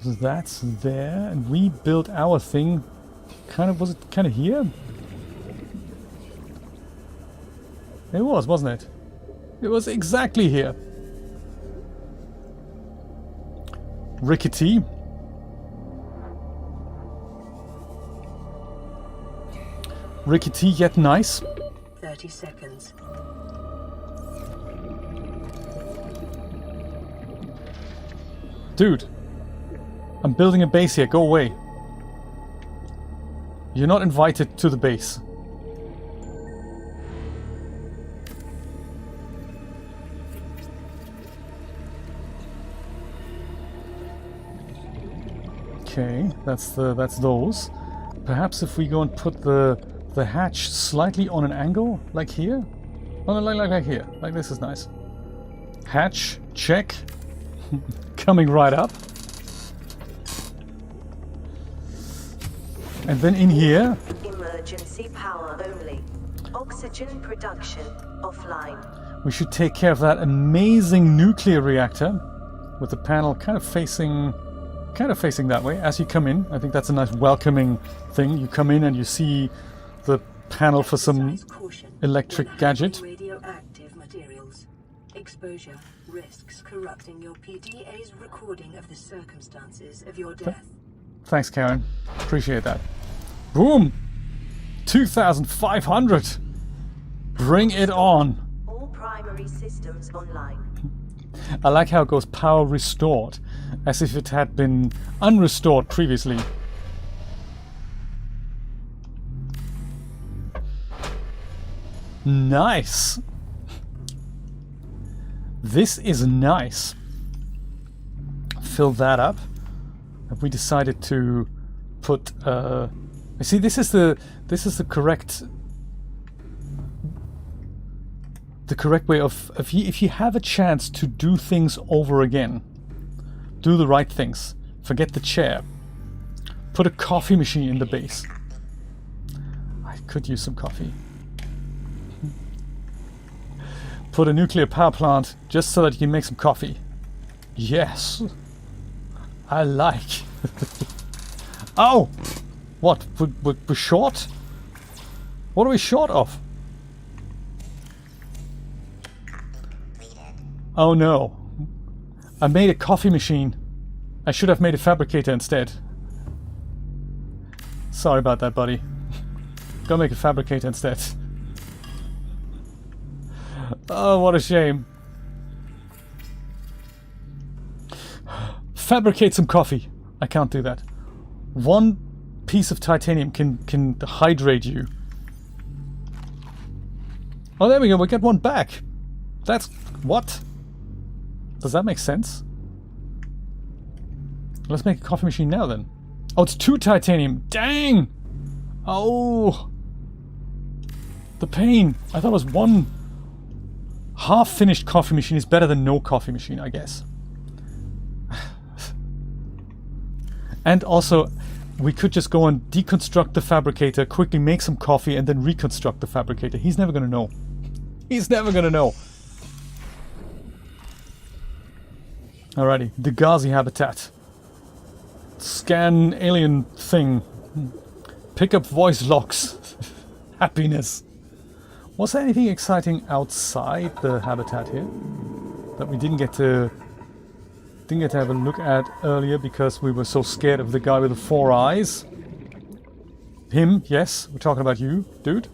So that's there, and we built our thing. Was it kind of here? It was, wasn't it? It was exactly here. Rickety. Rickety yet nice. 30 seconds. Dude, I'm building a base here. Go away. You're not invited to the base. Okay, that's those. Perhaps if we go and put the hatch slightly on an angle, like here? Oh, no, like here. Like this is nice. Hatch, check. Coming right up. And then in here... Emergency power only. Oxygen production offline. We should take care of that amazing nuclear reactor with the panel kind of facing that way as you come in. I think that's a nice welcoming thing. You come in and you see the panel for some electric gadget. Radioactive materials. Exposure risks corrupting your PDA's recording of the circumstances of your death. Thanks, Karen. Appreciate that. Boom! 2,500! Bring it on! All primary systems online. I like how it goes power restored, as if it had been unrestored previously. Nice! This is nice. Fill that up. Have we decided to put see, this is the correct way of if you have a chance to do things over again, do the right things. Forget the chair. Put a coffee machine in the base. I could use some coffee. Put a nuclear power plant just so that you can make some coffee. Yes. I like. Oh! What? We're short? What are we short of? Oh no. I made a coffee machine. I should have made a fabricator instead. Sorry about that, buddy. Go make a fabricator instead. Oh, what a shame. Fabricate some coffee. I can't do that. One piece of titanium can hydrate you. Oh, there we go. We get one back. That's... what? Does that make sense? Let's make a coffee machine now then. Oh, it's 2 titanium. Dang! Oh! The pain. I thought it was 1 half-finished coffee machine is better than no coffee machine, I guess. And also, we could just go and deconstruct the fabricator, quickly make some coffee, and then reconstruct the fabricator. He's never gonna know. He's never gonna know. Alrighty, Degazi habitat. Scan alien thing. Pick up voice locks. Happiness. Was there anything exciting outside the habitat here that we didn't get to have a look at earlier because we were so scared of the guy with the 4 eyes? Him, yes, we're talking about you, dude.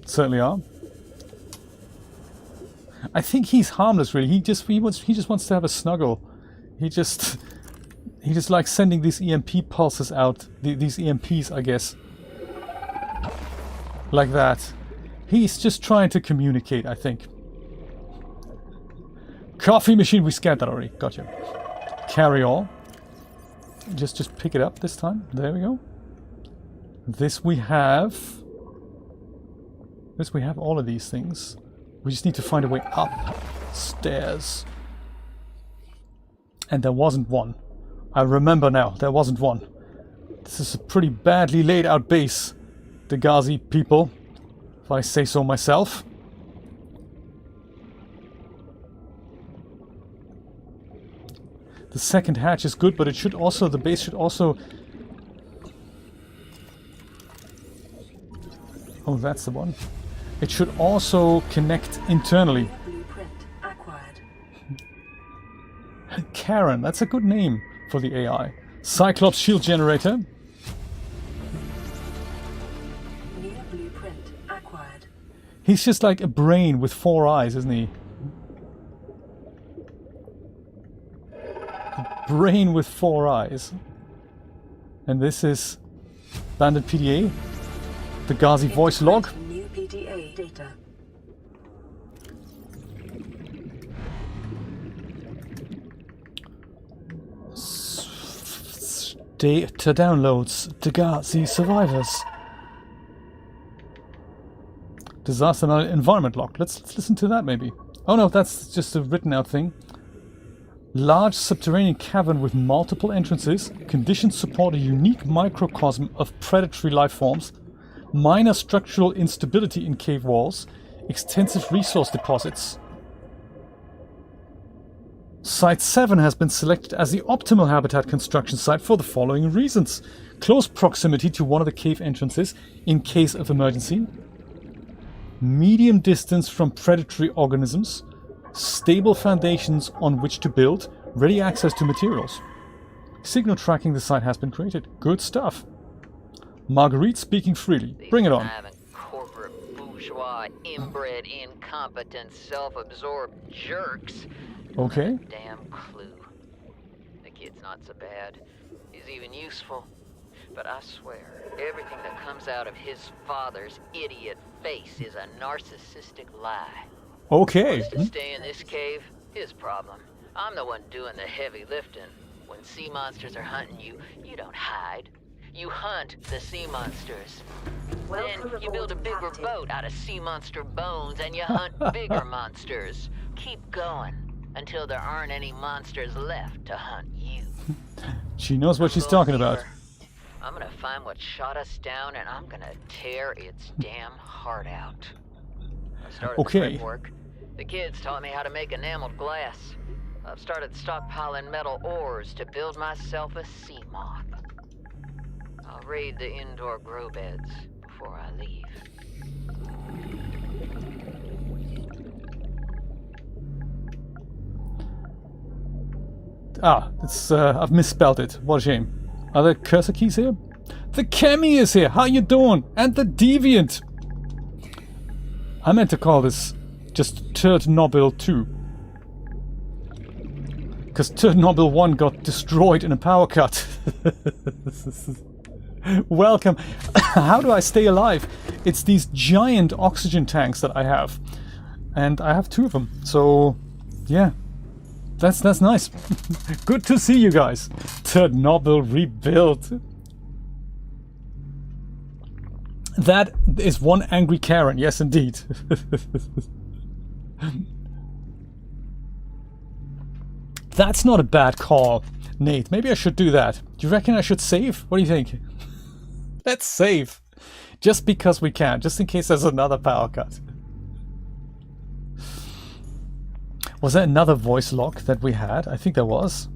Certainly are. I think he's harmless, really. He just wants to have a snuggle. He just likes sending these EMP pulses out. These EMPs, I guess. Like that. He's just trying to communicate, I think. Coffee machine, we scanned that already. Gotcha. Carry all. Just pick it up this time. There we go. This we have all of these things. We just need to find a way upstairs. And there wasn't one. I remember now, there wasn't one. This is a pretty badly laid out base, Degazi people, if I say so myself. The second hatch is good, but it should also, the base should also... Oh, that's the one. It should also connect internally. Blueprint acquired. Karen, that's a good name for the AI. Cyclops shield generator. New blueprint acquired. He's just like a brain with 4 eyes, isn't he? A brain with 4 eyes. And this is Bandit PDA. The Degazi voice log. New PDA data. Data downloads. Degazi survivors. Disaster environment log. Let's listen to that maybe. Oh no, that's just a written out thing. Large subterranean cavern with multiple entrances. Conditions support a unique microcosm of predatory life forms. Minor structural instability in cave walls. Extensive resource deposits. Site 7 has been selected as the optimal habitat construction site for the following reasons. Close proximity to one of the cave entrances in case of emergency. Medium distance from predatory organisms. Stable foundations on which to build. Ready access to materials. Signal tracking the site has been created. Good stuff. Marguerite speaking freely. Bring it on. Having corporate bourgeois, inbred, incompetent, self-absorbed jerks. Okay. Damn clue. The kid's not so bad. He's even useful. But I swear, everything that comes out of his father's idiot face is a narcissistic lie. Okay. Wants to stay in this cave? His problem. I'm the one doing the heavy lifting. When sea monsters are hunting you, you don't hide. You hunt the sea monsters. Welcome Then you build a aboard, bigger Captain. boat out of sea monster bones and you hunt bigger monsters. Keep going until there aren't any monsters left to hunt you. She knows what she's Go talking see about. her. I'm gonna find what shot us down and I'm gonna tear its damn heart out. I started Okay. the prep work. The kids taught me how to make enameled glass. I've started stockpiling metal ores to build myself a sea moth. I'll raid the indoor grow beds before I leave. Ah, it's I've misspelled it. What a shame. Are there cursor keys here? The Chemi is here. How you doing? And the Deviant. I meant to call this just Turdbobyl 2. Because Turdbobyl 1 got destroyed in a power cut. Welcome. How do I stay alive? It's these giant oxygen tanks that I have. And I have 2 of them. So, yeah. That's nice. Good to see you guys. Turdbobyl rebuilt. That is one angry Karen. Yes, indeed. That's not a bad call, Nate. Maybe I should do that. Do you reckon I should save? What do you think? Let's save. Just because we can. Just in case there's another power cut. Was there another voice log that we had? I think there was.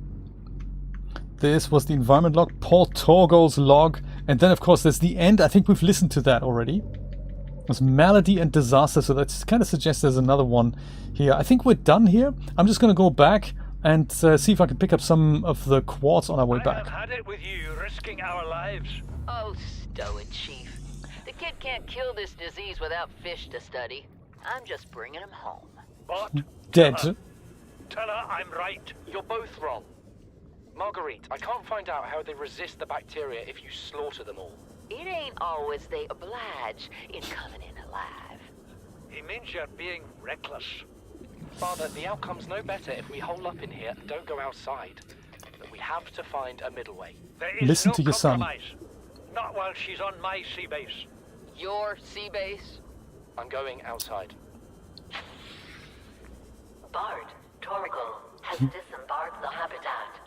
This was the environment log, Paul Torgol's log, and then of course there's the end. I think we've listened to that already. It was Malady and Disaster, so that kind of suggests there's another one here. I think we're done here. I'm just going to go back, and see if I can pick up some of the quartz on our way I back. have had it with you, risking our lives. Oh, stow it, Chief. The kid can't kill this disease without fish to study. I'm just bringing him home. But Dead. tell her I'm right. You're both wrong. Marguerite, I can't find out how they resist the bacteria if you slaughter them all. It ain't always they oblige in coming in alive. He means you're being reckless. Father, the outcome's no better if we hole up in here and don't go outside. But we have to find a middle way. There is Listen no to your son. compromise. Not while she's on my sea base. Your sea base? I'm going outside. Bard, Turdbobyl has disembarked the habitat.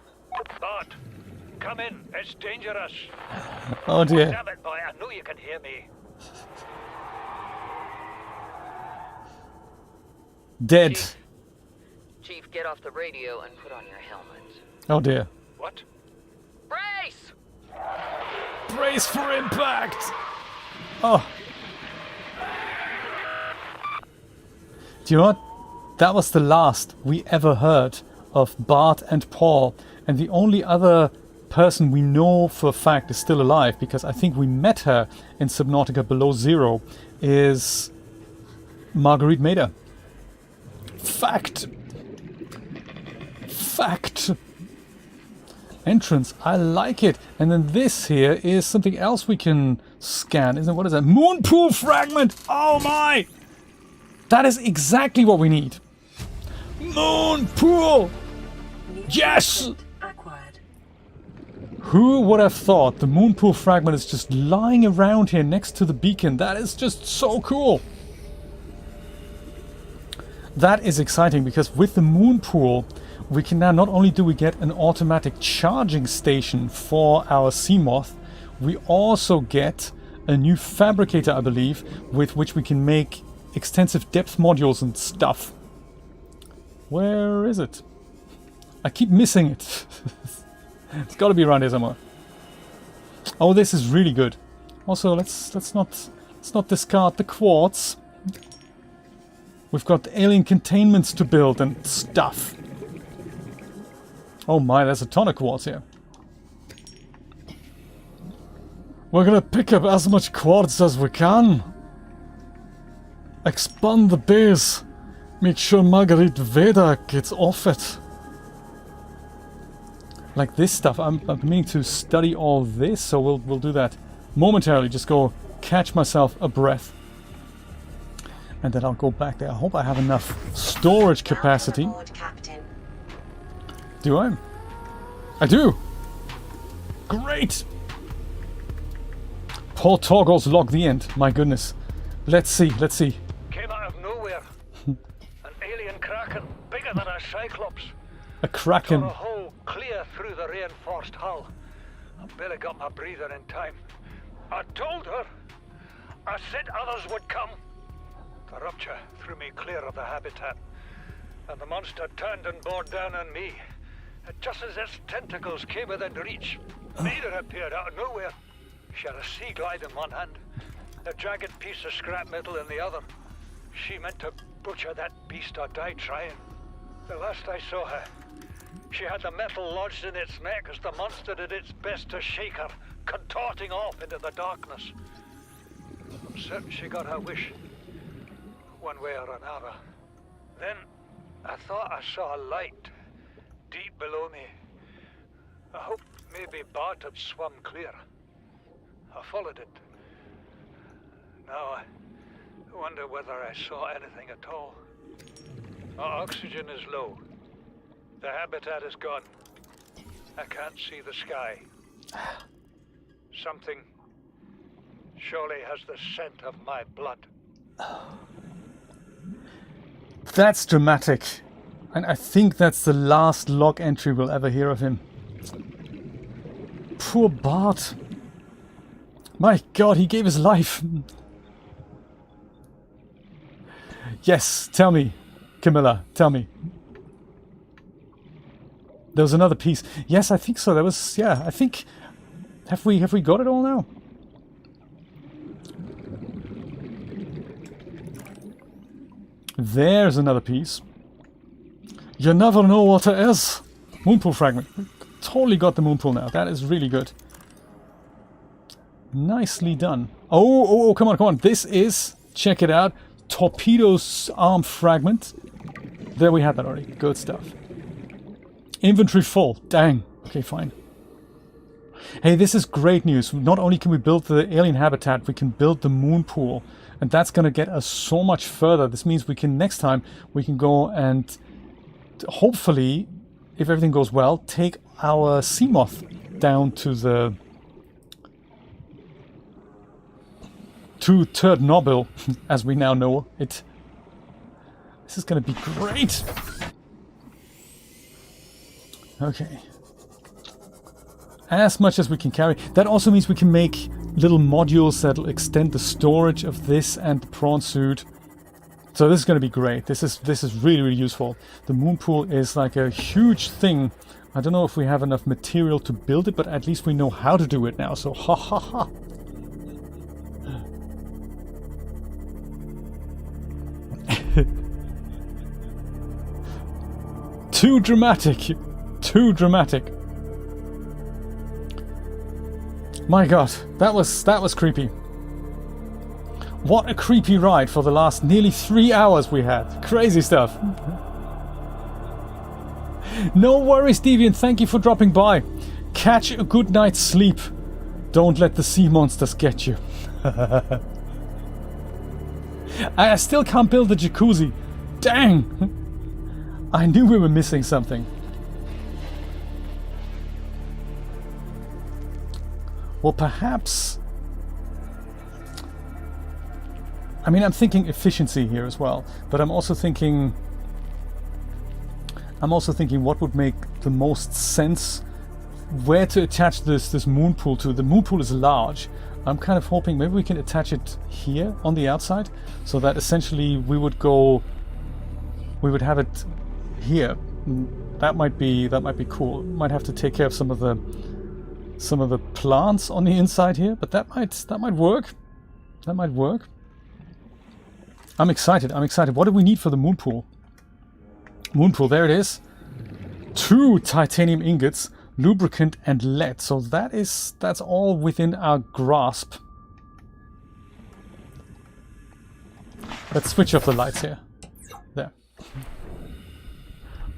Bart, come in. It's dangerous. Oh dear. Damn it, boy. I know you can hear me. Dead. Chief, get off the radio and put on your helmet. Oh dear. What? Brace! Brace for impact! Oh. Do you know what? That was the last we ever heard of Bart and Paul. And the only other person we know for a fact is still alive, because I think we met her in Subnautica Below Zero, is Marguerite Mader. Fact. Fact. Entrance. I like it. And then this here is something else we can scan, isn't it? What is that? Moonpool fragment! Oh my! That is exactly what we need. Moonpool! Yes! Acquired. Who would have thought the moonpool fragment is just lying around here next to the beacon? That is just so cool. That is exciting, because with the moonpool we can now, not only do we get an automatic charging station for our Seamoth, we also get a new fabricator, I believe, with which we can make extensive depth modules and stuff. Where is it? I keep missing it. It's got to be around here somewhere. Oh, this is really good. Also, let's not discard the quartz. We've got alien containments to build and stuff. Oh my, there's a ton of quartz here. We're gonna pick up as much quartz as we can. Expand the base. Make sure Marguerite Veda gets off it. Like this stuff. I'm meaning to study all this, so we'll do that momentarily. Just go catch myself a breath. And then I'll go back there. I hope I have enough storage capacity. Welcome aboard, Captain. Do I? I do! Great! Paul Torgol's log the end. My goodness. Let's see. Came out of nowhere. An alien kraken, bigger than a cyclops. A kraken. Tore a hole clear through the reinforced hull. I barely got my breather in time. I told her. I said others would come. The rupture threw me clear of the habitat, and the monster turned and bore down on me. Just as its tentacles came within reach, Mader appeared out of nowhere. She had a sea glide in one hand, a jagged piece of scrap metal in the other. She meant to butcher that beast or die trying. The last I saw her, she had the metal lodged in its neck as the monster did its best to shake her, contorting off into the darkness. I'm certain she got her wish, one way or another. Then I thought I saw a light deep below me. I hoped maybe Bart had swum clear. I followed it. Now I wonder whether I saw anything at all. Our oxygen is low. The habitat is gone. I can't see the sky. Something surely has the scent of my blood. That's dramatic. And I think that's the last log entry we'll ever hear of him. Poor Bart. My God, he gave his life. Yes, tell me, Camilla, tell me. There was another piece. Yes, I think so. There was, yeah, I think... Have we got it all now? There's another piece. You never know what it is. Moonpool fragment. Totally got the moonpool now. That is really good. Nicely done. Oh, come on, come on. This is, check it out, Torpedo's arm fragment. There we had that already. Good stuff. Inventory full. Dang. Okay, fine. Hey, this is great news. Not only can we build the alien habitat, we can build the moonpool. And that's going to get us so much further. This means we can, next time, we can go and hopefully, if everything goes well, take our Seamoth down to the... to Turdbobyl, as we now know it. This is going to be great. Okay. As much as we can carry. That also means we can make little modules that'll extend the storage of this and the prawn suit. So this is going to be great. This is really, really useful. The moonpool is like a huge thing. I don't know if we have enough material to build it, but at least we know how to do it now. So ha ha ha. Too dramatic. Too dramatic. My god, that was creepy. What a creepy ride for the last nearly 3 hours we had. Crazy stuff. No worries, Deviant. Thank you for dropping by. Catch a good night's sleep. Don't let the sea monsters get you. I still can't build the jacuzzi. Dang! I knew we were missing something. Well, perhaps... I mean, I'm thinking efficiency here as well, but I'm also thinking what would make the most sense, where to attach this moonpool to. The moonpool is large. I'm kind of hoping maybe we can attach it here on the outside, so that essentially we would have it here. That might be cool. Might have to take care of some of the plants on the inside here, but that might work. That might work. I'm excited. What do we need for the moonpool? Moonpool, there it is. 2 titanium ingots, lubricant and lead. So that's all within our grasp. Let's switch off the lights here. There.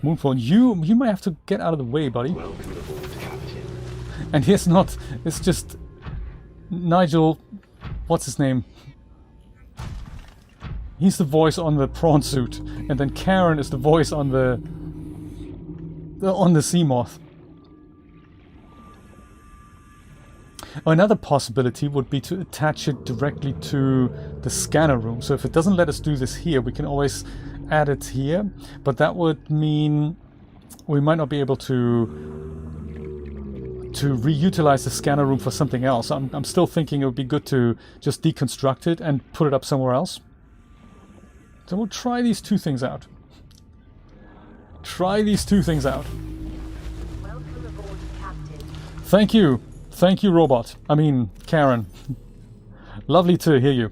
Moonpool, you might have to get out of the way, buddy. Welcome aboard, Captain. And here's not, it's just Nigel, what's his name? He's the voice on the prawn suit, and then Karen is the voice on the Seamoth. Another possibility would be to attach it directly to the scanner room. So if it doesn't let us do this here, we can always add it here. But that would mean we might not be able to reutilize the scanner room for something else. I'm still thinking it would be good to just deconstruct it and put it up somewhere else. So we'll try these 2 things out. Welcome aboard, Captain. Thank you. Thank you, robot. I mean, Karen. Lovely to hear you.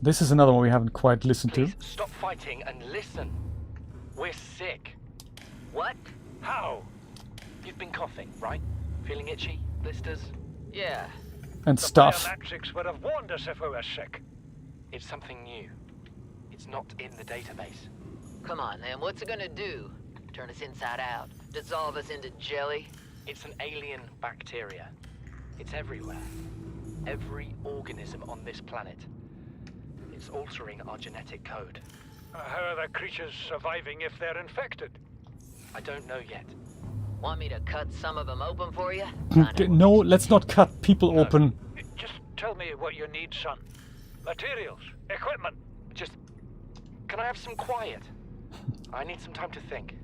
This is another one we haven't quite listened Please to. stop fighting and listen. We're sick. What? How? You've been coughing, right? Feeling itchy? Blisters? Yeah. And The stuff. biometrics would have warned us if we were sick. It's something new. It's not in the database. Come on, then. What's it gonna do? Turn us inside out? Dissolve us into jelly? It's an alien bacteria. It's everywhere. Every organism on this planet. It's altering our genetic code. How are the creatures surviving if they're infected? I don't know yet. Want me to cut some of them open for you? No, let's not cut people open. Just tell me what you need, son. Materials, equipment. Just... Can I have some quiet? I need some time to think.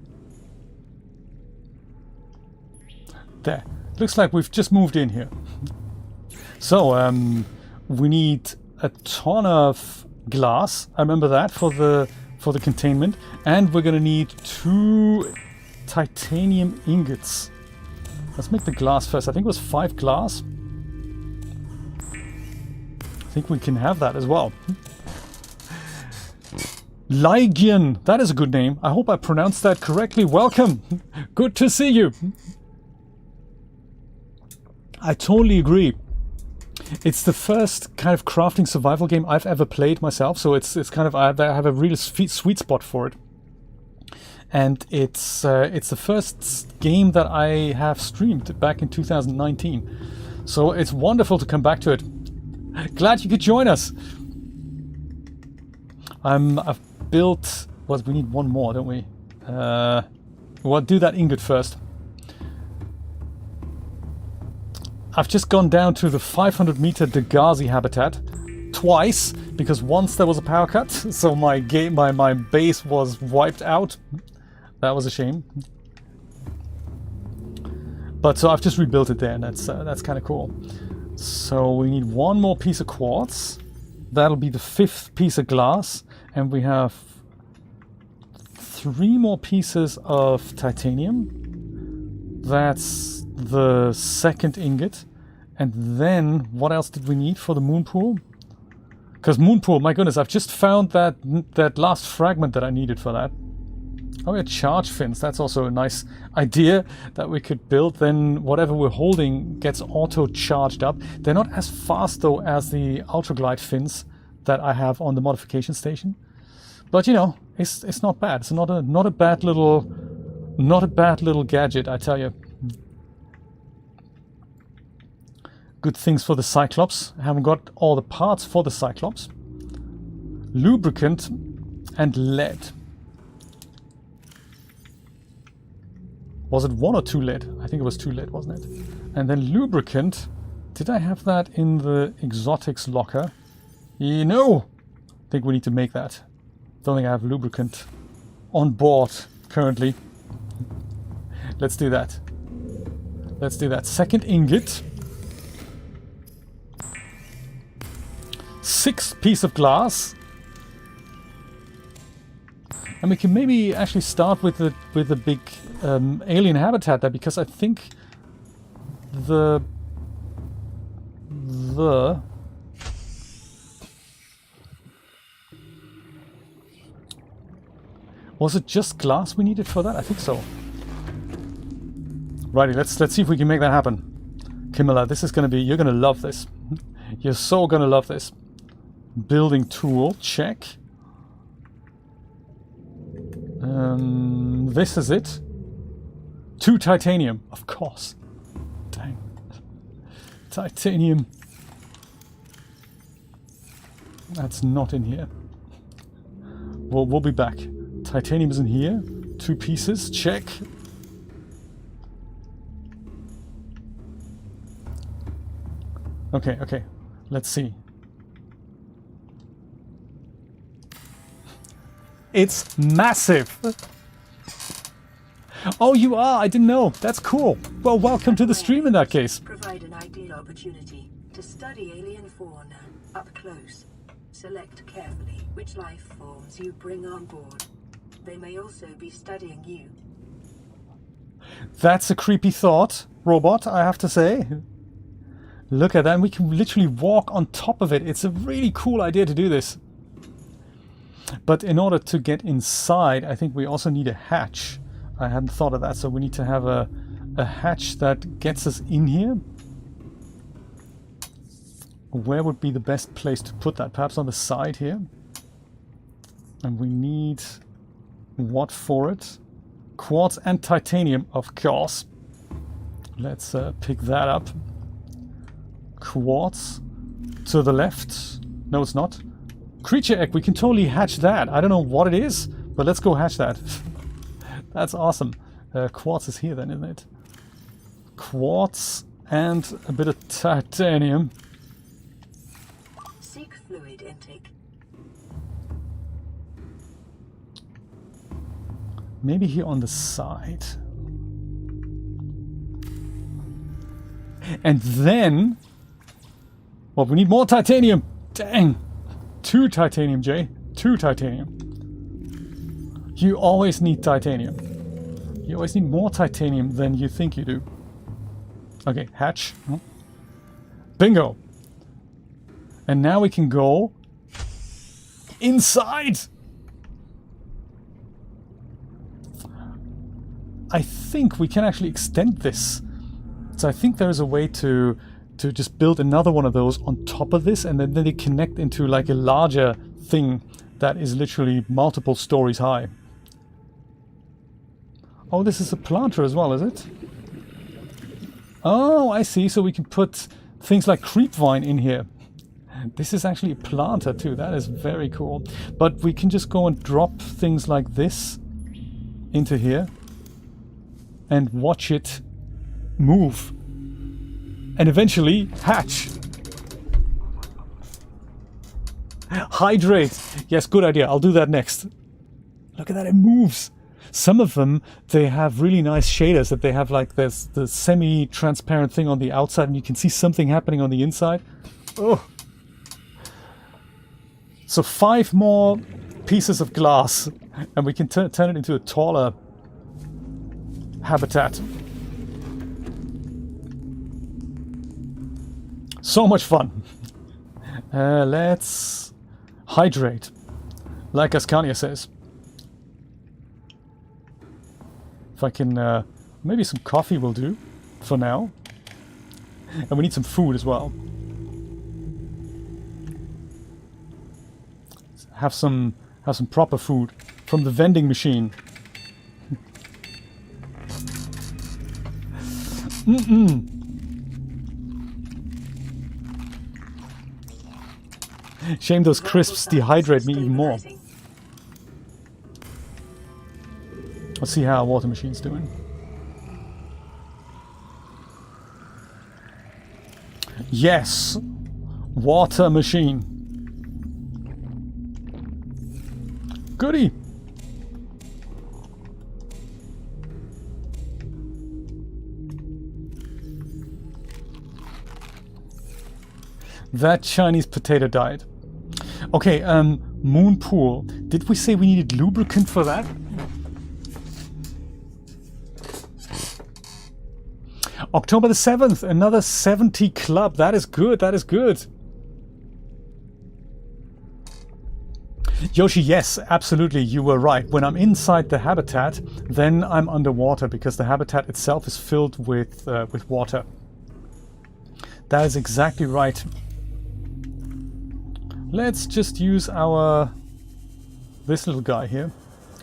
There. Looks like we've just moved in here. So, we need a ton of glass. I remember that for the containment, and we're gonna need 2 titanium ingots. Let's make the glass first. I think it was 5 glass. I think we can have that as well. Lygian, that is a good name. I hope I pronounced that correctly. Welcome. Good to see you. I totally agree. It's the first kind of crafting survival game I've ever played myself, so it's kind of I have a really sweet spot for it. And it's the first game that I have streamed back in 2019. So it's wonderful to come back to it. Glad you could join us. I've built... Well, we need one more, don't we? We'll do that ingot first. I've just gone down to the 500-meter Degazi habitat twice, because once there was a power cut, so my base was wiped out. That was a shame. But so I've just rebuilt it there, and that's kind of cool. So we need one more piece of quartz. That'll be the 5th piece of glass, and we have 3 more pieces of titanium. That's the 2nd ingot. And then what else did we need for the moonpool? Because moonpool, my goodness, I've just found that last fragment that I needed for that. Oh yeah, charge fins. That's also a nice idea that we could build. Then whatever we're holding gets auto charged up. They're not as fast though as the ultraglide fins that I have on the modification station. But you know, it's not bad. It's not a bad little gadget, I tell you. Good things for the Cyclops. I haven't got all the parts for the Cyclops. Lubricant and lead. Was it 1 or 2 lead? I think it was 2 lead, wasn't it? And then lubricant. Did I have that in the exotics locker? No! I think we need to make that. Don't think I have lubricant on board currently. Let's do that. Let's do that. 2nd ingot. 6th piece of glass. And we can maybe actually start with the big alien habitat there, because I think the was it just glass we needed for that? I think so. Righty, let's see if we can make that happen. Camilla, this is gonna be, you're gonna love this. You're so gonna love this. Building tool, check. This is it. 2 titanium, of course. Dang. Titanium. That's not in here. We'll be back. Titanium is in here. 2 pieces, check. Okay. Let's see. It's massive. Oh, you are? I didn't know. That's cool. Well, welcome to the stream in that case. Provide an ideal opportunity to study alien fauna up close. Select carefully which life forms you bring on board. They may also be studying you. That's a creepy thought, robot, I have to say. Look at that, and we can literally walk on top of it. It's a really cool idea to do this. But in order to get inside, I think we also need a hatch. I hadn't thought of that, so we need to have a hatch that gets us in here. Where would be the best place to put that? Perhaps on the side here. And we need what for it? Quartz and titanium, of course. Let's pick that up. Quartz to the left. No, it's not. Creature egg, we can totally hatch that. I don't know what it is, but let's go hatch that. That's awesome. Quartz is here then, isn't it? Quartz and a bit of titanium. Seek fluid intake. Maybe here on the side. And then... well, we need more titanium. Dang. 2 titanium, Jay. 2 titanium. You always need titanium. You always need more titanium than you think you do. Okay, hatch. Bingo. And now we can go inside. I think we can actually extend this. So I think there's a way to just build another one of those on top of this, and then they connect into like a larger thing that is literally multiple stories high. Oh, this is a planter as well, is it? Oh, I see. So we can put things like creepvine in here. This is actually a planter too. That is very cool. But we can just go and drop things like this into here and watch it move and eventually hatch. Hydrate. Yes, good idea. I'll do that next. Look at that, it moves. Some of them, they have really nice shaders that they have, like there's the semi-transparent thing on the outside and you can see something happening on the inside. Oh. So 5 more pieces of glass and we can turn it into a taller habitat. So much fun. Let's hydrate, like Ascania says. If I can, maybe some coffee will do for now. And we need some food as well. Have some proper food from the vending machine. Shame those crisps dehydrate me even more. Let's see how our water machine's doing. Yes! Water machine. Goody! That Chinese potato died. Okay, moonpool. Did we say we needed lubricant for that? October the 7th, another 70 club. That is good, that is good. Yoshi, yes, absolutely, you were right. When I'm inside the habitat, then I'm underwater because the habitat itself is filled with water. That is exactly right. Let's just use this little guy here.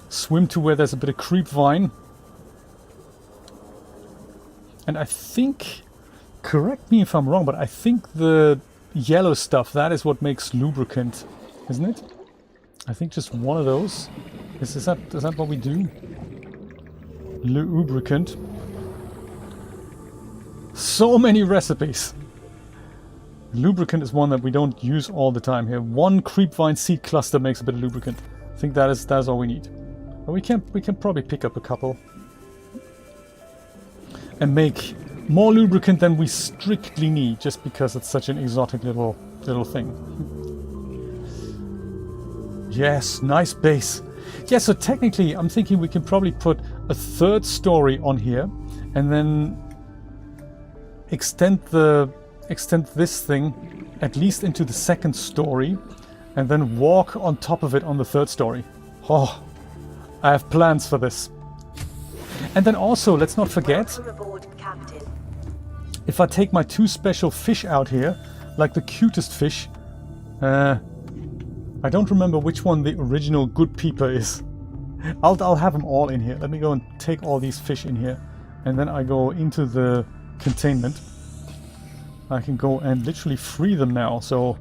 Swim to where there's a bit of creep vine. And I think, correct me if I'm wrong, but I think the yellow stuff, that is what makes lubricant, isn't it? I think just one of those. Is that what we do? Lubricant. So many recipes. Lubricant is one that we don't use all the time here. One creepvine seed cluster makes a bit of lubricant. I think that is all we need. But we can probably pick up a couple. And make more lubricant than we strictly need, just because it's such an exotic little thing. Yes, nice base. Yeah, so technically I'm thinking we can probably put a 3rd story on here and then extend this thing at least into the 2nd story and then walk on top of it on the 3rd story. Oh, I have plans for this. And then also, let's not forget, if I take my 2 special fish out here, like the cutest fish, I don't remember which one the original good peeper is. I'll have them all in here. Let me go and take all these fish in here. And then I go into the containment. I can go and literally free them now. So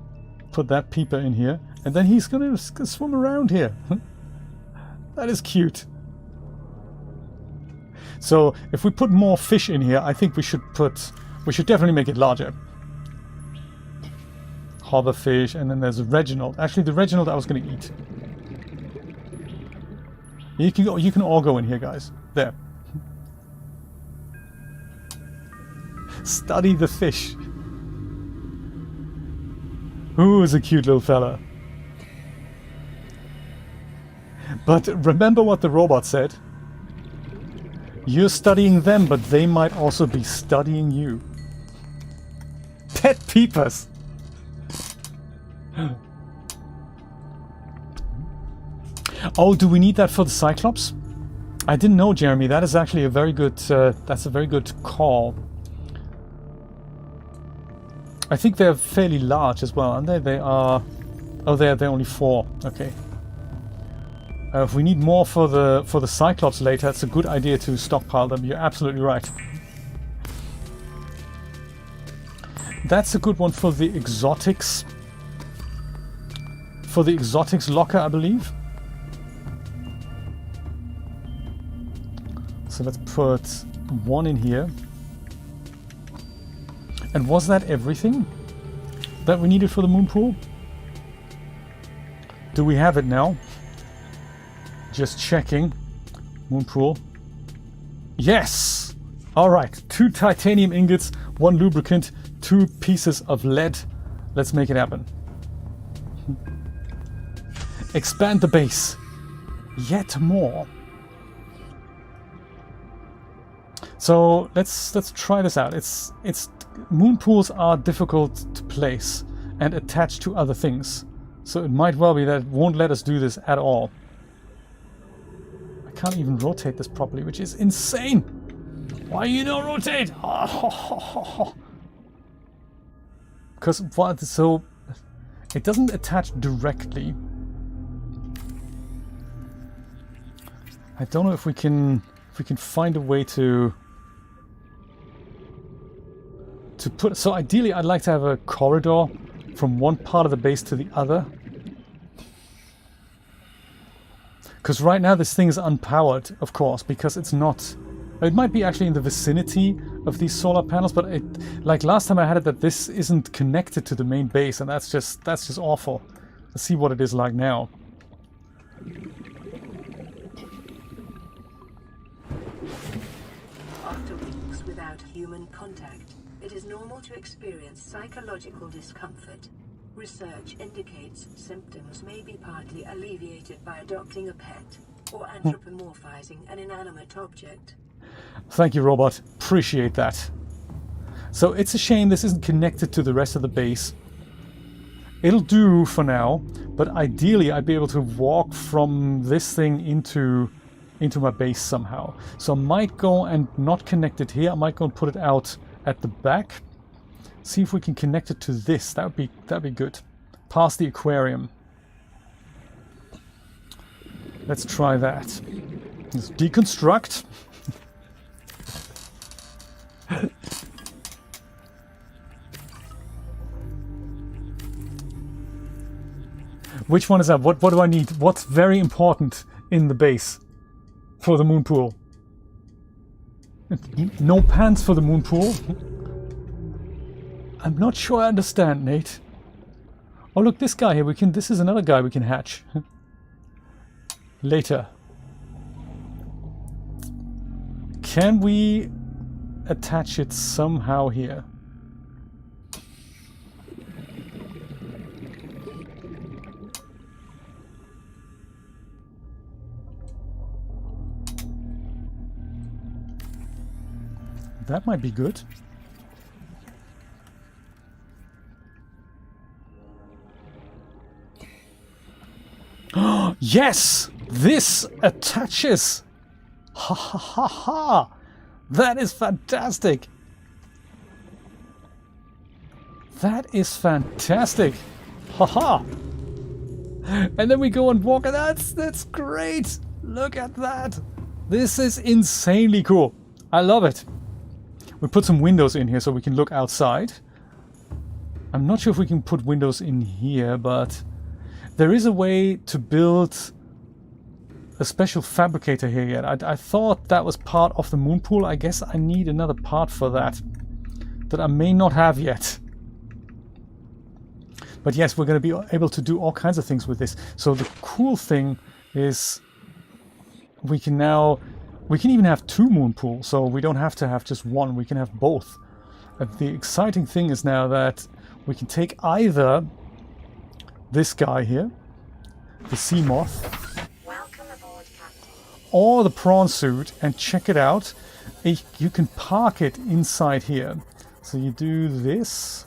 put that peeper in here. And then he's going to swim around here. That is cute. So if we put more fish in here, I think we should definitely make it larger. Hoverfish, and then there's a Reginald. Actually, the Reginald I was going to eat. You can all go in here, guys. There. Study the fish. Ooh, is a cute little fella. But remember what the robot said. You're studying them, but they might also be studying you. Pet peepers. Oh, do we need that for the Cyclops? I didn't know, Jeremy. That is actually a very good. That's a very good call. I think they're fairly large as well, aren't they? They are. Oh, they're only 4. Okay. If we need more for the Cyclops later, it's a good idea to stockpile them. You're absolutely right. That's a good one for the exotics. For the exotics locker, I believe. So let's put 1 in here. And was that everything that we needed for the moonpool? Do we have it now? Just checking. Moonpool. Yes! Alright, 2 titanium ingots, 1 lubricant, 2 pieces of lead. Let's make it happen. Expand the base. Yet more. So let's try this out. It's moon pools are difficult to place and attach to other things. So it might well be that it won't let us do this at all. I can't even rotate this properly, which is insane. Why you don't rotate? Because what? So it doesn't attach directly. I don't know if we can find a way to put. So ideally, I'd like to have a corridor from one part of the base to the other. Because right now this thing is unpowered, of course, because it's not. It might be actually in the vicinity of these solar panels, but it, like last time I had it, that this isn't connected to the main base, and that's just awful. Let's see what it is like now. After weeks without human contact, it is normal to experience psychological discomfort. Research indicates symptoms may be partly alleviated by adopting a pet or anthropomorphizing an inanimate object. Thank you, robot. Appreciate that. So it's a shame this isn't connected to the rest of the base. It'll do for now, but ideally I'd be able to walk from this thing into my base somehow. So I might go and not connect it here. I might go and put it out at the back. See if we can connect it to this. That'd be good. Past the aquarium. Let's try that. Let's deconstruct. Which one is that? What do I need? What's very important in the base for the moon pool? No pants for the moon pool. I'm not sure I understand, Nate. Oh look, this guy here, this is another guy we can hatch. Later. Can we attach it somehow here? That might be good. Yes! This attaches! Ha ha ha ha! That is fantastic! That is fantastic! Ha ha! And then we go and walk, and that's great! Look at that! This is insanely cool! I love it! We put some windows in here so we can look outside. I'm not sure if we can put windows in here, but there is a way to build a special fabricator here yet. I thought that was part of the moon pool. I guess I need another part for that I may not have yet. But yes, we're going to be able to do all kinds of things with this. So the cool thing is we can even have 2 moon pools, so we don't have to have just one, we can have both. But the exciting thing is now that we can take either this guy here, the sea moth, Welcome aboard, Captain. or the prawn suit, and check it out. You can park it inside here. So you do this,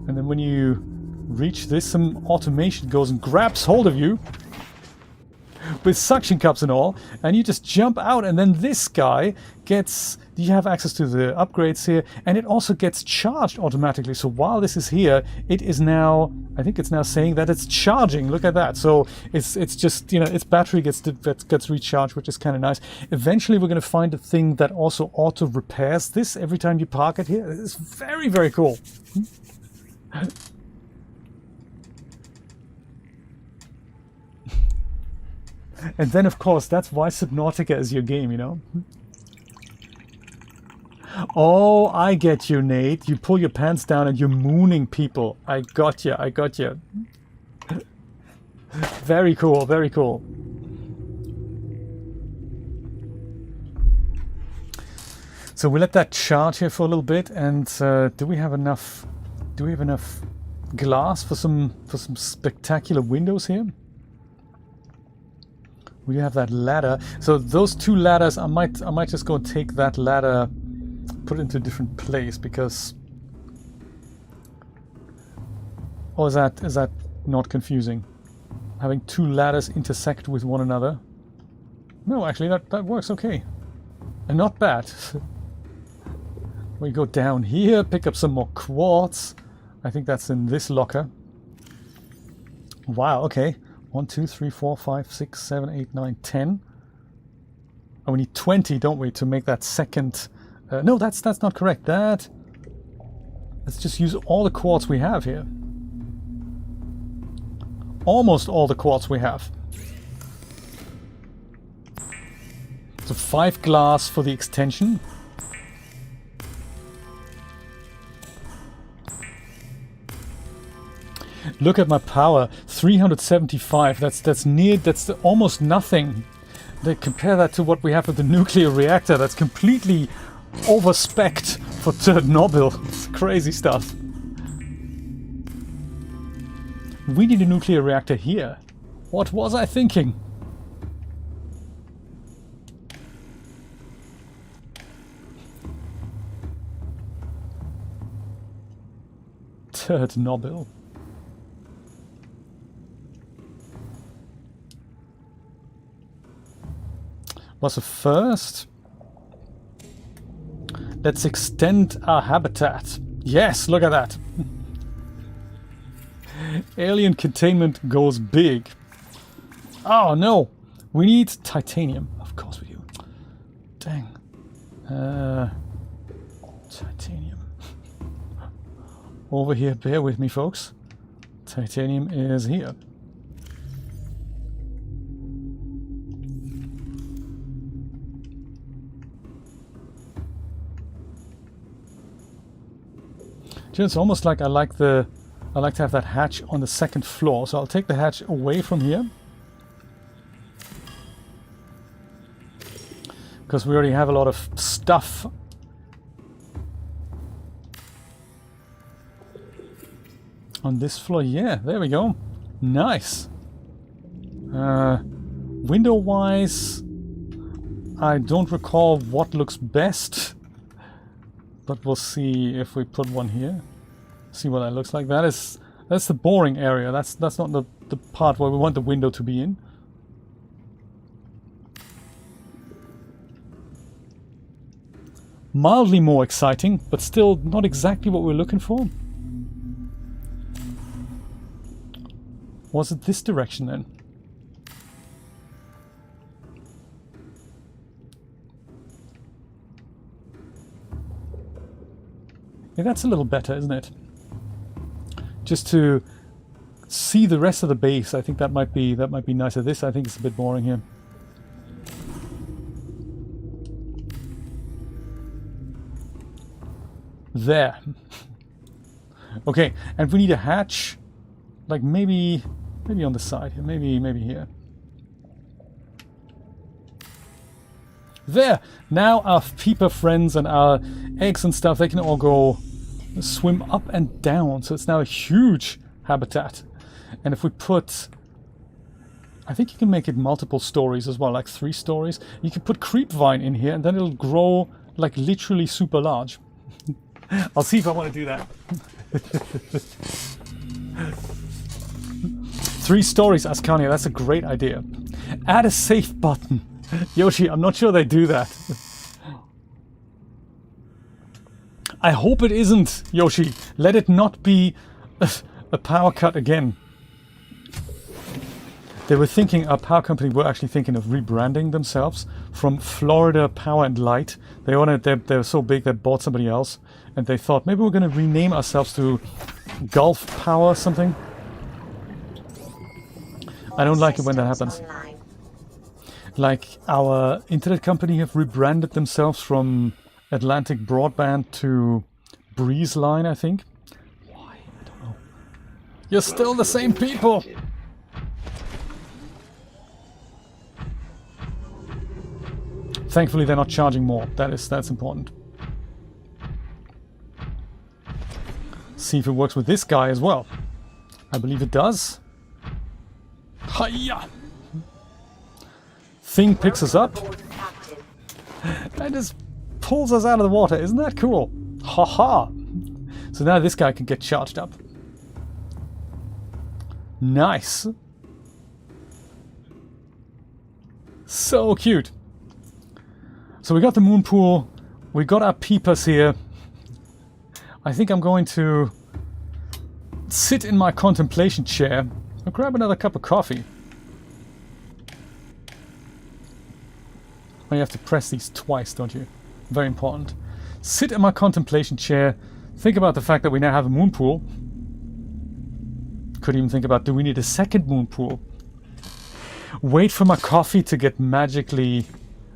and then when you reach this, some automation goes and grabs hold of you. with suction cups and all, and you just jump out, and then this guy gets, you have access to the upgrades here, and it also gets charged automatically. So while this is here, it is now, I think it's now saying that it's charging. Look at that. So it's just, you know, its battery gets recharged, which is kind of nice. Eventually we're going to find a thing that also auto repairs this every time you park it here. It's very, very cool. And then, of course, that's why Subnautica is your game, you know? Oh, I get you, Nate. You pull your pants down and you're mooning people. I got you, I got you. Very cool, very cool. So we let that charge here for a little bit, and do we have enough glass for some spectacular windows here? We have that ladder. So those two ladders, I might just go and take that ladder, put it into a different place, because... Or is that not confusing? Having two ladders intersect with one another? No, actually that works okay. And not bad. We go down here, pick up some more quartz. I think that's in this locker. Wow, okay. 1, 2, 3, 4, 5, 6, 7, 8, 9, 10. Oh, we need 20, don't we, to make that second... no, that's not correct. Let's just use all the quartz we have here. Almost all the quartz we have. So 5 glass for the extension. Look at my power, 375. That's almost nothing. Compare that to what we have with the nuclear reactor. That's completely over-specced for Turdbobyl. It's crazy stuff. We need a nuclear reactor here. What was I thinking? Turdbobyl. Was a first. Let's extend our habitat. Yes, look at that. Alien containment goes big. Oh no, we need titanium. Of course we do. Dang. Titanium. Over here, bear with me, folks. Titanium is here. It's almost like I like to have that hatch on the second floor, so I'll take the hatch away from here, because we already have a lot of stuff. On this floor, yeah, there we go. Nice. Window wise, I don't recall what looks best, but we'll see if we put one here. See what that looks like. That's the boring area. That's not the part where we want the window to be in. Mildly more exciting, but still not exactly what we're looking for. Was it this direction then? Yeah, that's a little better, isn't it? Just to see the rest of the base, I think that might be nicer. This, I think, is a bit boring here. There. Okay, and we need a hatch, like maybe on the side here, maybe here. There! Now our peeper friends and our eggs and stuff, they can all go swim up and down. So it's now a huge habitat. And if we put... I think you can make it multiple stories as well, like 3 stories. You can put creep vine in here and then it'll grow like literally super large. I'll see if I want to do that. 3 stories, Ascania, that's a great idea. Add a save button. Yoshi, I'm not sure they do that. I hope it isn't, Yoshi. Let it not be a power cut again. They were thinking, our power company were actually thinking of rebranding themselves from Florida Power and Light. They were so big they bought somebody else, and they thought maybe we're going to rename ourselves to Gulf Power something. I don't like it when that happens. Online. Like our internet company have rebranded themselves from Atlantic Broadband to Breeze Line, I think. Why? I don't know. You're still the same people! Thankfully they're not charging more. That's important. See if it works with this guy as well. I believe it does. Hiya! Thing picks us up and just pulls us out of the water. Isn't that cool? Haha! So now this guy can get charged up. Nice. So cute. So we got the moon pool. We got our peepers here. I think I'm going to sit in my contemplation chair. I'll grab another cup of coffee. Oh, you have to press these twice, don't you? Very important. Sit in my contemplation chair. Think about the fact that we now have a moon pool. Could even think about, do we need a second moon pool? Wait for my coffee to get magically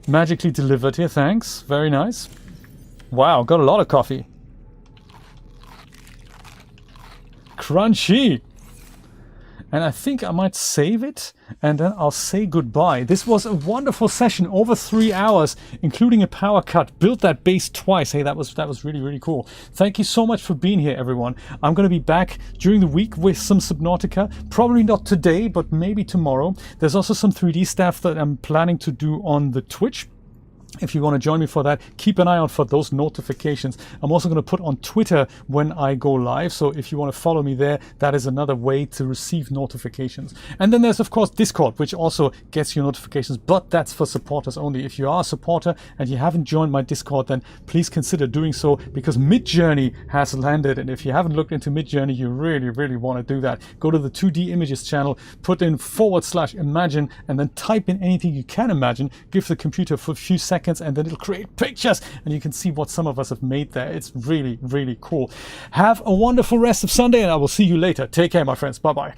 delivered here. Thanks. Very nice. Wow, got a lot of coffee. Crunchy. And I think I might save it and then I'll say goodbye. This was a wonderful session, over 3 hours, including a power cut. Built that base twice. Hey, that was really, really cool. Thank you so much for being here, everyone. I'm going to be back during the week with some Subnautica. Probably not today, but maybe tomorrow. There's also some 3D stuff that I'm planning to do on the Twitch. If you want to join me for that, keep an eye out for those notifications. I'm also going to put on Twitter when I go live. So if you want to follow me there, that is another way to receive notifications. And then there's, of course, Discord, which also gets you notifications, but that's for supporters only. If you are a supporter and you haven't joined my Discord, then please consider doing so, because Midjourney has landed. And if you haven't looked into Midjourney, you really, really want to do that. Go to the 2D Images channel, put in /imagine, and then type in anything you can imagine. Give the computer for a few seconds, and then it'll create pictures and you can see what some of us have made there. It's really, really cool. Have a wonderful rest of Sunday and I will see you later. Take care, my friends. Bye-bye.